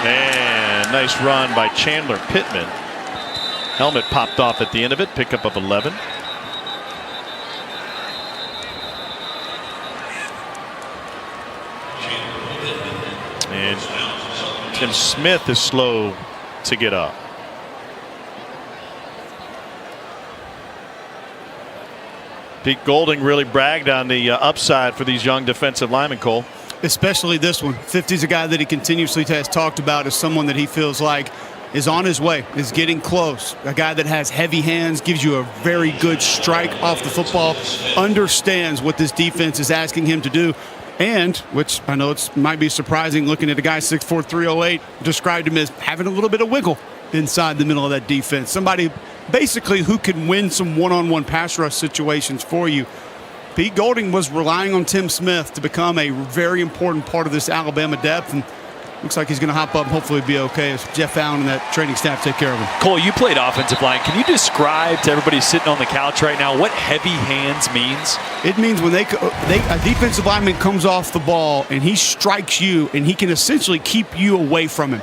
And nice run by Chandler Pittman. Helmet popped off at the end of it. Pickup of 11. And Tim Smith is slow to get up. Pete Golding really bragged on the upside for these young defensive linemen, Cole. Especially this one. 50's a guy that he continuously has talked about as someone that he feels like is on his way, is getting close. A guy that has heavy hands, gives you a very good strike off the football, understands what this defense is asking him to do. And, which I know it might be surprising looking at a guy 6'4", 308, described him as having a little bit of wiggle inside the middle of that defense. Somebody basically who can win some one-on-one pass rush situations for you. Pete Golding was relying on Tim Smith to become a very important part of this Alabama depth, and looks like he's going to hop up and hopefully be okay as Jeff Allen and that training staff take care of him. Cole, you played offensive line. Can you describe to everybody sitting on the couch right now what heavy hands means? It means when a defensive lineman comes off the ball and he strikes you and he can essentially keep you away from him.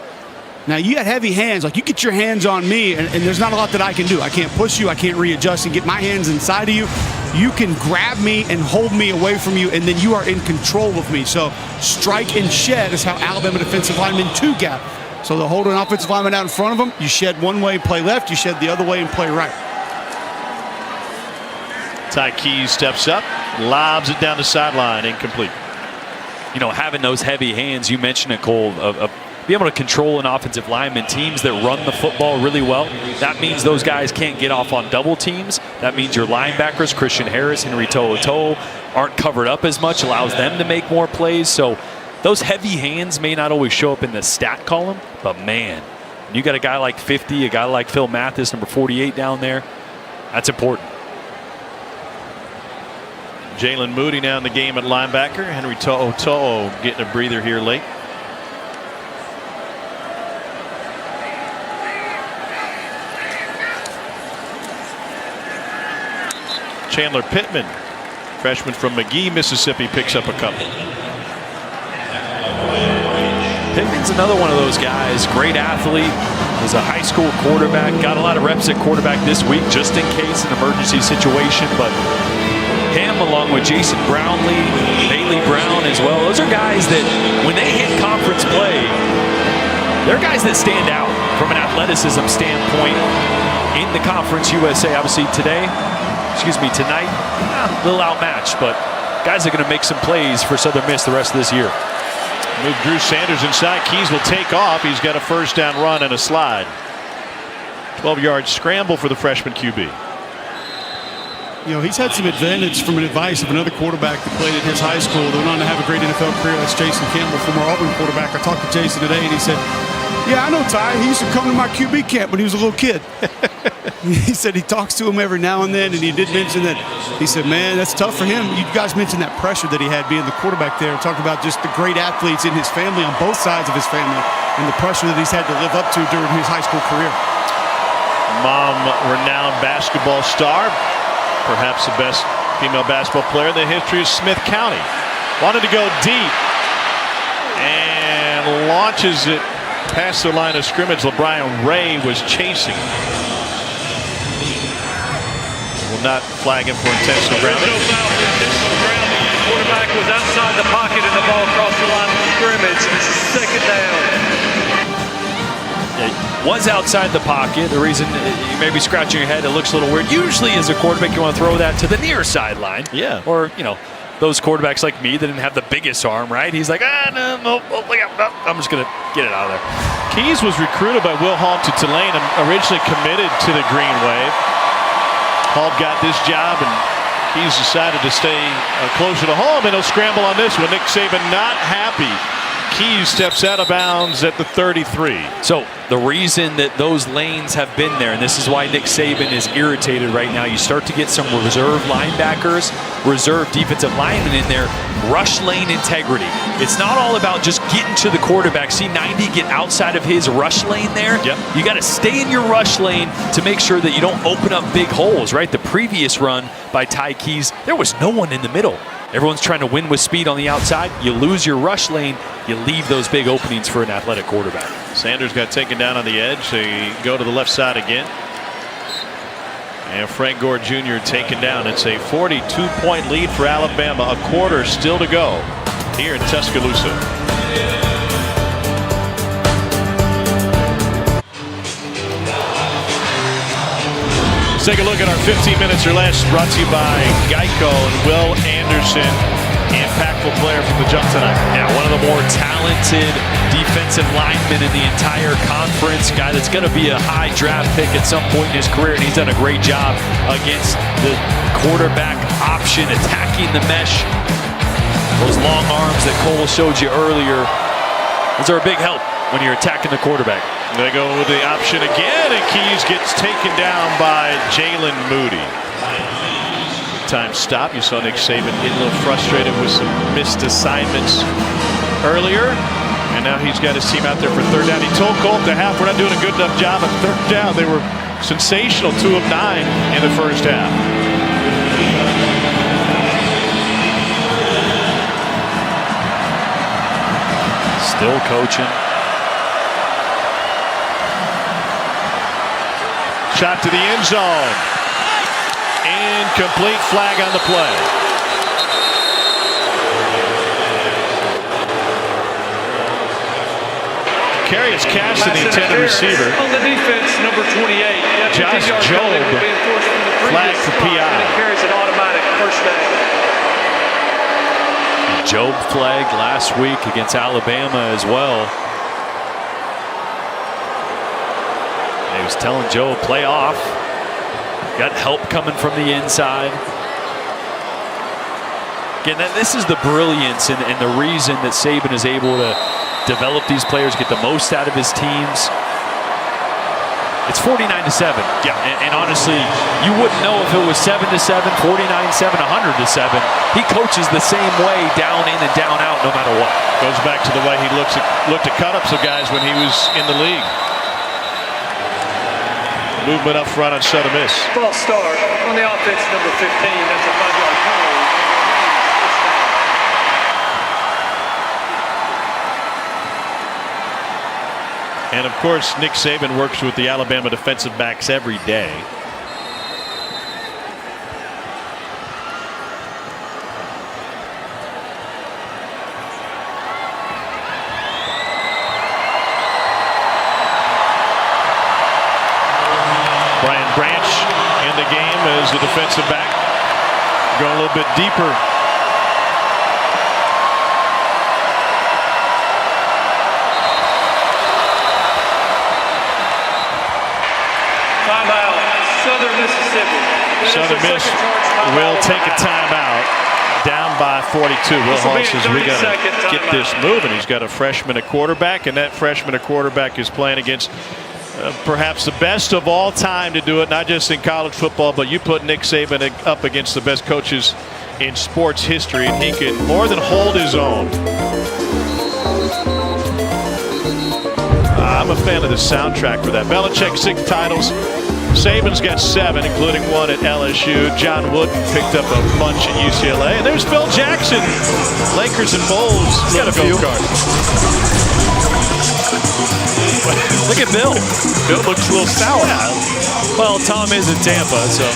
Now, you got heavy hands. Like, you get your hands on me, and there's not a lot that I can do. I can't push you. I can't readjust and get my hands inside of you. You can grab me and hold me away from you, and then you are in control of me. So strike and shed is how Alabama defensive linemen two gap. So they'll hold an offensive lineman out in front of them. You shed one way, play left. You shed the other way and play right. Ty Keys steps up, lobs it down the sideline, incomplete. You know, having those heavy hands, you mentioned it, Cole, of be able to control an offensive lineman, teams that run the football really well. That means those guys can't get off on double teams. That means your linebackers, Christian Harris, Henry To'oTo'o, aren't covered up as much, allows them to make more plays. So those heavy hands may not always show up in the stat column, but man, you got a guy like 50, a guy like Phil Mathis, number 48 down there. That's important. Jalen Moody now in the game at linebacker. Henry To'oTo'o getting a breather here late. Chandler Pittman Freshman from McGee, Mississippi, picks up a couple. Pittman's another one of those guys, great athlete, was a high school quarterback, got a lot of reps at quarterback this week just in case an emergency situation, but him along with Jason Brownlee, Bailey Brown as well, those are guys that when they hit conference play, they're guys that stand out from an athleticism standpoint in the Conference USA. Obviously tonight, a little outmatched, but guys are going to make some plays for Southern Miss the rest of this year. Move Drew Sanders inside. Keys will take off. He's got a first down run and a slide. 12-yard scramble for the freshman QB. You know, he's had some advantage from an advice of another quarterback that played at his high school that went on to have a great NFL career. That's Jason Campbell, former Auburn quarterback. I talked to Jason today, and he said, yeah, I know Ty. He used to come to my QB camp when he was a little kid. He said he talks to him every now and then, and he did mention that. He said, man, that's tough for him. You guys mentioned that pressure that he had being the quarterback there. Talked about just the great athletes in his family, on both sides of his family, and the pressure that he's had to live up to during his high school career. Mom, renowned basketball star, perhaps the best female basketball player in the history of Smith County. Wanted to go deep and launches it past the line of scrimmage. LeBron Ray was chasing. Will not flag him for intentional grounding. No foul for intentional grounding. The quarterback was outside the pocket and the ball crossed the line of scrimmage. This is second down. It was outside the pocket. The reason you may be scratching your head, it looks a little weird. Usually as a quarterback, you want to throw that to the near sideline. Yeah. Or, you know, those quarterbacks like me that didn't have the biggest arm, right? He's like, no, I'm just going to get it out of there. Keys was recruited by Will Hall to Tulane and originally committed to the Green Wave. Hall got this job, and Keys decided to stay closer to home, and he'll scramble on this one. Nick Saban not happy. Keys steps out of bounds at the 33. So the reason that those lanes have been there, and this is why Nick Saban is irritated right now, you start to get some reserve linebackers, reserve defensive linemen in there, rush lane integrity. It's not all about just getting to the quarterback. See 90 get outside of his rush lane there. Yep. You got to stay in your rush lane to make sure that you don't open up big holes, right? The previous run by Ty Keys, there was no one in the middle. Everyone's trying to win with speed on the outside. You lose your rush lane, you leave those big openings for an athletic quarterback. Sanders got taken down on the edge. They go to the left side again. And Frank Gore Jr. taken down. It's a 42-point lead for Alabama. A quarter still to go here in Tuscaloosa. Let's take a look at our 15 minutes or less, brought to you by Geico and Will Anderson, impactful player from the jump tonight. Yeah, one of the more talented defensive linemen in the entire conference. Guy that's going to be a high draft pick at some point in his career, and he's done a great job against the quarterback option, attacking the mesh. Those long arms that Cole showed you earlier, those are a big help when you're attacking the quarterback. They go with the option again, and Keys gets taken down by Jalen Moody. Time stop. You saw Nick Saban get a little frustrated with some missed assignments earlier, and now he's got his team out there for third down. He told Cole at the half, we're not doing a good enough job at third down. They were sensational, 2 of 9 in the first half. Still coaching. Shot to the end zone. Incomplete, flag on the play. Carry is cast to the intended receiver. On the defense, number 28. Josh Jobe flag for PI. And it carries an automatic first down. Jobe flagged last week against Alabama as well. He was telling Joe, play off. Got help coming from the inside. Again, this is the brilliance and the reason that Saban is able to develop these players, get the most out of his teams. It's 49-7. Yeah. And honestly, you wouldn't know if it was 7-7, 49-7, 100-7. He coaches the same way, down in and down out, no matter what. Goes back to the way he looked at cut-ups of guys when he was in the league. Movement up front on Southern Miss. False start on the offense, number 15. That's a 5-yard penalty. And of course, Nick Saban works with the Alabama defensive backs every day. Brian Branch in the game as the defensive back, going a little bit deeper. Southern Mississippi. Southern Miss will take a timeout, down by 42. Will Hall says we got to get this moving. He's got a freshman at quarterback, and that freshman at quarterback is playing against perhaps the best of all time to do it, not just in college football, but you put Nick Saban up against the best coaches in sports history, and he can more than hold his own. I'm a fan of the soundtrack for that. Belichick 6 titles. Saban's got 7, including 1 at LSU. John Wooden picked up a bunch at UCLA. And there's Phil Jackson. Lakers and Bulls. Got a few. Look at Bill. Bill looks a little sour. Yeah. Well, Tom is in Tampa, so.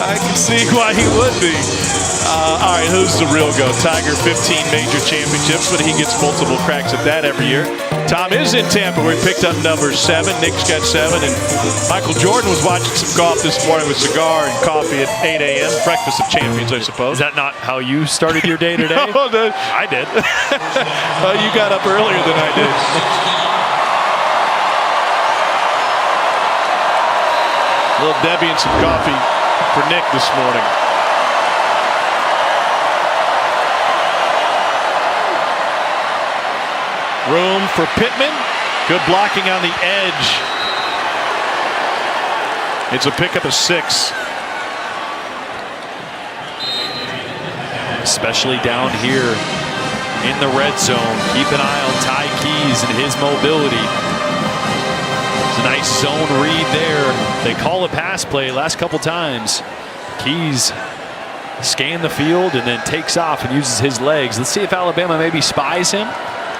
I can see why he would be. All right, who's the real GOAT? Tiger, 15 major championships, but he gets multiple cracks at that every year. Tom is in Tampa, where he picked up number 7. Nick's got 7. And Michael Jordan was watching some golf this morning with cigar and coffee at 8 a.m. Breakfast of champions, I suppose. Is that not how you started your day today? No, I did. You got up earlier than I did. Little Debbie and some coffee for Nick this morning. Room for Pittman. Good blocking on the edge. It's a pickup of 6. Especially down here in the red zone. Keep an eye on Ty Keys and his mobility. It's a nice zone read there. They call a pass play last couple times. Keys scan the field and then takes off and uses his legs. Let's see if Alabama maybe spies him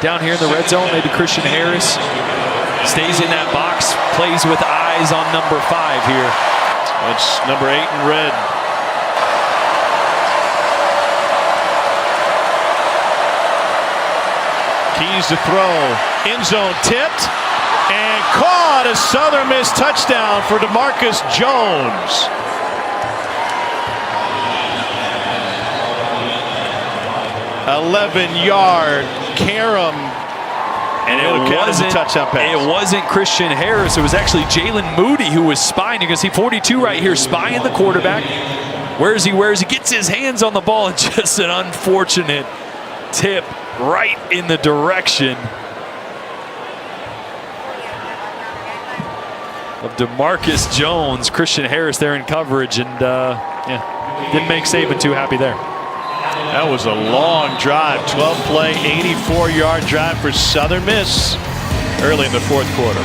down here in the red zone. Maybe Christian Harris stays in that box, plays with eyes on number 5 here. That's number 8 in red. Keys to throw. End zone tipped and caught. A Southern Miss touchdown for DeMarcus Jones. $11-yard carom. And it wasn't Christian Harris. It was actually Jalen Moody who was spying. You can see 42 right here, spying the quarterback. Where is he? Gets his hands on the ball, and just an unfortunate tip right in the direction of DeMarcus Jones. Christian Harris there in coverage, and didn't make Saban too happy there. That was a long drive, 12-play, 84-yard drive for Southern Miss early in the 4th quarter.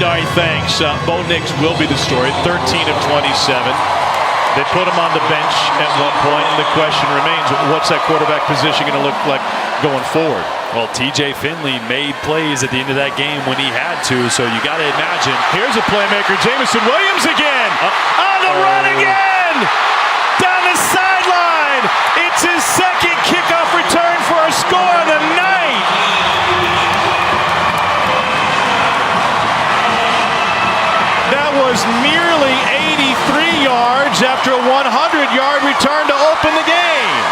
All right, thanks. Bo Nix will be the story. 13 of 27. They put him on the bench at one point, and the question remains, what's that quarterback position going to look like going forward? Well, TJ Finley made plays at the end of that game when he had to, so you got to imagine. Here's a playmaker, Jamison Williams again. On the run again. Down the sideline. It's his 2nd kickoff return for a score of the night. That was nearly 83 yards after a 100-yard return to open the game.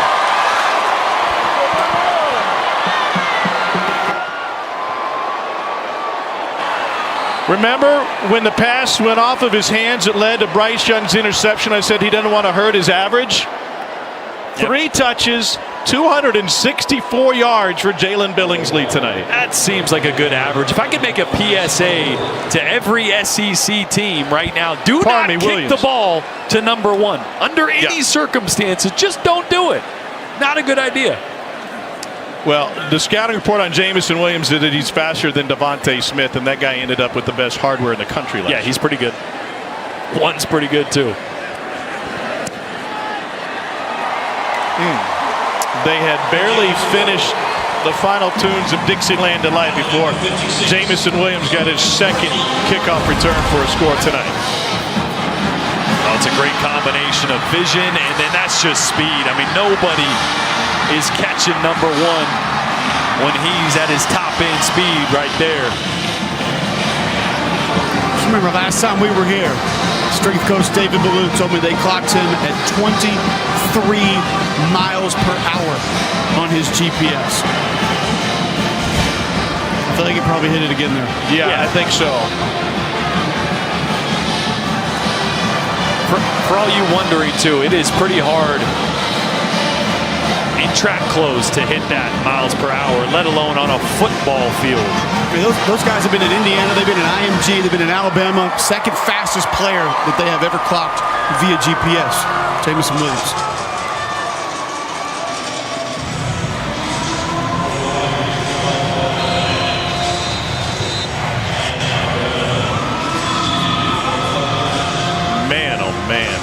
Remember when the pass went off of his hands, it led to Bryce Young's interception? I said he didn't want to hurt his average. 3 touches, 264 yards for Jalen Billingsley tonight. That seems like a good average. If I could make a PSA to every SEC team right now, do not kick the ball to number 1. Under any circumstances, just don't do it. Not a good idea. Well, the scouting report on Jameson Williams is that he's faster than Devontae Smith, and that guy ended up with the best hardware in the country last year. Yeah, he's pretty good. One's pretty good, too. They had barely finished the final tunes of Dixieland Delight before Jameson Williams got his second kickoff return for a score tonight. Oh, it's a great combination of vision, and then that's just speed. I mean, nobody is catching number 1 when he's at his top-end speed right there. Just remember last time we were here, strength coach David Ballou told me they clocked him at 23 miles per hour on his GPS. I feel like he probably hit it again there. Yeah, I think so. For all you wondering, too, it is pretty hard in track clothes to hit that miles per hour, let alone on a football field. I mean, those guys have been in Indiana, they've been in IMG, they've been in Alabama. Second fastest player that they have ever clocked via GPS, Jameson Williams. Man, oh man.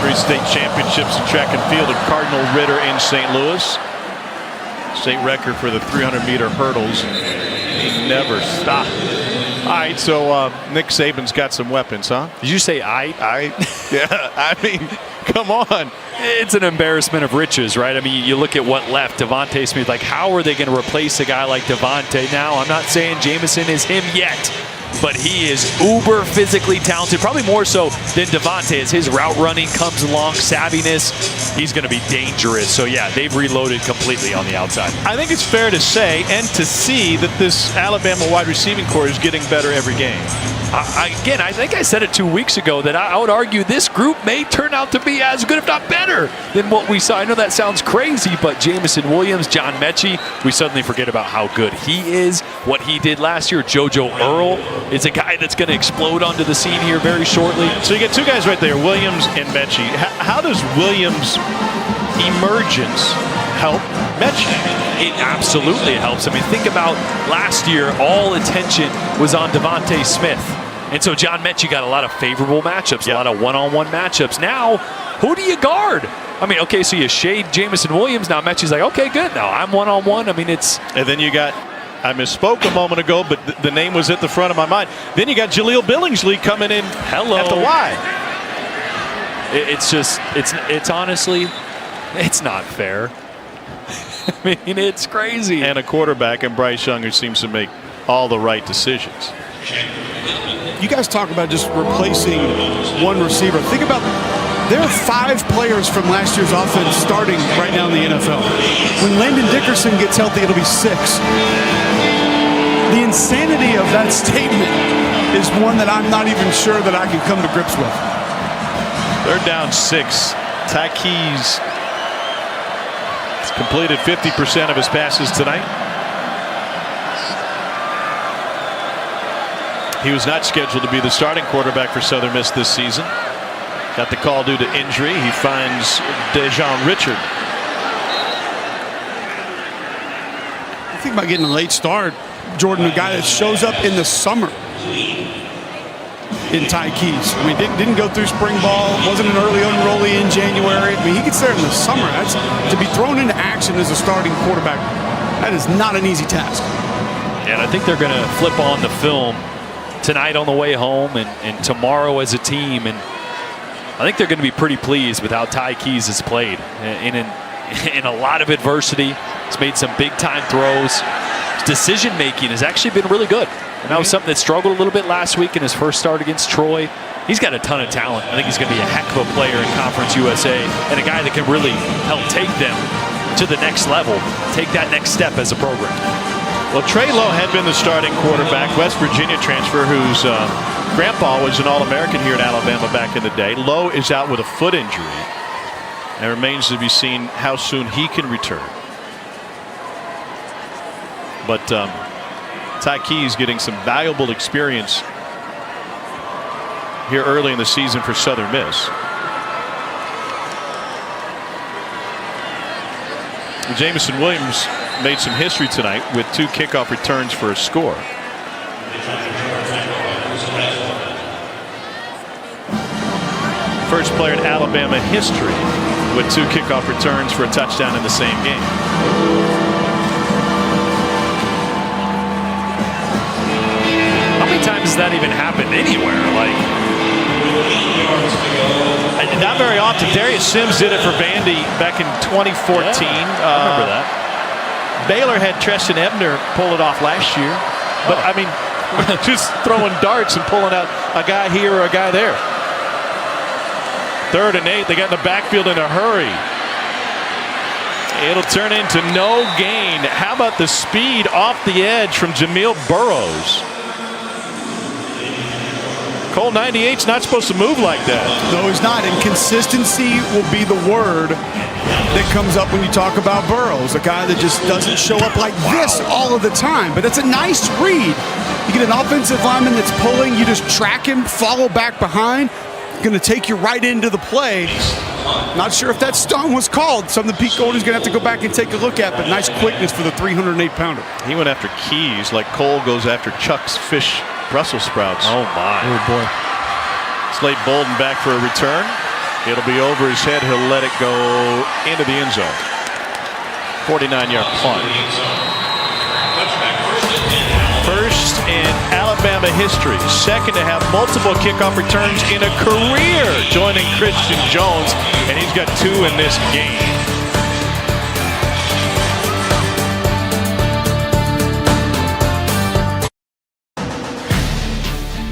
Three state championships in track and field at Cardinal Ritter in St. Louis. State record for the 300-meter hurdles. He never stopped. All right, so Nick Saban's got some weapons, huh? Did you say Yeah, I mean, come on. It's an embarrassment of riches, right? I mean, you look at what left. Devontae Smith, like, how are they going to replace a guy like Devontae now? I'm not saying Jameson is him yet, but he is uber physically talented, probably more so than Devontae. As his route running comes along, savviness, he's going to be dangerous. So, yeah, they've reloaded completely on the outside. I think it's fair to say and to see that this Alabama wide receiving core is getting better every game. Again, I think I said it 2 weeks ago that I would argue this group may turn out to be as good, if not better, than what we saw. I know that sounds crazy, but Jameson Williams, John Mechie, we suddenly forget about how good he is, what he did last year. JoJo Earl is a guy that's going to explode onto the scene here very shortly. So you get two guys right there, Williams and Mechie. How does Williams' emergence help Mechie? It absolutely helps. I mean, think about last year, all attention was on Devontae Smith. And so John Mechie got a lot of favorable matchups, a lot of one-on-one matchups. Now, who do you guard? I mean, okay, so you shade Jameson Williams. Now Mechie's like, okay, good. Now I'm one-on-one. I mean, it's... And then you got, I misspoke a moment ago, but the name was at the front of my mind. Then you got Jaleel Billingsley coming in at the Y. It's just, it's honestly, it's not fair. I mean, it's crazy. And a quarterback in Bryce Young who seems to make all the right decisions. You guys talk about just replacing one receiver. Think about, there are 5 players from last year's offense starting right now in the NFL. When Landon Dickerson gets healthy, it'll be 6. The insanity of that statement is one that I'm not even sure that I can come to grips with. They're down 6. Ty Keys has completed 50% of his passes tonight. He was not scheduled to be the starting quarterback for Southern Miss this season. Got the call due to injury. He finds Dejon Richard. You think about getting a late start, Jordan, a guy that shows up in the summer in Ty Keys. I mean, didn't go through spring ball, wasn't an early enrollee in January. I mean, he gets there in the summer. That's to be thrown into action as a starting quarterback. That is not an easy task. And I think they're going to flip on the film tonight on the way home and tomorrow as a team. And I think they're going to be pretty pleased with how Ty Keys has played. In a lot of adversity, he's made some big-time throws. His decision-making has actually been really good. And that was something that struggled a little bit last week in his first start against Troy. He's got a ton of talent. I think he's going to be a heck of a player in Conference USA and a guy that can really help take them to the next level, take that next step as a program. Well, Trey Lowe had been the starting quarterback, West Virginia transfer, whose Grandpa was an All-American here at Alabama back in the day. Lowe is out with a foot injury. And it remains to be seen how soon he can return. But Ty Keyes getting some valuable experience here early in the season for Southern Miss. Jamison Williams made some history tonight with 2 kickoff returns for a score. First player in Alabama history with 2 kickoff returns for a touchdown in the same game. How many times has that even happened anywhere? Not very often. Darius Sims did it for Vandy back in 2014. Yeah, I remember that. Baylor had Treston Ebner pull it off last year. But, I mean, just throwing darts and pulling out a guy here or a guy there. 3rd and 8. They got in the backfield in a hurry. It'll turn into no gain. How about the speed off the edge from Jamil Burrows? Cole 98's not supposed to move like that. No, he's not. And consistency will be the word that comes up when you talk about Burrows, a guy that just doesn't show up like this all of the time. But it's a nice read. You get an offensive lineman that's pulling, you just track him, follow back behind. Going to take you right into the play. Not sure if that stunt was called. Something Pete Golding's going to have to go back and take a look at, but nice quickness for the 308-pounder. He went after Keys like Cole goes after Chuck's fish Brussels sprouts. Oh, my. Oh, boy. Slade Bolden back for a return. It'll be over his head. He'll let it go into the end zone. 49-yard punt. First in Alabama history. Second to have multiple kickoff returns in a career, joining Christian Jones, and he's got 2 in this game.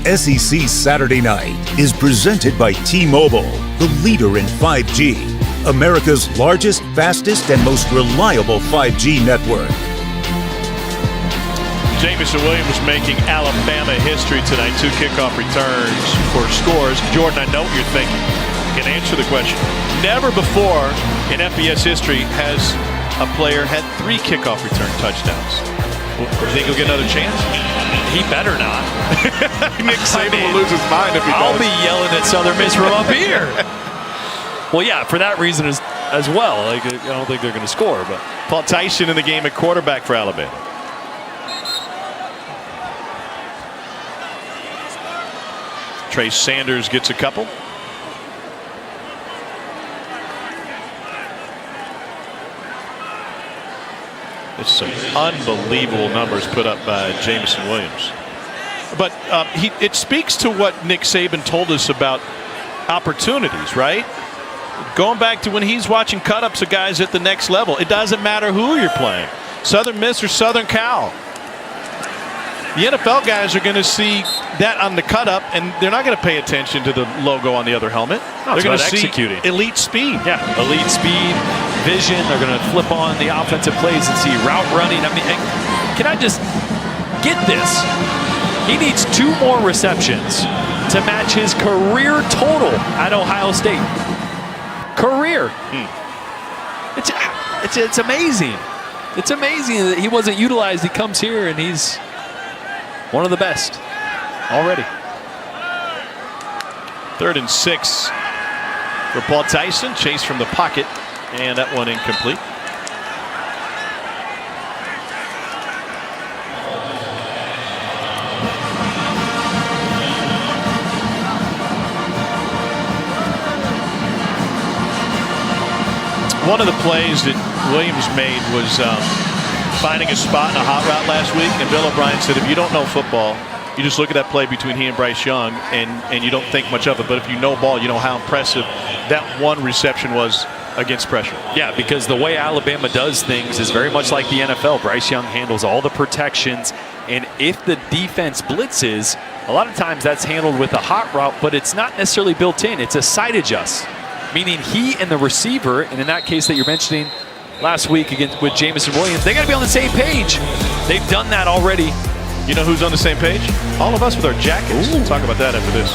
SEC Saturday Night is presented by T-Mobile, the leader in 5G, America's largest, fastest, and most reliable 5G network. Jamison Williams making Alabama history tonight. 2 kickoff returns for scores. Jordan, I know what you're thinking. Can answer the question. Never before in FBS history has a player had 3 kickoff return touchdowns. You think he'll get another chance? He better not. Nick Saban will lose his mind if he does. I'll be yelling at Southern Miss from up here. Well, yeah, for that reason as well. I don't think they're going to score. But Paul Tyson in the game at quarterback for Alabama. Trey Sanders gets a couple. It's some unbelievable numbers put up by Jamison Williams. But it speaks to what Nick Saban told us about opportunities, right? Going back to when he's watching cut-ups of guys at the next level. It doesn't matter who you're playing. Southern Miss or Southern Cal. The NFL guys are going to see that on the cut-up, and they're not going to pay attention to the logo on the other helmet. They're going to see executing. Elite speed. Yeah, elite speed, vision. They're going to flip on the offensive plays and see route running. I mean, can I just get this? He needs 2 more receptions to match his career total at Ohio State. Career. It's amazing. It's amazing that he wasn't utilized. He comes here and he's one of the best already. 3rd and 6 for Paul Tyson. Chase from the pocket, and that one incomplete. One of the plays that Williams made was finding a spot in a hot route last week, and Bill O'Brien said if you don't know football, you just look at that play between he and Bryce Young, and you don't think much of it. But if you know ball, you know how impressive that one reception was against pressure. Yeah, because the way Alabama does things is very much like the NFL. Bryce Young handles all the protections, and if the defense blitzes, a lot of times that's handled with a hot route, but it's not necessarily built in. It's a side adjust, meaning he and the receiver, and in that case that you're mentioning last week with Jamison Williams, they got to be on the same page. They've done that already You know who's on the same page? All of us with our jackets. We'll talk about that after this.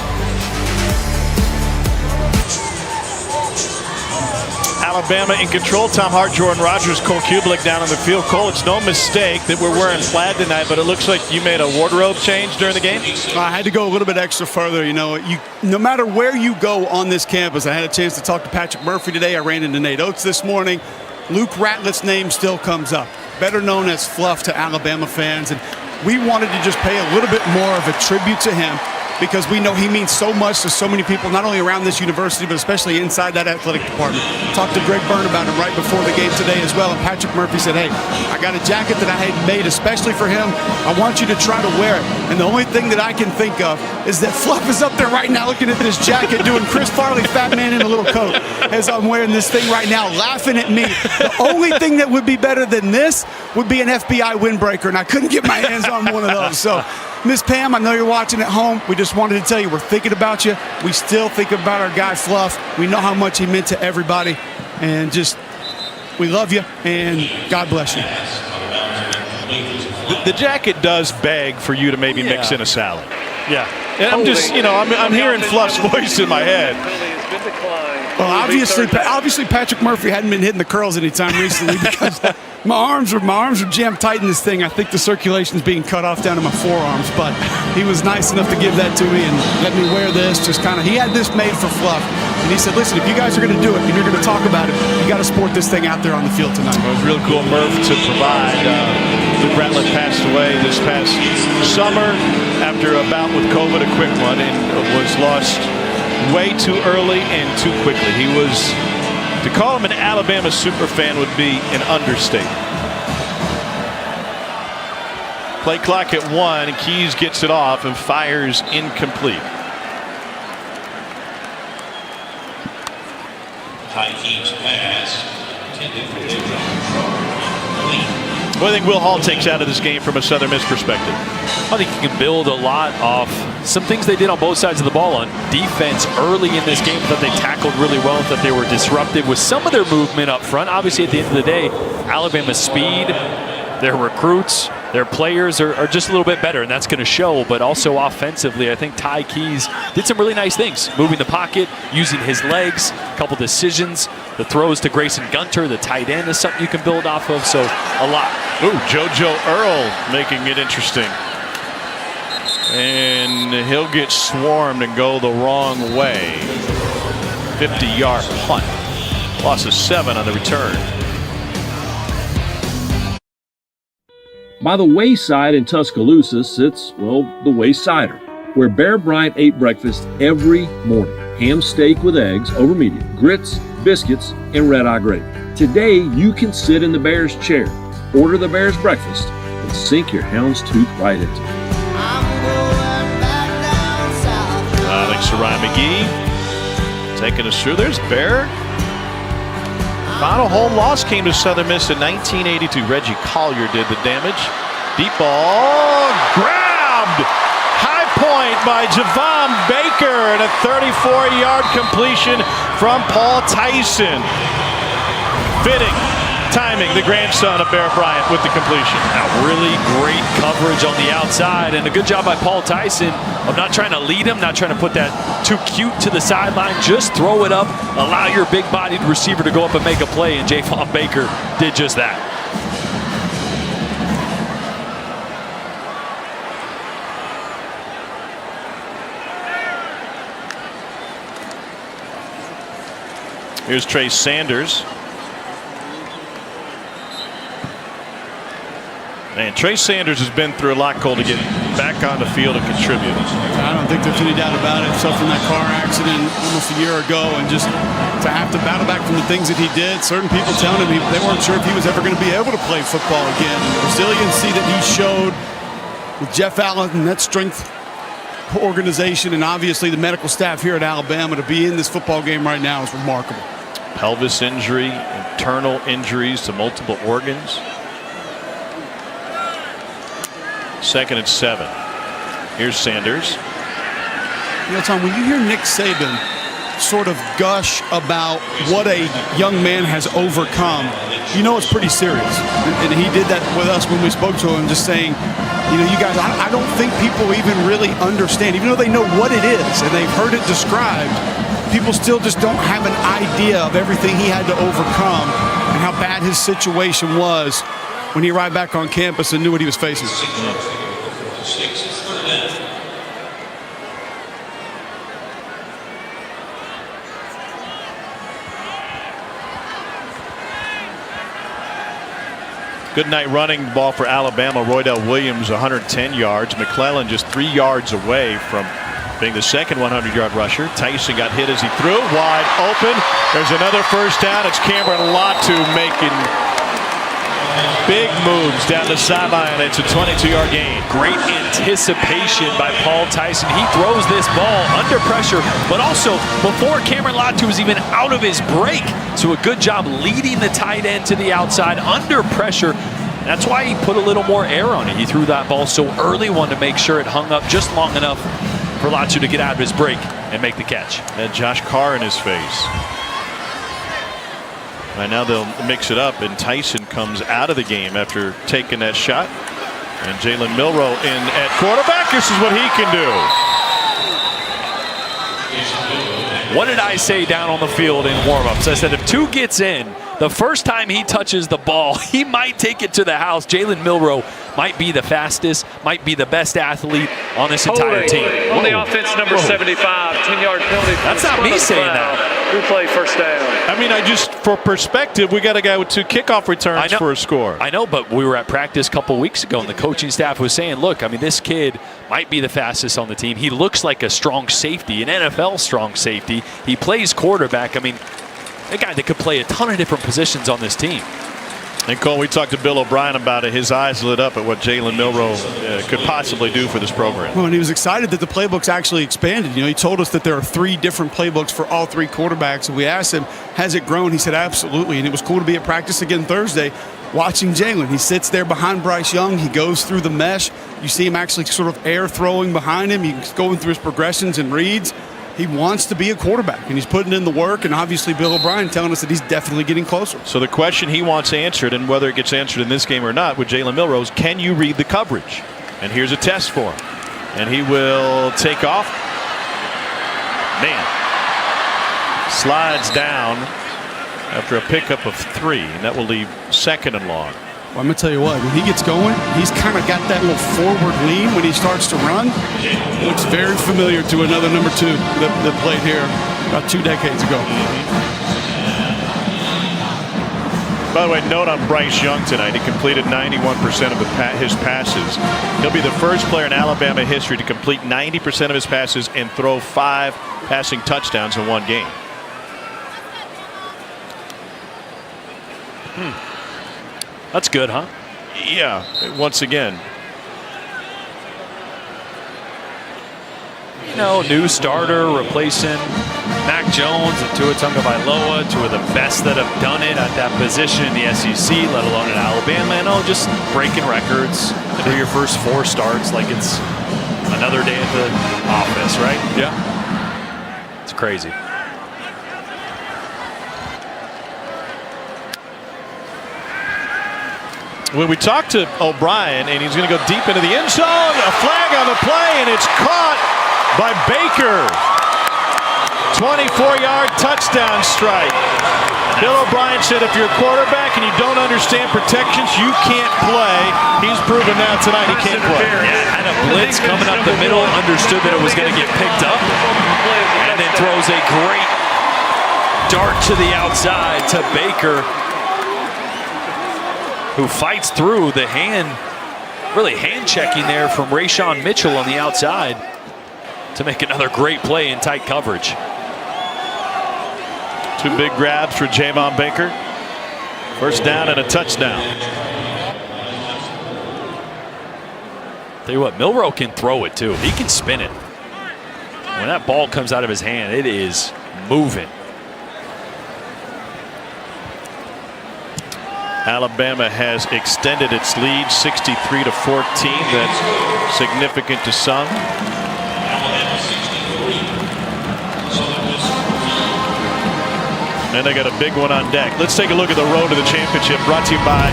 Alabama in control. Tom Hart, Jordan Rogers, Cole Kubelik down on the field. Cole, it's no mistake that we're wearing plaid tonight, but it looks like you made a wardrobe change during the game. I had to go a little bit extra further. You know, no matter where you go on this campus, I had a chance to talk to Patrick Murphy today. I ran into Nate Oates this morning. Luke Ratliff's name still comes up, better known as Fluff to Alabama fans. And we wanted to just pay a little bit more of a tribute to him, because we know he means so much to so many people, not only around this university, but especially inside that athletic department. Talked to Greg Byrne about him right before the game today as well, and Patrick Murphy said, hey, I got a jacket that I had made especially for him. I want you to try to wear it. And the only thing that I can think of is that Fluff is up there right now looking at this jacket, doing Chris Farley, fat man in a little coat, as I'm wearing this thing right now, laughing at me. The only thing that would be better than this would be an FBI windbreaker, and I couldn't get my hands on one of those. So, Miss Pam, I know you're watching at home. We just wanted to tell you we're thinking about you. We still think about our guy Fluff. We know how much he meant to everybody. And just, we love you, and God bless you. The jacket does beg for you to maybe mix in a salad. Yeah. And I'm just, you know, I'm hearing Fluff's voice in my head. Well, obviously Patrick Murphy hadn't been hitting the curls anytime recently, because my arms are jammed tight in this thing. I think the circulation's being cut off down to my forearms, but he was nice enough to give that to me and let me wear this. Just kind of, he had this made for Fluff, and he said, listen, if you guys are going to do it and you're going to talk about it, you got to sport this thing out there on the field tonight. It was really cool, Murph, to provide. Luke Ratliff passed away this past summer after a bout with COVID, a quick one, and was lost way too early and too quickly. He was, to call him an Alabama superfan would be an understatement. Play clock at 1, and Keys gets it off and fires incomplete. High Keys pass intended for What do you think Will Hall takes out of this game from a Southern Miss perspective? I think you can build a lot off some things they did on both sides of the ball on defense early in this game. That they tackled really well, that they were disruptive with some of their movement up front. Obviously, at the end of the day, Alabama's speed, their recruits, their players are just a little bit better, and that's going to show. But also offensively, I think Ty Keys did some really nice things, moving the pocket, using his legs, a couple decisions. The throws to Grayson Gunter, the tight end, is something you can build off of, so a lot. Ooh, JoJo Earl making it interesting. And he'll get swarmed and go the wrong way. 50-yard punt. Loss of 7 on the return. By the wayside in Tuscaloosa sits, well, the Waysider, where Bear Bryant ate breakfast every morning. Ham steak with eggs over medium, grits, biscuits, and red-eye gravy. Today, you can sit in the Bear's chair, order the Bear's breakfast, and sink your hound's tooth right into it. Alex Sarai McGee taking us through. There's Bear. Final home loss came to Southern Miss in 1982. Reggie Collier did the damage. Deep ball grabbed. High point by Javon Baker and a 34-yard completion from Paul Tyson. Fitting timing, the grandson of Bear Bryant with the completion. Now, really great coverage on the outside, and a good job by Paul Tyson of not trying to lead him, not trying to put that too cute to the sideline. Just throw it up, allow your big-bodied receiver to go up and make a play, and Javon Baker did just that. Here's Trey Sanders. And Trey Sanders has been through a lot, Cole, to get back on the field and contribute. I don't think there's any doubt about it. Suffered that car accident almost a year ago, and just to have to battle back from the things that he did. Certain people telling him they weren't sure if he was ever going to be able to play football again. The resiliency that he showed with Jeff Allen and that strength organization, and obviously the medical staff here at Alabama, to be in this football game right now is remarkable. Pelvis injury, internal injuries to multiple organs. 2nd and 7. Here's Sanders. You know, Tom, when you hear Nick Saban sort of gush about what a young man has overcome, you know it's pretty serious. And he did that with us when we spoke to him, just saying You know, you guys, I don't think people even really understand, even though they know what it is and they've heard it described, people still just don't have an idea of everything he had to overcome and how bad his situation was when he arrived back on campus and knew what he was facing. Good night running ball for Alabama. Roydell Williams, 110 yards. McClellan just 3 yards away from being the second 100-yard rusher. Tyson got hit as he threw. Wide open. There's another first down. It's Cameron Latu making big moves down the sideline. It's a 22-yard gain. Great anticipation by Paul Tyson. He throws this ball under pressure, but also before Cameron Latu was even out of his break. So a good job leading the tight end to the outside under pressure. That's why he put a little more air on it. He threw that ball so early, wanted to make sure it hung up just long enough for Latu to get out of his break and make the catch. And Josh Carr in his face. Right now they'll mix it up, and Tyson comes out of the game after taking that shot. And Jalen Milroe in at quarterback. This is what he can do. What did I say down on the field in warmups? I said if 2 gets in, the first time he touches the ball, he might take it to the house. Jalen Milroe might be the fastest, might be the best athlete on this entire team. On the offense, number 75, 10-yard penalty. That's not me saying that. Replay first down. I mean, for perspective, we got a guy with 2 kickoff returns for a score. I know, but we were at practice a couple weeks ago, and the coaching staff was saying, look, I mean, this kid might be the fastest on the team. He looks like a strong safety, an NFL strong safety. He plays quarterback. I mean, a guy that could play a ton of different positions on this team. And Cole, we talked to Bill O'Brien about it. His eyes lit up at what Jalen Milroe could possibly do for this program. Well, and he was excited that the playbook's actually expanded. You know, he told us that there are 3 different playbooks for all 3 quarterbacks. And we asked him, has it grown? He said, absolutely. And it was cool to be at practice again Thursday watching Jalen. He sits there behind Bryce Young. He goes through the mesh. You see him actually sort of air throwing behind him. He's going through his progressions and reads. He wants to be a quarterback, and he's putting in the work, and obviously Bill O'Brien telling us that he's definitely getting closer. So the question he wants answered, and whether it gets answered in this game or not with Jalen Milroe, is can you read the coverage? And here's a test for him. And he will take off. Man. Slides down after a pickup of 3, and that will leave 2nd and long. Well, I'm going to tell you what, when he gets going, he's kind of got that little forward lean when he starts to run. Looks very familiar to another number 2 that played here about 2 decades ago. By the way, note on Bryce Young tonight, he completed 91% of his passes. He'll be the first player in Alabama history to complete 90% of his passes and throw 5 passing touchdowns in one game. That's good, huh? Yeah, once again. You know, new starter replacing Mac Jones and Tua Tagovailoa, 2 of the best that have done it at that position in the SEC, let alone in Alabama. And just breaking records through your first 4 starts like it's another day at the office, right? Yeah. It's crazy. When we talked to O'Brien, and he's going to go deep into the end zone, a flag on the play, and it's caught by Baker. 24-yard touchdown strike. Bill O'Brien said if you're a quarterback and you don't understand protections, you can't play. He's proven now tonight he can't play. Yeah, had a blitz coming up the middle, understood that it was going to get picked up, and then throws a great dart to the outside to Baker, who fights through the really hand checking there from Rayshawn Mitchell on the outside to make another great play in tight coverage. 2 big grabs for Javon Baker. First down and a touchdown. Tell you what, Milroe can throw it too. He can spin it. When that ball comes out of his hand, it is moving. Alabama has extended its lead 63-14. That's significant to some. And they got a big one on deck. Let's take a look at the road to the championship, brought to you by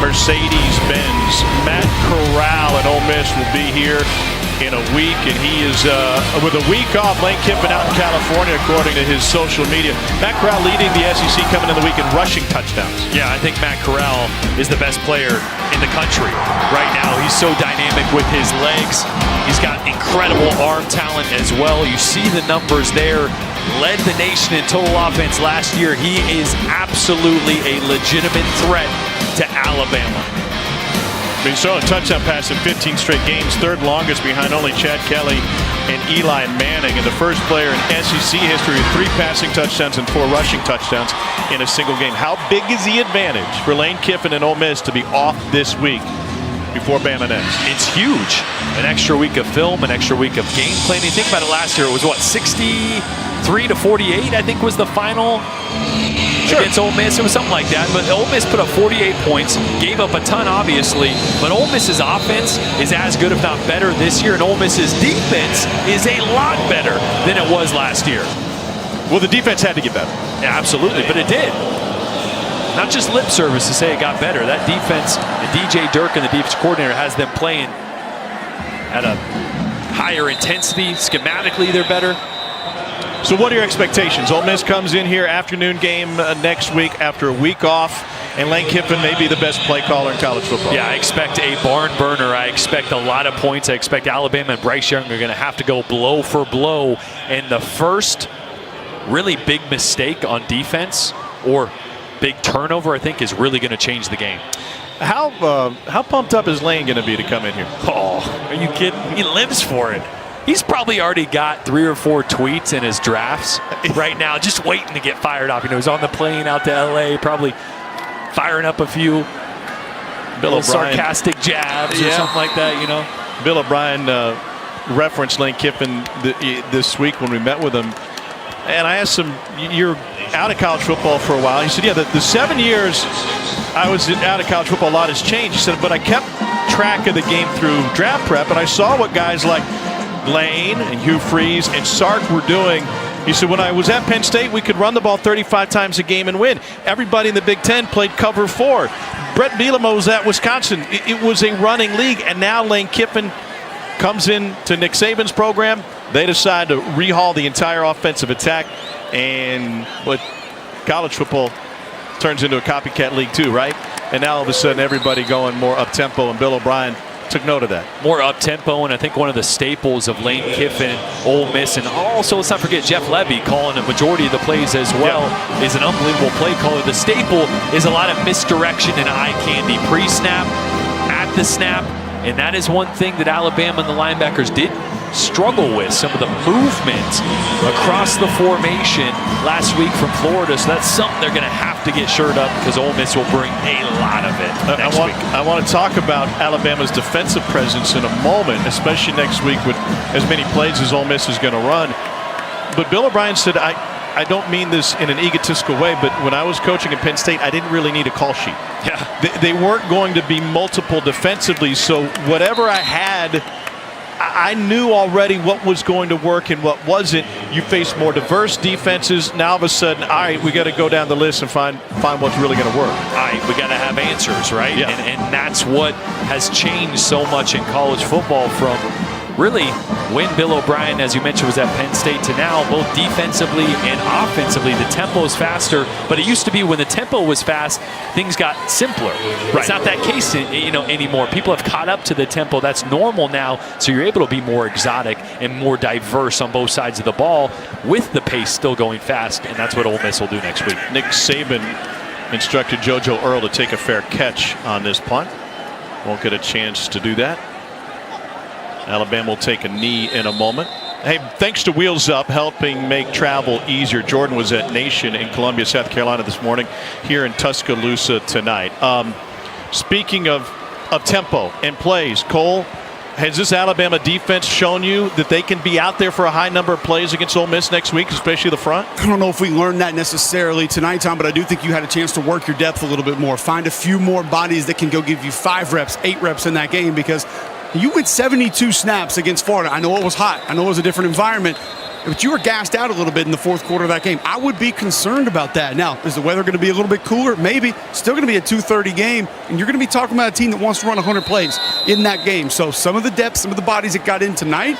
Mercedes-Benz. Matt Corral and Ole Miss will be here in a week, and he is with a week off. Lane Kiffin out in California, according to his social media. Matt Corral leading the SEC coming in the week in rushing touchdowns. Yeah, I think Matt Corral is the best player in the country right now. He's so dynamic with his legs. He's got incredible arm talent as well. You see the numbers there. Led the nation in total offense last year. He is absolutely a legitimate threat to Alabama. He saw a touchdown pass in 15 straight games, third longest behind only Chad Kelly and Eli Manning, and the first player in SEC history with 3 passing touchdowns and 4 rushing touchdowns in a single game. How big is the advantage for Lane Kiffin and Ole Miss to be off this week before Bama next? It's huge. An extra week of film, an extra week of game planning. Think about it, last year it was what, 63-48 I think was the final against Ole Miss. It was something like that, but Ole Miss put up 48 points, gave up a ton obviously, but Ole Miss's offense is as good if not better this year, and Ole Miss's defense is a lot better than it was last year. Well, the defense had to get better. Yeah, absolutely, but it did. Not just lip service to say it got better. That defense, and DJ Dirk and the defense coordinator has them playing at a higher intensity. Schematically, they're better. So what are your expectations? Ole Miss comes in here, afternoon game next week after a week off, and Lane Kiffin may be the best play caller in college football. Yeah, I expect a barn burner. I expect a lot of points. I expect Alabama and Bryce Young are going to have to go blow for blow. And the first really big mistake on defense or big turnover, I think, is really going to change the game. How pumped up is Lane going to be to come in here? Oh, are you kidding? He lives for it. He's probably already got 3 or 4 tweets in his drafts right now, just waiting to get fired up. You know, he's on the plane out to LA, probably firing up a few sarcastic jabs or something like that, you know. Bill O'Brien referenced Lane Kiffin this week when we met with him. And I asked him, you're out of college football for a while. He said, yeah, the 7 years I was out of college football, a lot has changed. He said, but I kept track of the game through draft prep, and I saw what guys like Lane and Hugh Freeze and Sark were doing. He said, when I was at Penn State, we could run the ball 35 times a game and win. Everybody in the Big Ten played cover 4. Brett Bielema was at Wisconsin. It was a running league, and now Lane Kiffin comes in to Nick Saban's program. They decide to rehaul the entire offensive attack, and what college football turns into a copycat league too, right? And now all of a sudden everybody going more up-tempo, and Bill O'Brien took note of that. More up-tempo, and I think one of the staples of Lane Kiffin, Ole Miss, and also let's not forget Jeff Levy calling a majority of the plays as well, is an unbelievable play caller. The staple is a lot of misdirection and eye candy pre-snap, at the snap, and that is one thing that Alabama and the linebackers did struggle with, some of the movement across the formation last week from Florida. So that's something they're going to have to get shored up, because Ole Miss will bring a lot of it next week. I want to talk about Alabama's defensive presence in a moment, especially next week with as many plays as Ole Miss is going to run. But Bill O'Brien said, I don't mean this in an egotistical way, but when I was coaching at Penn State, I didn't really need a call sheet. Yeah. They weren't going to be multiple defensively, so whatever I had, I knew already what was going to work and what wasn't. You face more diverse defenses. Now all of a sudden, all right, we got to go down the list and find what's really going to work. All right, we got to have answers, right? Yeah. And that's what has changed so much in college football from really when Bill O'Brien, as you mentioned, was at Penn State to now, both defensively and offensively. The tempo is faster, but it used to be when the tempo was fast, things got simpler. Right. It's not that case, anymore. People have caught up to the tempo. That's normal now, so you're able to be more exotic and more diverse on both sides of the ball with the pace still going fast, and that's what Ole Miss will do next week. Nick Saban instructed JoJo Earle to take a fair catch on this punt. Won't get a chance to do that. Alabama will take a knee in a moment. Hey, thanks to Wheels Up, helping make travel easier. Jordan was at Nation in Columbia, South Carolina this morning, here in Tuscaloosa tonight. Speaking of tempo and plays, Cole, has this Alabama defense shown you that they can be out there for a high number of plays against Ole Miss next week, especially the front? I don't know if we learned that necessarily tonight, Tom, but I do think you had a chance to work your depth a little bit more. Find a few more bodies that can go give you 5 reps, 8 reps in that game, because you went 72 snaps against Florida. I know it was hot. I know it was a different environment. but you were gassed out a little bit in the fourth quarter of that game. I would be concerned about that. Now, is the weather going to be a little bit cooler? Maybe. Still going to be a 2:30 game, and you're going to be talking about a team that wants to run 100 plays in that game. So some of the depth, some of the bodies that got in tonight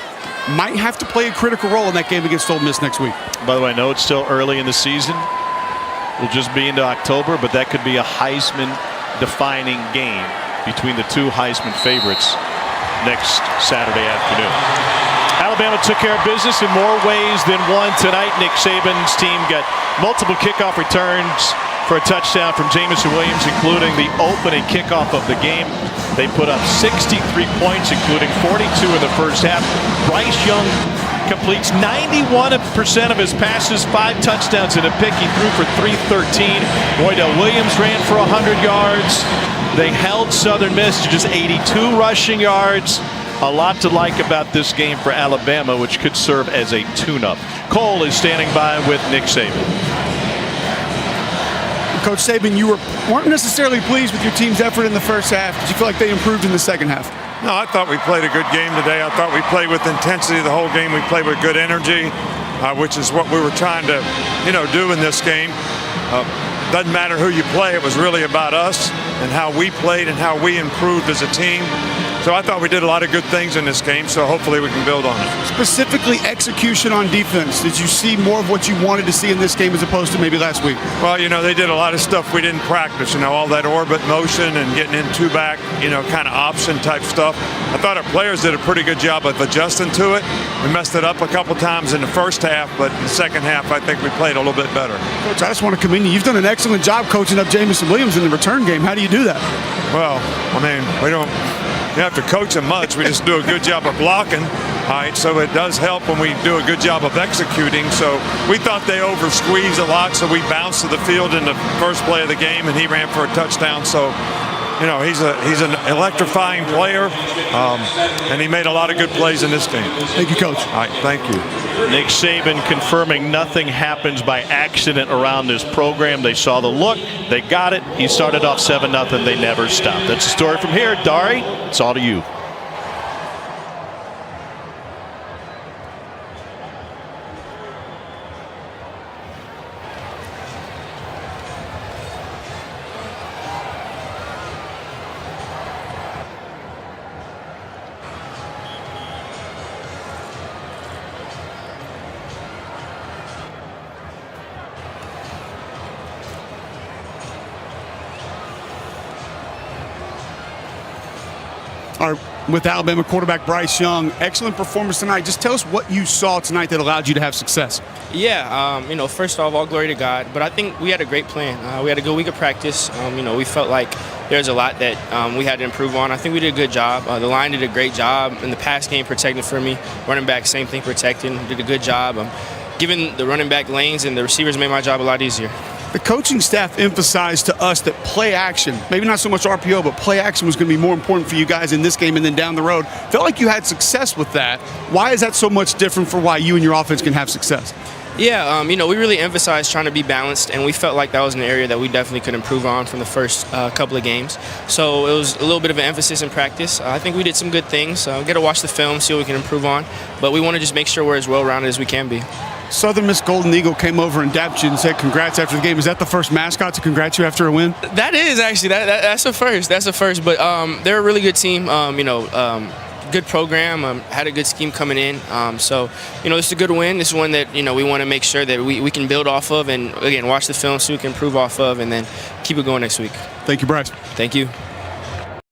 might have to play a critical role in that game against Ole Miss next week. By the way, I know it's still early in the season. We'll just be into October, but that could be a Heisman-defining game between the two Heisman favorites next Saturday afternoon. Alabama took care of business in more ways than one tonight. Nick Saban's team got multiple kickoff returns for a touchdown from Jamison Williams, including the opening kickoff of the game. They put up 63 points, including 42 in the first half. Bryce Young completes 91% of his passes, 5 touchdowns and a pick. He threw for 313. Boydell Williams ran for 100 yards. They held Southern Miss to just 82 rushing yards. A lot to like about this game for Alabama, which could serve as a tune-up. Cole is standing by with Nick Saban. Coach Saban, you weren't necessarily pleased with your team's effort in the first half. Did you feel like they improved in the second half? No, I thought we played a good game today. I thought we played with intensity the whole game. We played with good energy, which is what we were trying to, do in this game. Doesn't matter who you play. It was really about us and how we played and how we improved as a team. So I thought we did a lot of good things in this game, so hopefully we can build on it. Specifically execution on defense. Did you see more of what you wanted to see in this game as opposed to maybe last week? Well, they did a lot of stuff we didn't practice, all that orbit motion and getting in two-back, kind of option type stuff. I thought our players did a pretty good job of adjusting to it. We messed it up a couple times in the first half, but in the second half, I think we played a little bit better. Coach, I just want to commend you. You've done an excellent job coaching up Jamison Williams in the return game. How do you do that? Well, we don't have to coach them much. We just do a good job of blocking. All right, so it does help when we do a good job of executing. So we thought they over-squeezed a lot, so we bounced to the field in the first play of the game, and he ran for a touchdown. So, he's an electrifying player, and he made a lot of good plays in this game. Thank you, Coach. All right, thank you. Nick Saban confirming nothing happens by accident around this program. They saw the look. They got it. He started off 7-0. They never stopped. That's the story from here. Dari, it's all to you. With Alabama quarterback Bryce Young, excellent performance tonight. Just tell us what you saw tonight that allowed you to have success. Yeah, first off, all glory to God. But I think we had a great plan. We had a good week of practice. We felt like there's a lot that we had to improve on. I think we did a good job. The line did a great job in the pass game protecting for me. Running back, same thing, protecting. Did a good job. Giving the running back lanes, and the receivers made my job a lot easier. The coaching staff emphasized to us that play action, maybe not so much RPO, but play action was going to be more important for you guys in this game and then down the road. Felt like you had success with that. Why is that so much different for why you and your offense can have success? Yeah, we really emphasized trying to be balanced, and we felt like that was an area that we definitely could improve on from the first couple of games. So it was a little bit of an emphasis in practice. I think we did some good things. Got to watch the film, see what we can improve on. But we want to just make sure we're as well-rounded as we can be. Southern Miss Golden Eagle came over and dapped you and said congrats after the game. Is that the first mascot to congrats you after a win? That is actually that's a first. That's a first. But they're a really good team. Good program. Had a good scheme coming in. So this is a good win. This is one that we want to make sure that we can build off of, and again watch the film so we can improve off of, and then keep it going next week. Thank you, Bryce. Thank you.